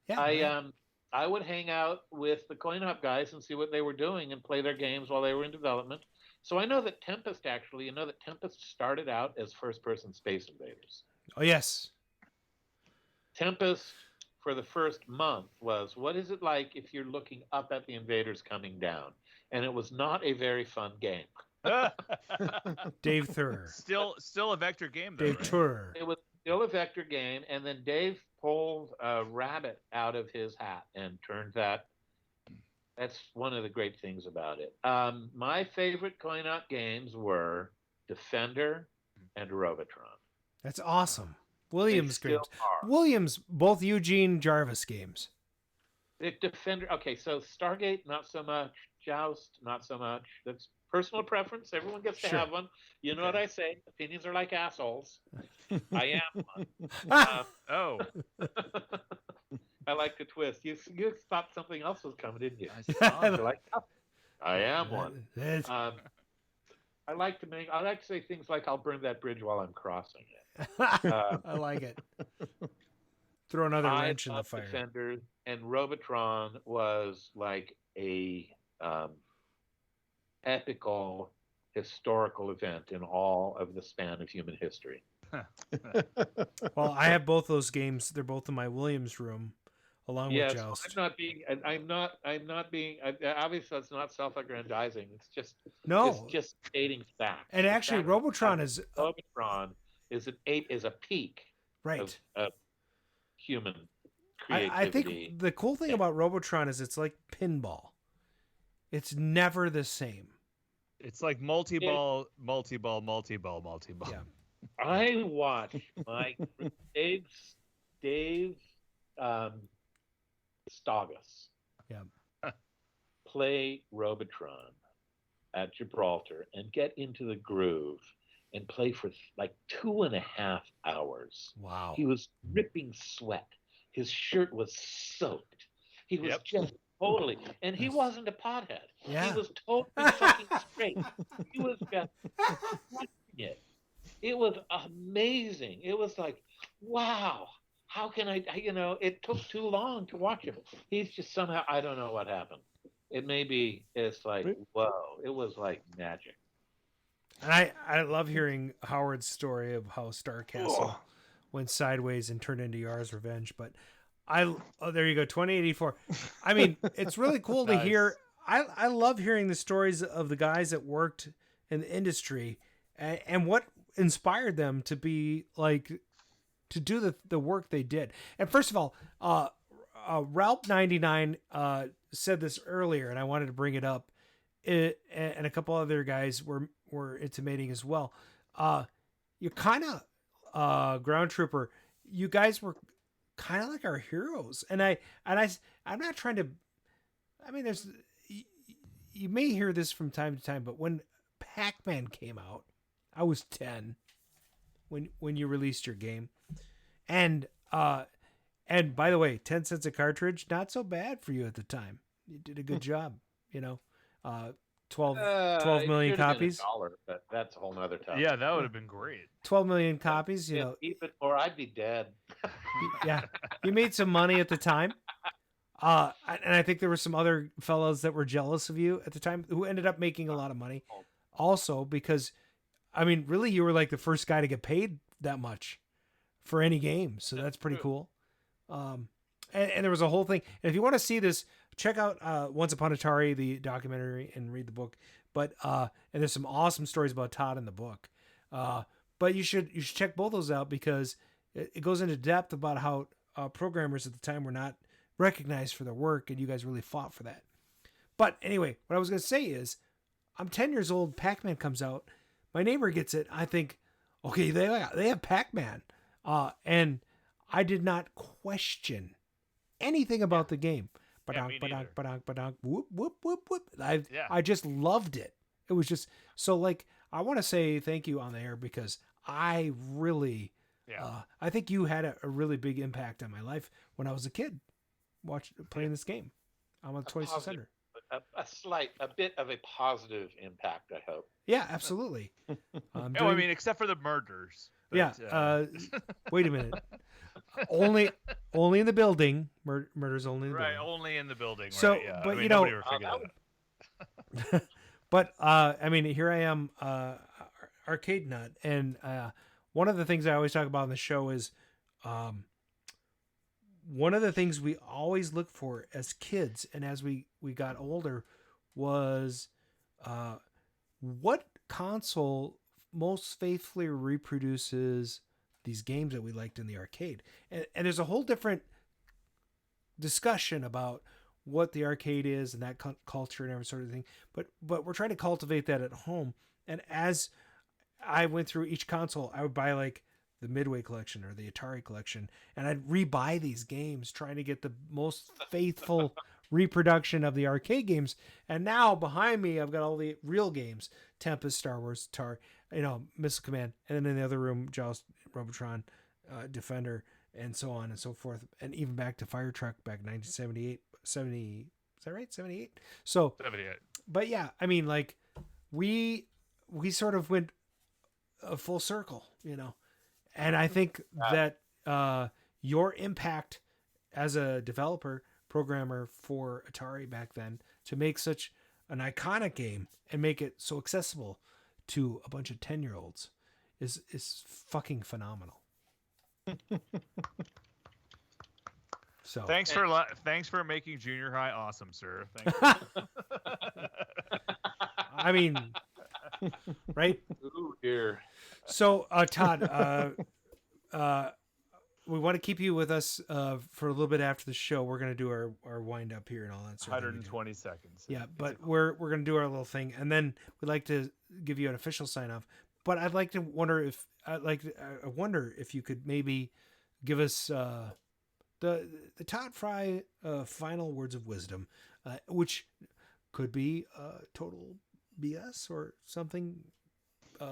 Yeah. I would hang out with the coin-op guys and see what they were doing and play their games while they were in development. So I know that Tempest started out as first-person Space Invaders. Oh, yes. Tempest, for the first month, was, what is it like if you're looking up at the invaders coming down? And it was not a very fun game. Dave Thurer. Still a vector game, though, Dave right? Thurer. It was still a vector game, and then Dave pulled a rabbit out of his hat and turned that. That's one of the great things about it. My favorite coin-op games were Defender and Robotron. That's awesome. Williams games. Williams, both Eugene Jarvis games. The Defender. Okay, so Stargate, not so much. Joust, not so much. That's personal preference. Everyone gets to have one. You know what I say? Opinions are like assholes. I am one. I like to twist. You thought something else was coming, didn't you? I am one. I like to say things like "I'll burn that bridge while I'm crossing it." I like it. Throw another wrench in the fire. Defenders, and Robotron was like a epical historical event in all of the span of human history. Well, I have both those games. They're both in my Williams room, along with Joust. Obviously that's not self-aggrandizing. It's just just stating facts. And actually, Robotron is a peak right of human creativity. I think the cool thing about Robotron is it's like pinball. It's never the same. It's like multi-ball. Yeah. I watched Dave Stogis play Robotron at Gibraltar and get into the groove and play for like 2.5 hours. Wow. He was dripping sweat. His shirt was soaked. He was just totally, and he wasn't a pothead. Yeah. He was totally fucking straight. He was just watching it. It was amazing. It was like, wow, how can I, it took too long to watch him. He's just somehow, I don't know what happened. It's like, whoa, it was like magic. And I love hearing Howard's story of how Star Castle went sideways and turned into Yar's Revenge. But there you go, 2084. I mean, it's really cool to hear. I love hearing the stories of the guys that worked in the industry and what inspired them to be like, to do the work they did. And first of all, Ralph99 said this earlier, and I wanted to bring it up. And a couple other guys were intimating as well. You're kind of Ground Trooper. You guys were kind of like our heroes, and I'm not trying to. I mean, you may hear this from time to time, but when Pac-Man came out, I was 10 when you released your game, and by the way, 10 cents a cartridge, not so bad for you at the time. You did a good job, 12 million copies. $1, but that's a whole nother topic. Yeah, that would have been great. 12 million copies, even, or I'd be dead. Yeah, you made some money at the time. And I think there were some other fellows that were jealous of you at the time who ended up making a lot of money also, because I mean, really, you were like the first guy to get paid that much for any game. So that's pretty cool. And there was a whole thing. And if you want to see this, check out Once Upon Atari, the documentary, and read the book. But and there's some awesome stories about Todd in the book. But you should check both those out, because it goes into depth about how programmers at the time were not recognized for their work, and you guys really fought for that. But anyway, what I was going to say is, I'm 10 years old. Pac-Man comes out. My neighbor gets it. I think, okay, they have Pac-Man, and I did not question anything about the game. Whoop, whoop, whoop, whoop. I just loved it. It was just so, like, I want to say thank you on the air, because I really, I think you had a really big impact on my life when I was a kid, playing this game. I'm on the 2600. A bit of a positive impact, I hope. Yeah, absolutely. I mean, except for the murders. But, yeah. Wait a minute. Only in the building. Murders only in the building. Right, only in the building. So, right, yeah. but I mean, you know, but I mean, here I am, arcade nut, and one of the things I always talk about on the show is, one of the things we always look for as kids, and as we got older, was what console most faithfully reproduces these games that we liked in the arcade. And there's a whole different discussion about what the arcade is and that culture and every sort of thing. But we're trying to cultivate that at home. And as I went through each console, I would buy like the Midway collection or the Atari collection, and I'd rebuy these games, trying to get the most faithful reproduction of the arcade games. And now behind me, I've got all the real games: Tempest, Star Wars, Atari, Missile Command, and then in the other room, Joust, Robotron, Defender, and so on and so forth, and even back to Fire Truck back in 1978, 70. Is that right? 78. So 78. But yeah, I mean, like we we sort of went a full circle, you know. And I think that your impact as a developer, programmer for Atari back then to make such an iconic game and make it so accessible to a bunch of 10-year-olds is fucking phenomenal. So thanks for making junior high awesome, sir. I mean, right? Ooh, dear. So, Todd, we want to keep you with us for a little bit after the show. We're going to do our wind up here and all that sort of 120 seconds. Yeah, but we're going to do our little thing, and then we'd like to give you an official sign off. But I wonder if you could maybe give us the Tod Frye final words of wisdom, which could be total BS or something.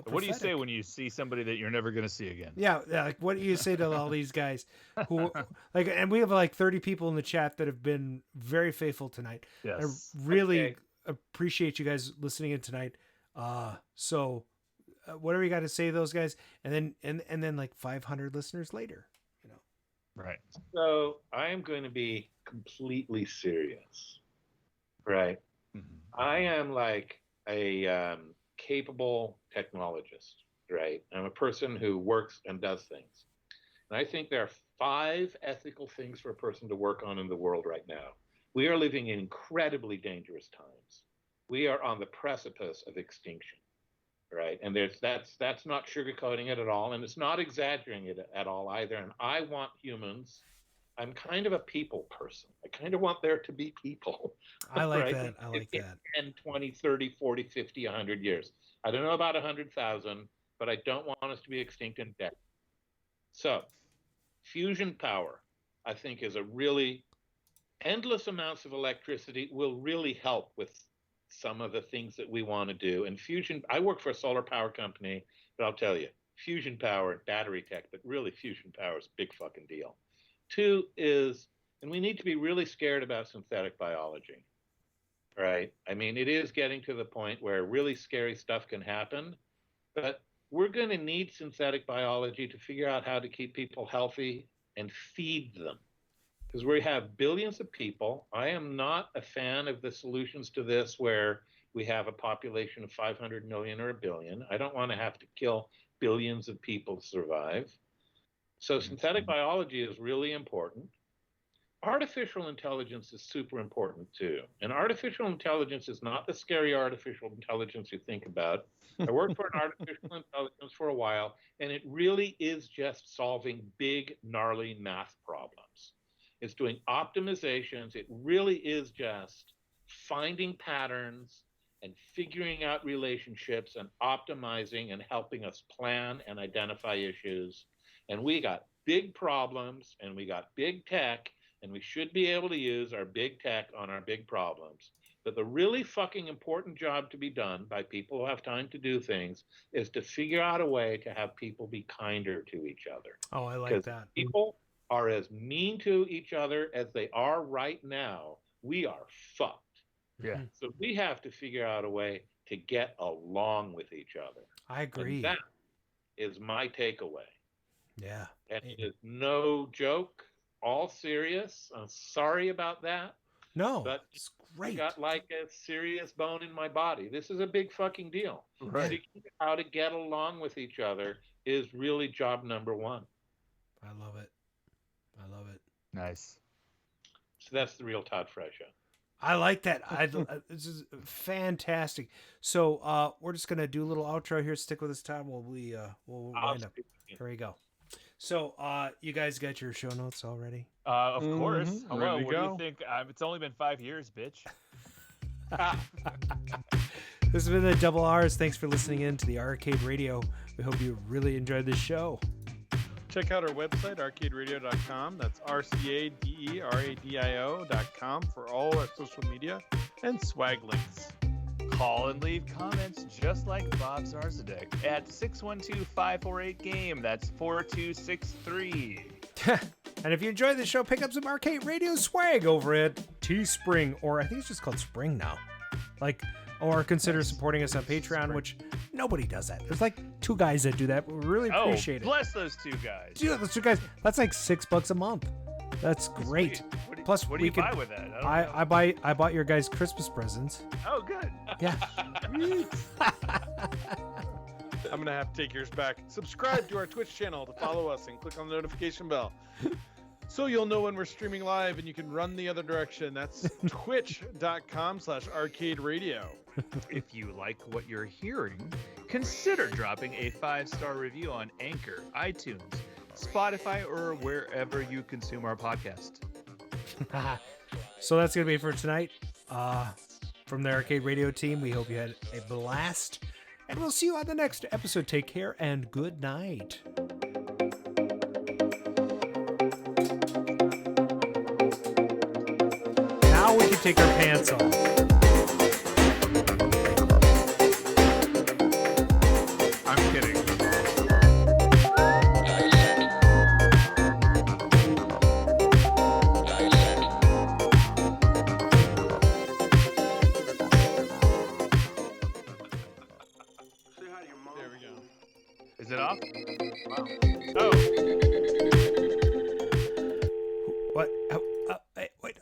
What do you say when you see somebody that you're never going to see again? Yeah, like what do you say to all these guys who like? And we have like 30 people in the chat that have been very faithful tonight. Yes. I really appreciate you guys listening in tonight. So whatever you got to say to those guys, and then like 500 listeners later, you know. Right. So I am going to be completely serious. Right. Mm-hmm. I am like a capable technologist, right? I'm a person who works and does things. And I think there are 5 ethical things for a person to work on in the world right now. We are living in incredibly dangerous times. We are on the precipice of extinction, right? And that's not sugarcoating it at all, and it's not exaggerating it at all either. And I want humans. I'm kind of a people person. I kind of want there to be people. I like right? that. I like that. 10, 20, 30, 40, 50, 100 years. I don't know about 100,000, but I don't want us to be extinct and dead. So, fusion power, I think, is a really endless amounts of electricity will really help with some of the things that we want to do. And fusion, I work for a solar power company, but I'll tell you, fusion power, battery tech, but really fusion power is a big fucking deal. 2 is, and we need to be really scared about synthetic biology, right? I mean, it is getting to the point where really scary stuff can happen, but we're going to need synthetic biology to figure out how to keep people healthy and feed them. Because we have billions of people. I am not a fan of the solutions to this where we have a population of 500 million or 1 billion. I don't want to have to kill billions of people to survive. So synthetic biology is really important. Artificial intelligence is super important too. And artificial intelligence is not the scary artificial intelligence you think about. I worked for an artificial intelligence for a while, and it really is just solving big, gnarly math problems. It's doing optimizations. It really is just finding patterns and figuring out relationships and optimizing and helping us plan and identify issues. And we got big problems and we got big tech, and we should be able to use our big tech on our big problems. But the really fucking important job to be done by people who have time to do things is to figure out a way to have people be kinder to each other. Oh, I like that. People are as mean to each other as they are right now. We are fucked. Yeah. So we have to figure out a way to get along with each other. I agree. And that is my takeaway. Yeah. And it is no joke, all serious. I'm sorry about that. No, but it's great. I got like a serious bone in my body. This is a big fucking deal. Right. Figuring out how to get along with each other is really job number 1. I love it. I love it. Nice. So that's the real Tod Frye show. I like that. This is fantastic. So we're just gonna do a little outro here. Stick with us, Todd. We'll wind up. Here we go. So you guys got your show notes already? Of course. Hello. Ready to What go? do you think? It's only been 5 years, bitch. This has been the Double R's. Thanks for listening in to the Arcade Radio. We hope you really enjoyed this show. Check out our website, arcaderadio.com. That's RCADERADIO.com for all our social media and swag links. Call and leave comments just like Bob Zarzadeck at 612-548-GAME. That's 4263. And if you enjoyed the show, pick up some Arcade Radio swag over at Teespring, or I think it's just called Spring now. Like Or consider supporting us on Patreon, which nobody does that. There's like 2 guys that do that. We really appreciate it. Bless those 2 guys. Dude, those 2 guys. That's like $6 a month. That's great. Plus, what do you buy with that? I bought your guys Christmas presents. Oh, good. Yeah. I'm going to have to take yours back. Subscribe to our Twitch channel to follow us and click on the notification bell so you'll know when we're streaming live and you can run the other direction. That's twitch.com/arcade radio. If you like what you're hearing, consider dropping a 5-star review on Anchor, iTunes, Spotify, or wherever you consume our podcast. So that's going to be it for tonight. From the Arcade Radio team, we hope you had a blast. And we'll see you on the next episode. Take care and good night. Now we can take our pants off. I'm kidding. Is it off? Oh. What? Wait.